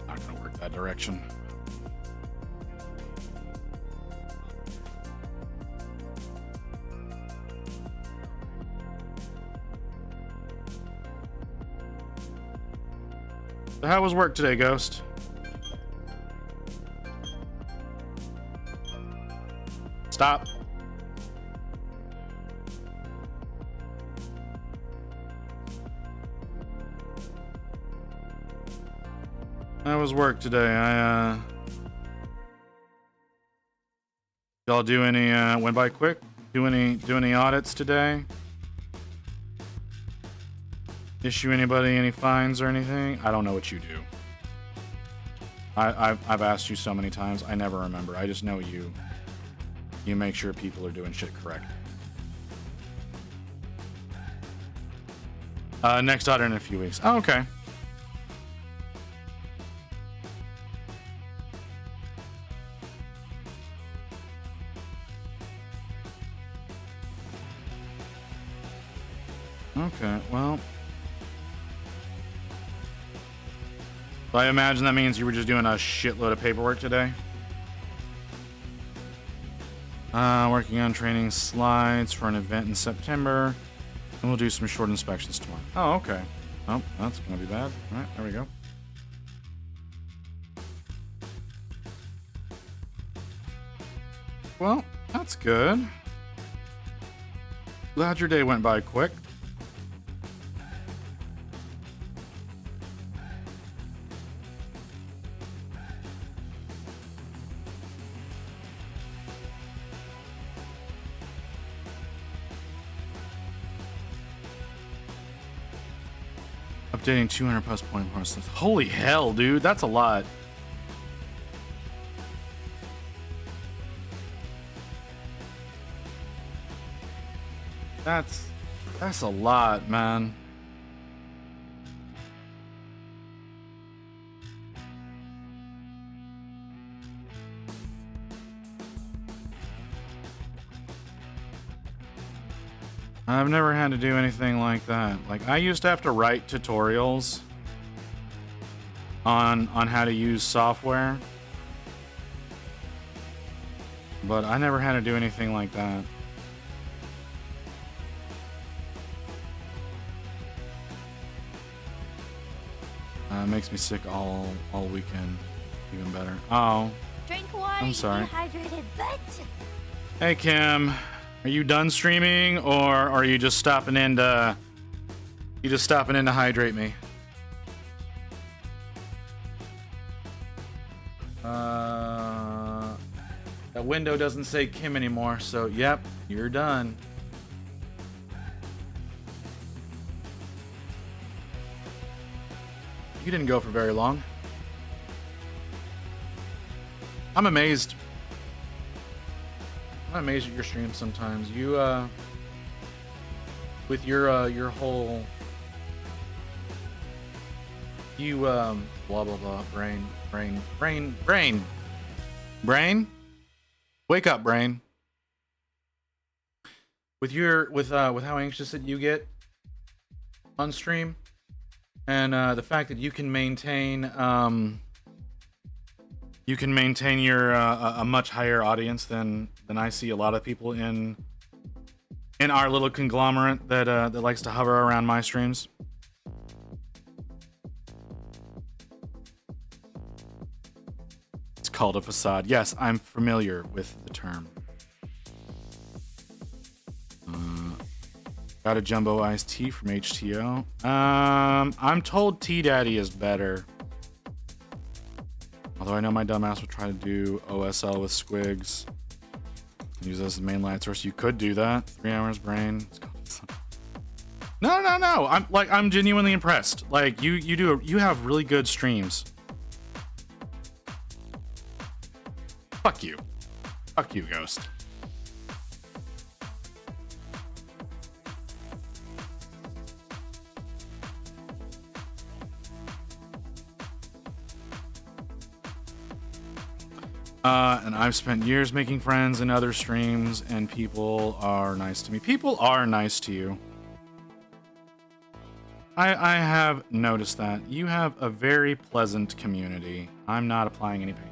not gonna work that direction. So how was work today, Ghost? Stop. How was work today? Y'all do any went by quick? Do any audits today? Issue anybody any fines or anything? I don't know what you do. I've asked you so many times. I never remember. I just know you make sure people are doing shit correct. Next audit in a few weeks. Oh, okay. Okay, well. I imagine that means you were just doing a shitload of paperwork today. Working on training slides for an event in September. And we'll do some short inspections tomorrow. Oh, okay. Oh, that's gonna be bad. All right, there we go. Well, that's good. Glad your day went by quick. Updating 200 plus point parcels. Holy hell, dude. That's a lot. That's a lot, man. I've never had to do anything like that. Like, I used to have to write tutorials on how to use software, but I never had to do anything like that. It makes me sick all weekend. Even better. Oh, Drink water, I'm sorry. Dehydrated bitch. Hey Kim, are you done streaming, or are you just stopping in to hydrate me? That window doesn't say Kim anymore, so yep, you're done. You didn't go for very long. I'm amazed. I'm amazed at your streams sometimes. You with your whole you blah blah blah brain. Wake up, brain. With how anxious that you get on stream, and the fact that you can maintain your a much higher audience than I see a lot of people in our little conglomerate that likes to hover around my streams. It's called a facade. Yes, I'm familiar with the term. Got a jumbo iced tea from HTO. I'm told Tea Daddy is better. Although I know my dumbass would try to do OSL with Squigs. Use this as the main light source. You could do that. 3 hours brain. No. I'm genuinely impressed. Like you have really good streams. Fuck you, Ghost. And I've spent years making friends in other streams, and people are nice to me. People are nice to you. I have noticed that. You have a very pleasant community. I'm not applying any pain.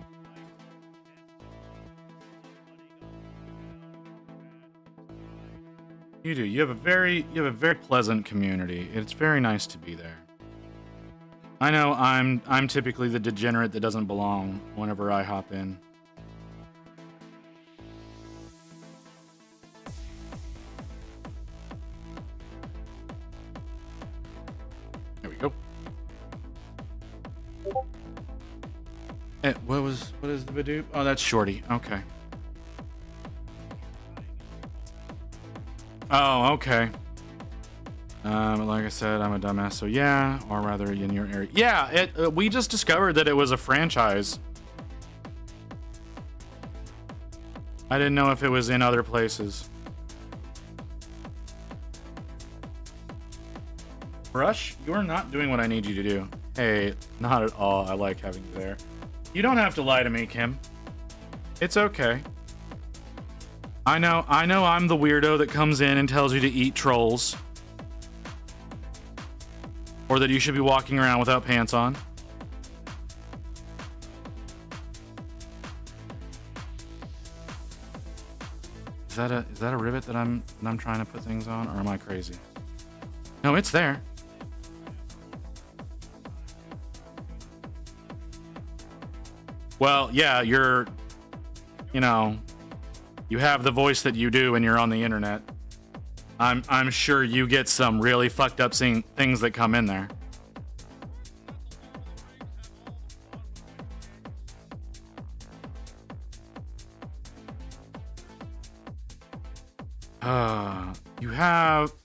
You do. You have a very pleasant community. It's very nice to be there. I know I'm typically the degenerate that doesn't belong whenever I hop in. There we go. What is the Badoop? Oh, that's Shorty. Okay. Oh, okay. Like I said, I'm a dumbass, so yeah, or rather in your area. Yeah, we just discovered that it was a franchise. I didn't know if it was in other places. Rush, you're not doing what I need you to do. Hey, not at all. I like having you there. You don't have to lie to me, Kim. It's okay. I know I'm the weirdo that comes in and tells you to eat trolls. Or that you should be walking around without pants on. Is that a rivet that I'm trying to put things on, or am I crazy? No, it's there. Well, yeah, you have the voice that you do and you're on the internet. I'm sure you get some really fucked up things that come in there.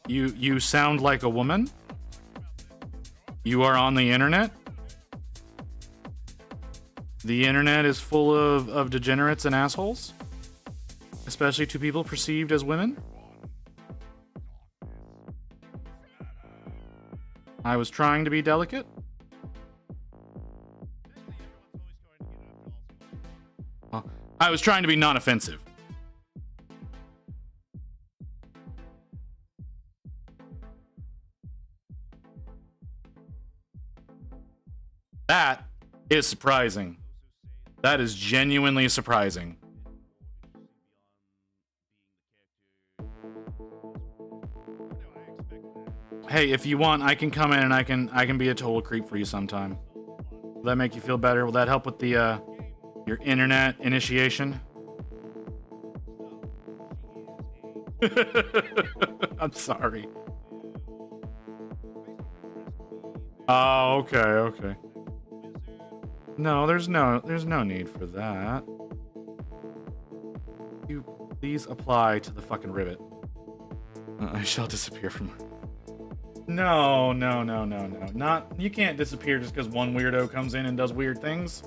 You sound like a woman. You are on the internet. The internet is full of degenerates and assholes, especially to people perceived as women. I was trying to be delicate. Well, I was trying to be non-offensive. That is surprising. That is genuinely surprising. Hey, if you want, I can come in and I can be a total creep for you sometime. Will that make you feel better? Will that help with the your internet initiation? I'm sorry. Oh, okay. No, there's no need for that. You please apply to the fucking rivet. I shall disappear from her. No. Not you can't disappear just because one weirdo comes in and does weird things.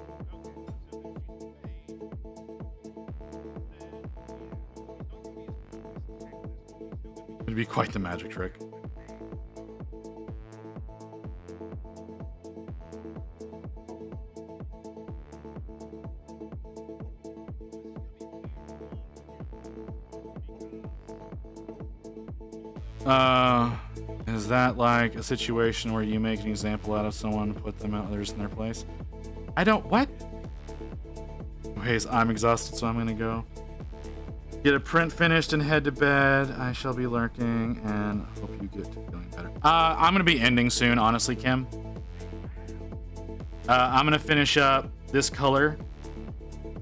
Would be quite the magic trick. Is that like a situation where you make an example out of someone, put them out others in their place? I don't, what? Anyways, I'm exhausted, so I'm gonna go get a print finished and head to bed. I shall be lurking and hope you get to feeling better. I'm gonna be ending soon, honestly, Kim. I'm gonna finish up this color.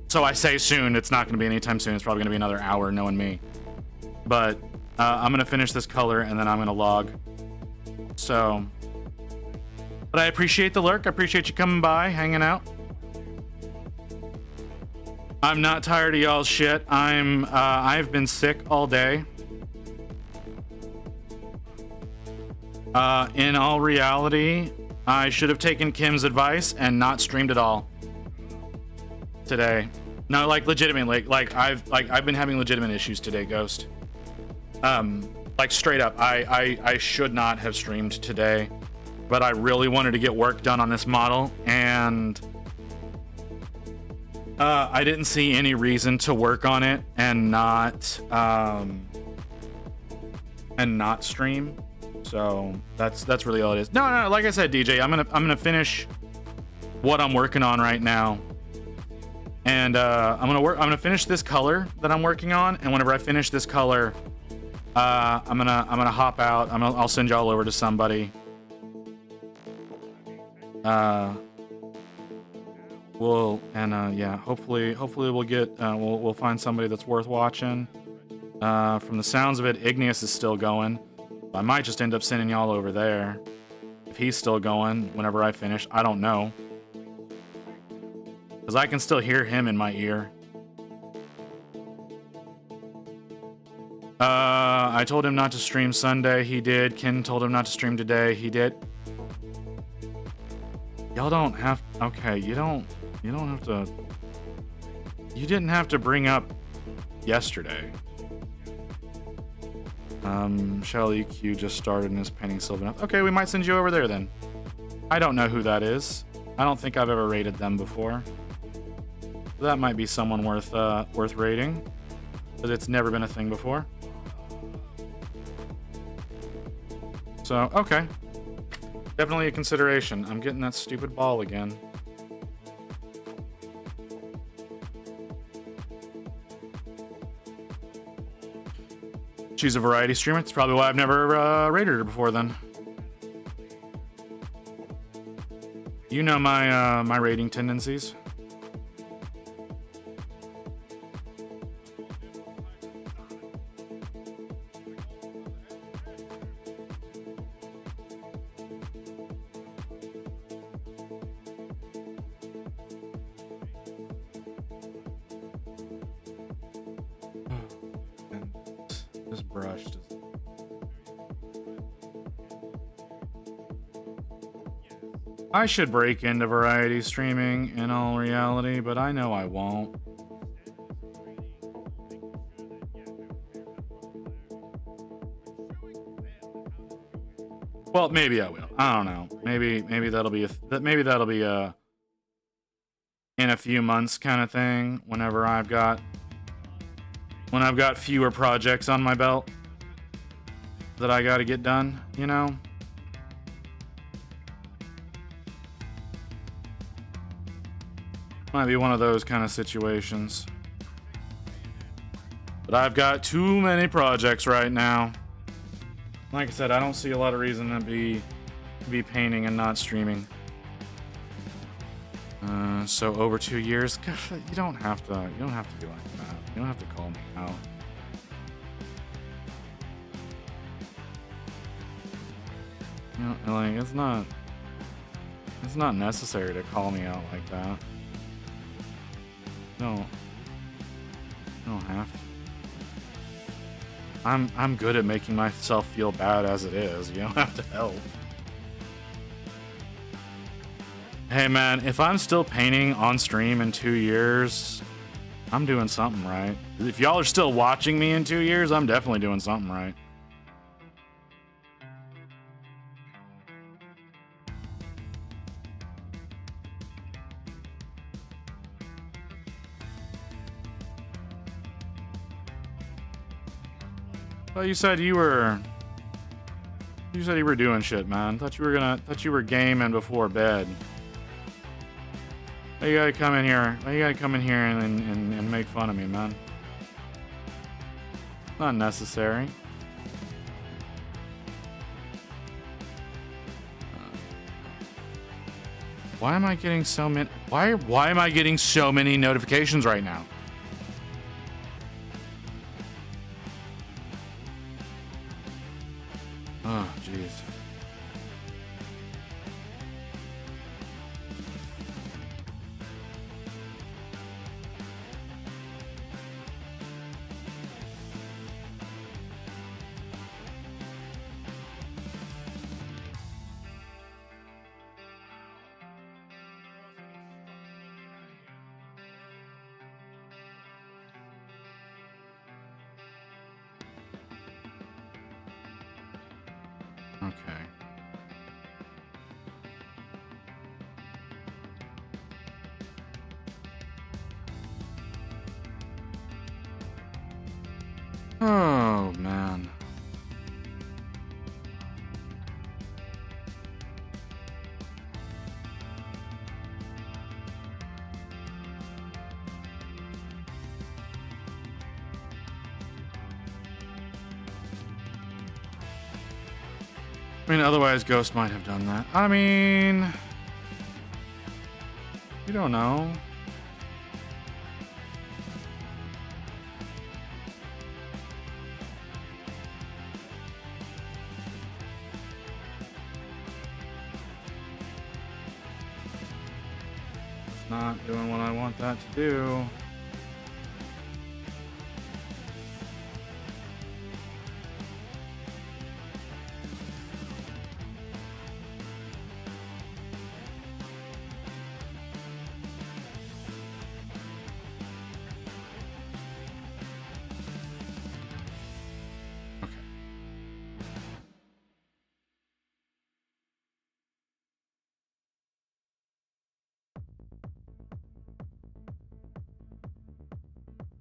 So I say soon, it's not gonna be anytime soon. It's probably gonna be another hour, knowing me. But I'm gonna finish this color and then I'm gonna log. So, but I appreciate the lurk. I appreciate you coming by, hanging out. I'm not tired of y'all's shit. I've been sick all day. In all reality, I should have taken Kim's advice and not streamed at all today. No, like legitimately, like I've been having legitimate issues today, Ghost. Like straight up, I should not have streamed today, but I really wanted to get work done on this model, and I didn't see any reason to work on it and not stream. So that's really all it is. No, like I said, DJ, I'm gonna finish what I'm working on right now, and I'm gonna finish this color that I'm working on, and whenever I finish this color, I'm gonna hop out. I'll send y'all over to somebody. Yeah, hopefully we'll get we'll find somebody that's worth watching. From the sounds of it, Igneous is still going. I might just end up sending y'all over there if he's still going whenever I finish. I don't know, because I can still hear him in my ear. I told him not to stream Sunday. He did. Ken told him not to stream today. He did. Y'all don't have... Okay, you don't have to... You didn't have to bring up yesterday. Shell EQ just started and is painting Sylvan. Okay, we might send you over there then. I don't know who that is. I don't think I've ever rated them before. That might be someone worth rating, because it's never been a thing before. So, okay. Definitely a consideration. I'm getting that stupid ball again. She's a variety streamer. It's probably why I've never rated her before then. You know my rating tendencies. I should break into variety streaming in all reality, but I know I won't. Well, maybe I will. I don't know. Maybe that'll be a in a few months kind of thing. Whenever I've got fewer projects on my belt that I got to get done, you know. Might be one of those kind of situations. But I've got too many projects right now. Like I said, I don't see a lot of reason to be painting and not streaming. So over 2 years, you don't have to be like that. You don't have to call me out. You know, like it's not necessary to call me out like that. No, you don't have to. I'm good at making myself feel bad as it is. You don't have to help. Hey man, if I'm still painting on stream in 2 years, I'm doing something right. If y'all are still watching me in 2 years, I'm definitely doing something right. Well, you said you were. You said you were doing shit, man. Thought you were gaming before bed. Why you gotta come in here? Why you gotta come in here and make fun of me, man? Not necessary. Why am I getting so many? Why am I getting so many notifications right now? Oh, jeez. Okay. Oh, man. I mean, otherwise Ghost might have done that. I mean, you don't know. It's not doing what I want that to do.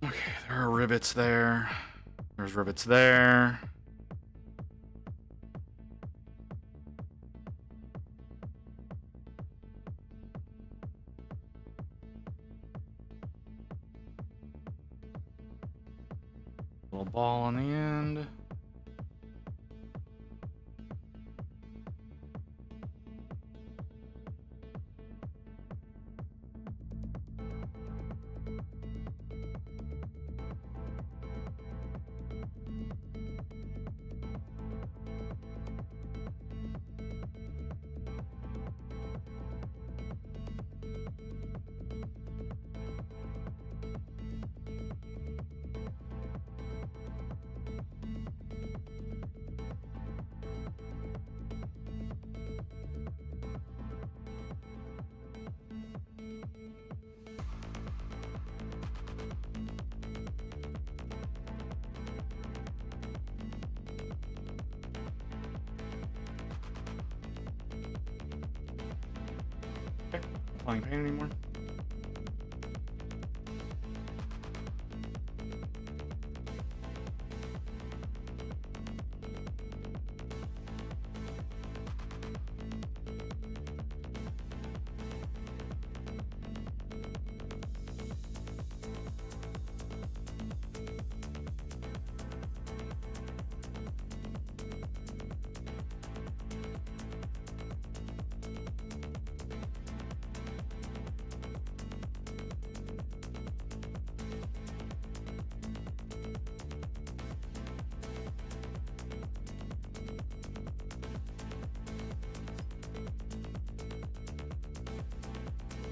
Okay, there are rivets there. There's rivets there. Little ball on the end. Playing paint anymore?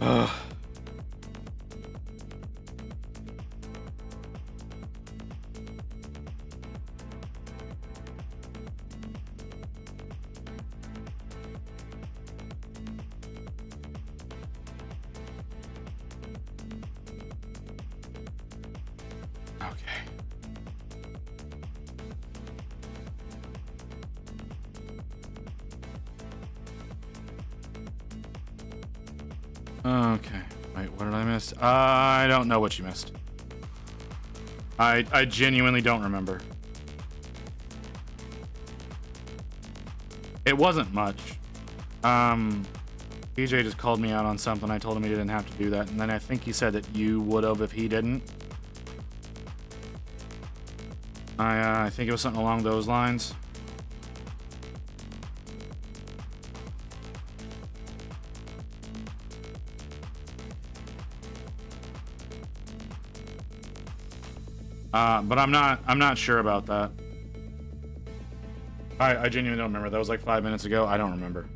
Ugh. Okay. Okay. Wait, what did I miss? I don't know what you missed. I genuinely don't remember. It wasn't much. PJ just called me out on something. I told him he didn't have to do that, and then I think he said that you would have if he didn't. I think it was something along those lines. But I'm not sure about that. I genuinely don't remember. That was like 5 minutes ago. I don't remember.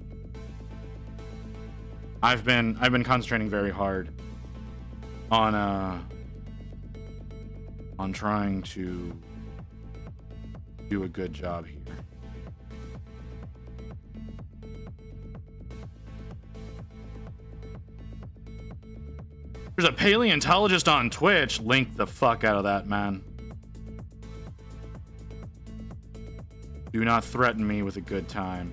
I've been concentrating very hard on trying to do a good job here. There's a paleontologist on Twitch. Link the fuck out of that, man. Do not threaten me with a good time.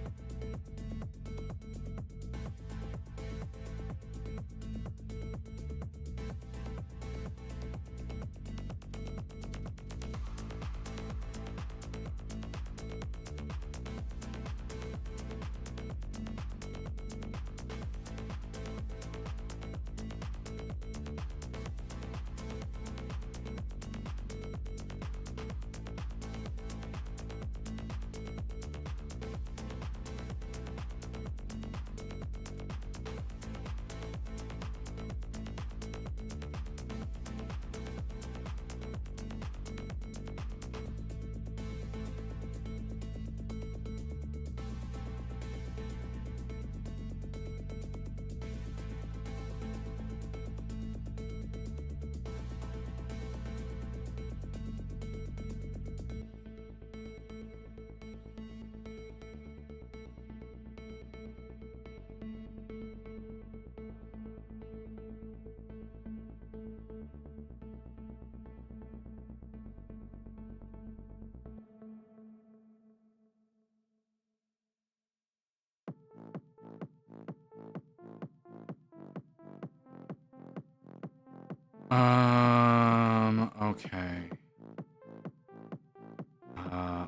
Okay. Okay.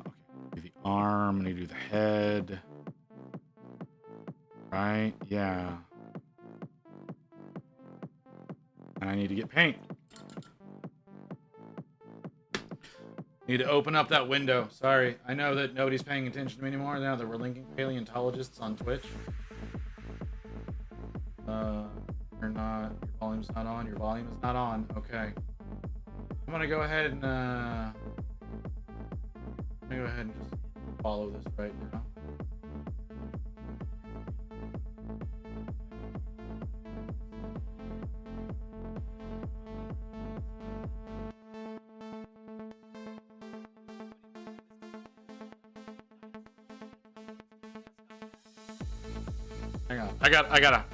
Do the arm, and I do the head. Right? Yeah. And I need to get paint. Need to open up that window. Sorry. I know that nobody's paying attention to me anymore now that we're linking paleontologists on Twitch. You're not. Your volume's not on. Your volume is not on. Okay. I'm gonna go ahead and just follow this right now. Hang on. I gotta.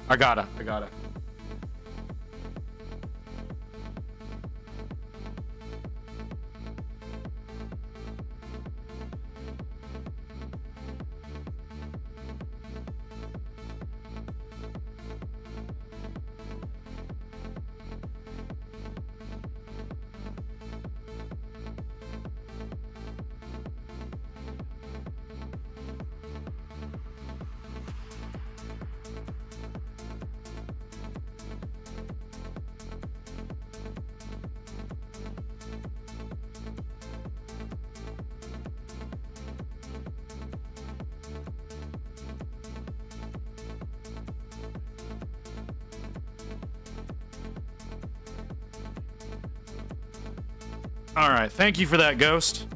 All right, thank you for that, Ghost.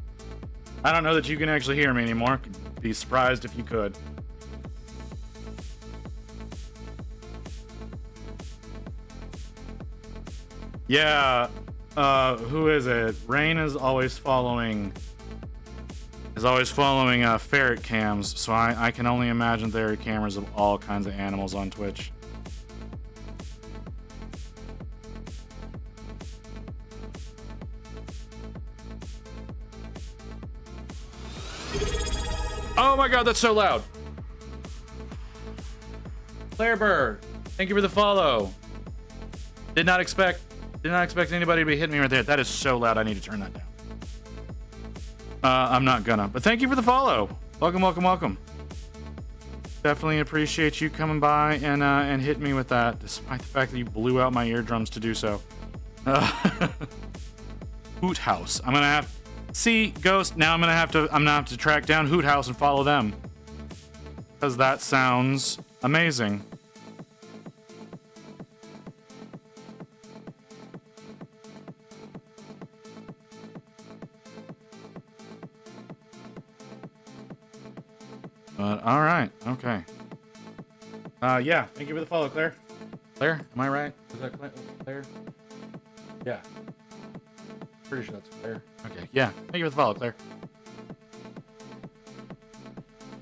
I don't know that you can actually hear me anymore. Could be surprised if you could. Yeah, who is it? Rain is always following ferret cams, so I can only imagine there are cameras of all kinds of animals on Twitch. Oh my god, that's so loud. Claire Bird, thank you for the follow. Did not expect anybody to be hitting me right there. That is so loud. I need to turn that down. I'm not gonna, but thank you for the follow. Welcome. Definitely appreciate you coming by and hitting me with that, despite the fact that you blew out my eardrums to do so. Hoot House. I'm gonna have see Ghost. Now I'm gonna have to track down Hoot House and follow them, because that sounds amazing. But all right, okay. Yeah. Thank you for the follow, Claire. Claire, am I right? Is that Claire? Yeah. Pretty sure that's Claire. Okay. Yeah. Thank you for the follow, Claire.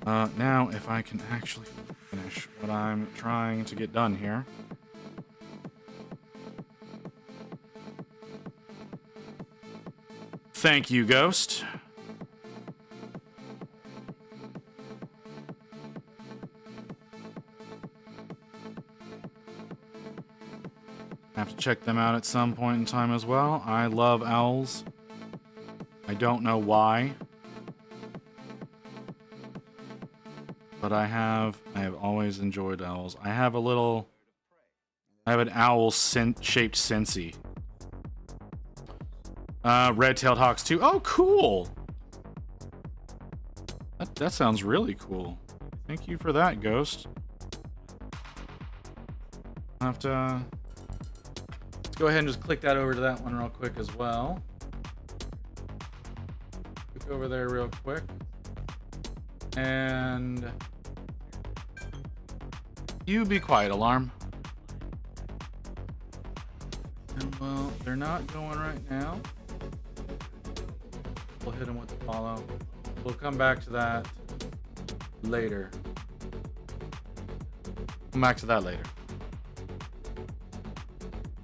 Now if I can actually finish what I'm trying to get done here. Thank you, Ghost. Have to check them out at some point in time as well. I love owls. I don't know why, but I have always enjoyed owls. I have an owl shaped Scentsy. Red-tailed hawks too. Oh, cool. That sounds really cool. Thank you for that, Ghost. I'll have to let's go ahead and just click that over to that one real quick as well. Click over there real quick. And you be quiet, alarm. And well, they're not going right now. We'll hit them with the follow. We'll come back to that later. Come back to that later.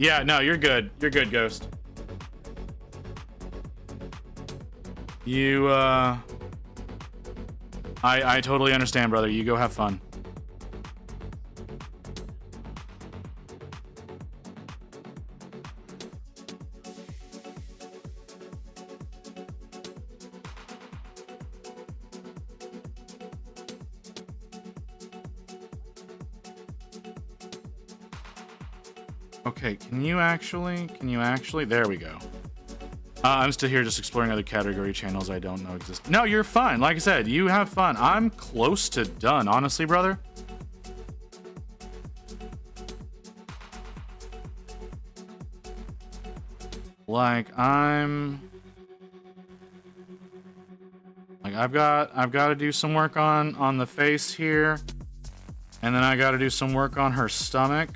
Yeah, no, you're good. You're good, Ghost. You, I totally understand, brother. You go have fun. Okay, can you actually, there we go. I'm still here just exploring other category channels I don't know exist. No, you're fine. Like I said, you have fun. I'm close to done, honestly, brother. Like I've got to do some work on the face here, and then I got to do some work on her stomach.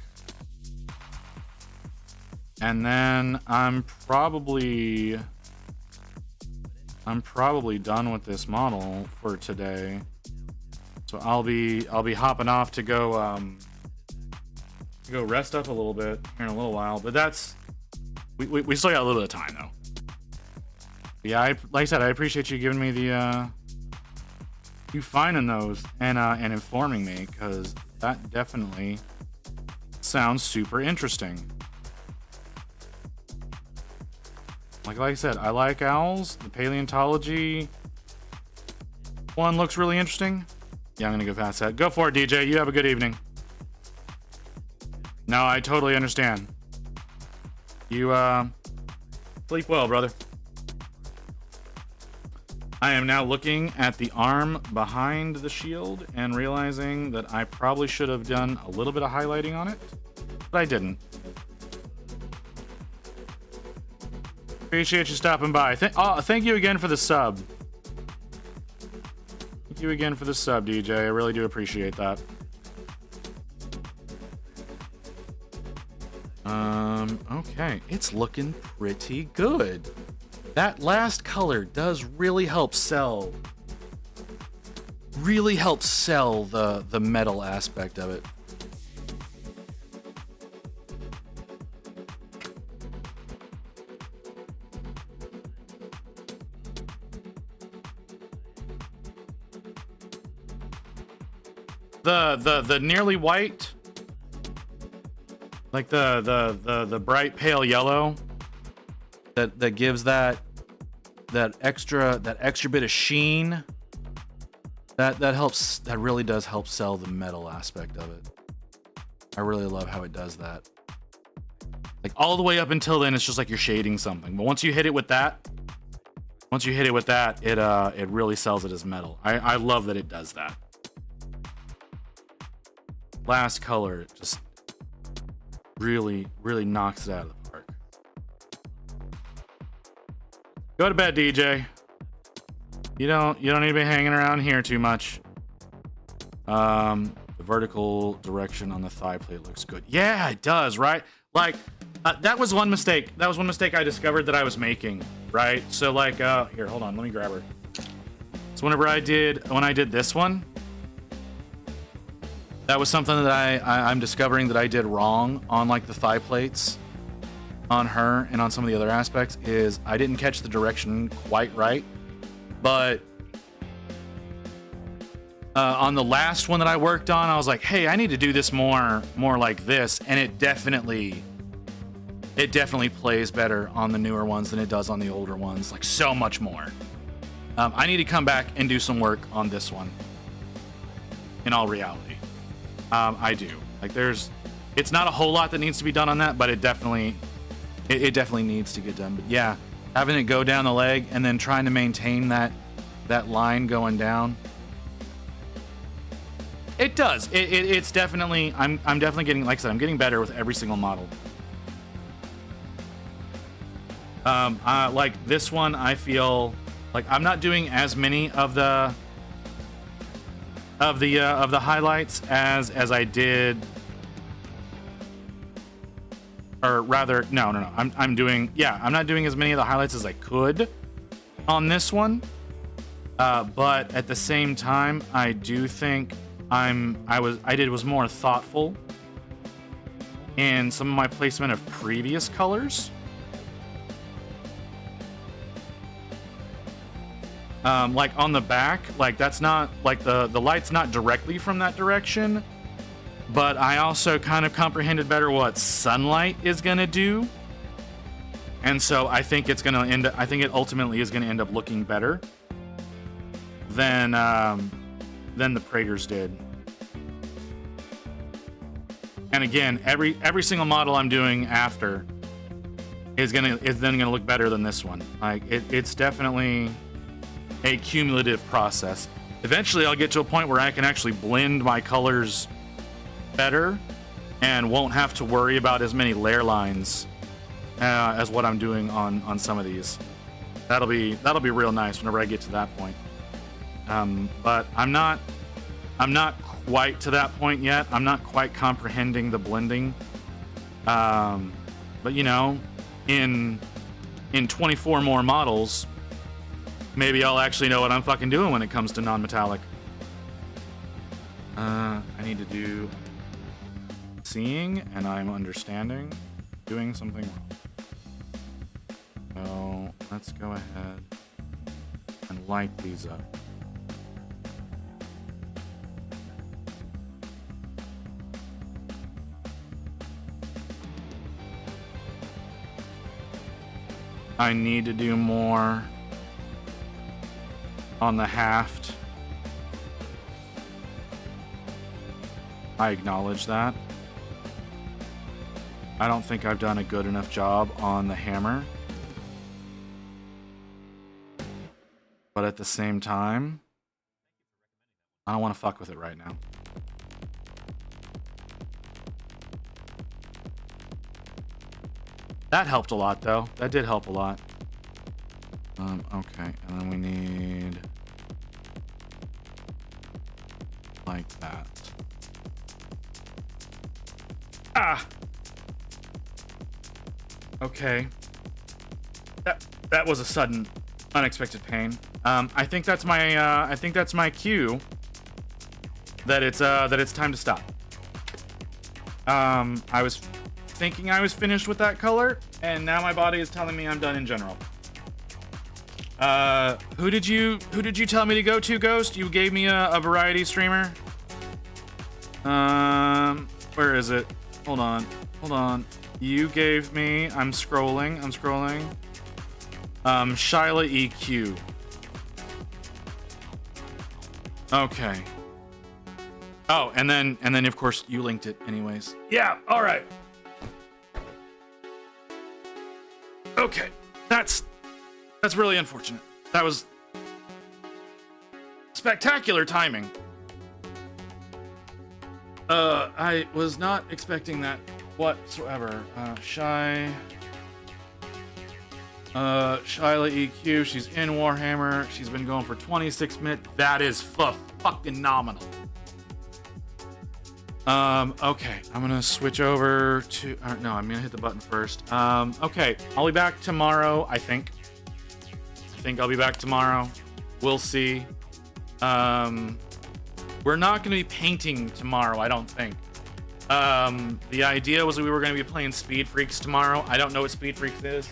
And then I'm probably done with this model for today. So I'll be hopping off to go rest up a little bit here in a little while. But that's we still got a little bit of time though. Yeah, like I said, I appreciate you giving me the you finding those and informing me, because that definitely sounds super interesting. Like I said, I like owls. The paleontology one looks really interesting. Yeah, I'm gonna go past that. Go for it, DJ. You have a good evening. No, I totally understand. You sleep well, brother. I am now looking at the arm behind the shield and realizing that I probably should have done a little bit of highlighting on it, but I didn't. Appreciate you stopping by. Thank you again for the sub. Thank you again for the sub, DJ. I really do appreciate that. Okay. It's looking pretty good. That last color does really help sell. Really helps sell the metal aspect of it. The nearly white, like the bright pale yellow that gives that extra bit of sheen That helps. That really does help sell the metal aspect of it. I really love how it does that. Like all the way up until then, it's just like you're shading something. But once you hit it with that, it really sells it as metal. I love that it does that. Last color just really knocks it out of the park. Go to bed, DJ. You don't need to be hanging around here too much. The vertical direction on the thigh plate looks good. Yeah, it does, right? Like that was one mistake. That was one mistake I discovered that I was making, right? So like here, hold on, let me grab her. So when I did this one, that was something that I'm discovering that I did wrong on like the thigh plates on her and on some of the other aspects is I didn't catch the direction quite right. But on the last one that I worked on, I was like, hey, I need to do this more like this. And it definitely plays better on the newer ones than it does on the older ones, like so much more. I need to come back and do some work on this one. In all reality, I do. Like it's not a whole lot that needs to be done on that, but it definitely needs to get done. But yeah, having it go down the leg and then trying to maintain that line going down, it does. It's definitely. I'm definitely getting, like I said, I'm getting better with every single model. Like this one, I feel like I'm not doing as many of the highlights as I did, or rather, no. I'm not doing as many of the highlights as I could on this one. But at the same time, I do think I was more thoughtful in some of my placement of previous colors. Like on the back, like that's not like the light's not directly from that direction, but I also kind of comprehended better what sunlight is gonna do, and so I think it ultimately is gonna end up looking better than the Praetors did. And again, every single model I'm doing after is then gonna look better than this one. Like it's definitely a cumulative process. Eventually I'll get to a point where I can actually blend my colors better and won't have to worry about as many layer lines as what I'm doing on some of these. That'll be real nice whenever I get to that point. But I'm not quite to that point yet. I'm not quite comprehending the blending. But you know, in 24 more models, maybe I'll actually know what I'm fucking doing when it comes to non-metallic. I need to do seeing, and I'm understanding doing something wrong. So let's go ahead and light these up. I need to do more on the haft. I acknowledge that. I don't think I've done a good enough job on the hammer. But at the same time, I don't want to fuck with it right now. That helped a lot, though. That did help a lot. Okay, and then we need like that. Ah. Okay. That was a sudden, unexpected pain. I think that's my cue that it's time to stop. I was thinking I was finished with that color, and now my body is telling me I'm done in general. Who did you tell me to go to, Ghost? You gave me a variety streamer. Where is it? Hold on. You gave me, I'm scrolling. Shyla EQ. Okay. Oh, and then of course you linked it anyways. Yeah, all right. Okay. That's really unfortunate. That was spectacular timing. I was not expecting that whatsoever. Shyla EQ, she's in Warhammer. She's been going for 26 minutes. That is fucking nominal. Okay, I'm gonna switch over to, no, I'm gonna hit the button first. Okay, I'll be back tomorrow, I think I'll be back tomorrow. We'll see. We're not gonna be painting tomorrow, I don't think. The idea was that we were gonna be playing Speed Freaks tomorrow. I don't know what Speed Freaks is.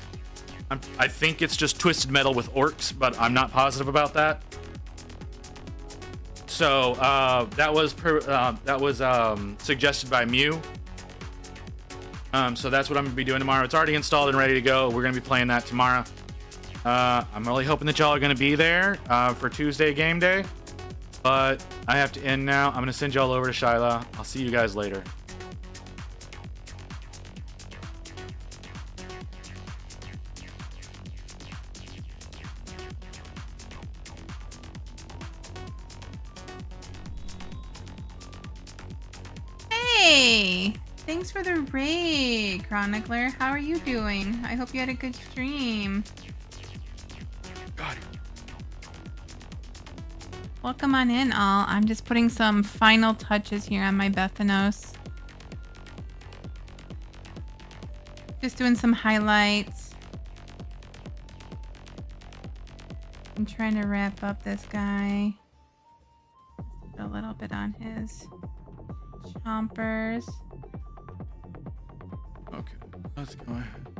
I think it's just Twisted Metal with orcs, but I'm not positive about that. So that was suggested by Mew. So that's what I'm gonna be doing tomorrow. It's already installed and ready to go. We're gonna be playing that tomorrow. I'm really hoping that y'all are gonna be there for Tuesday game day. But I have to end now. I'm gonna send y'all over to Shyla. I'll see you guys later. Hey! Thanks for the raid, Chronicler. How are you doing? I hope you had a good stream. God. Welcome on in, all. I'm just putting some final touches here on my Bethanos. Just doing some highlights. I'm trying to wrap up this guy. A little bit on his chompers. Okay, let's go ahead.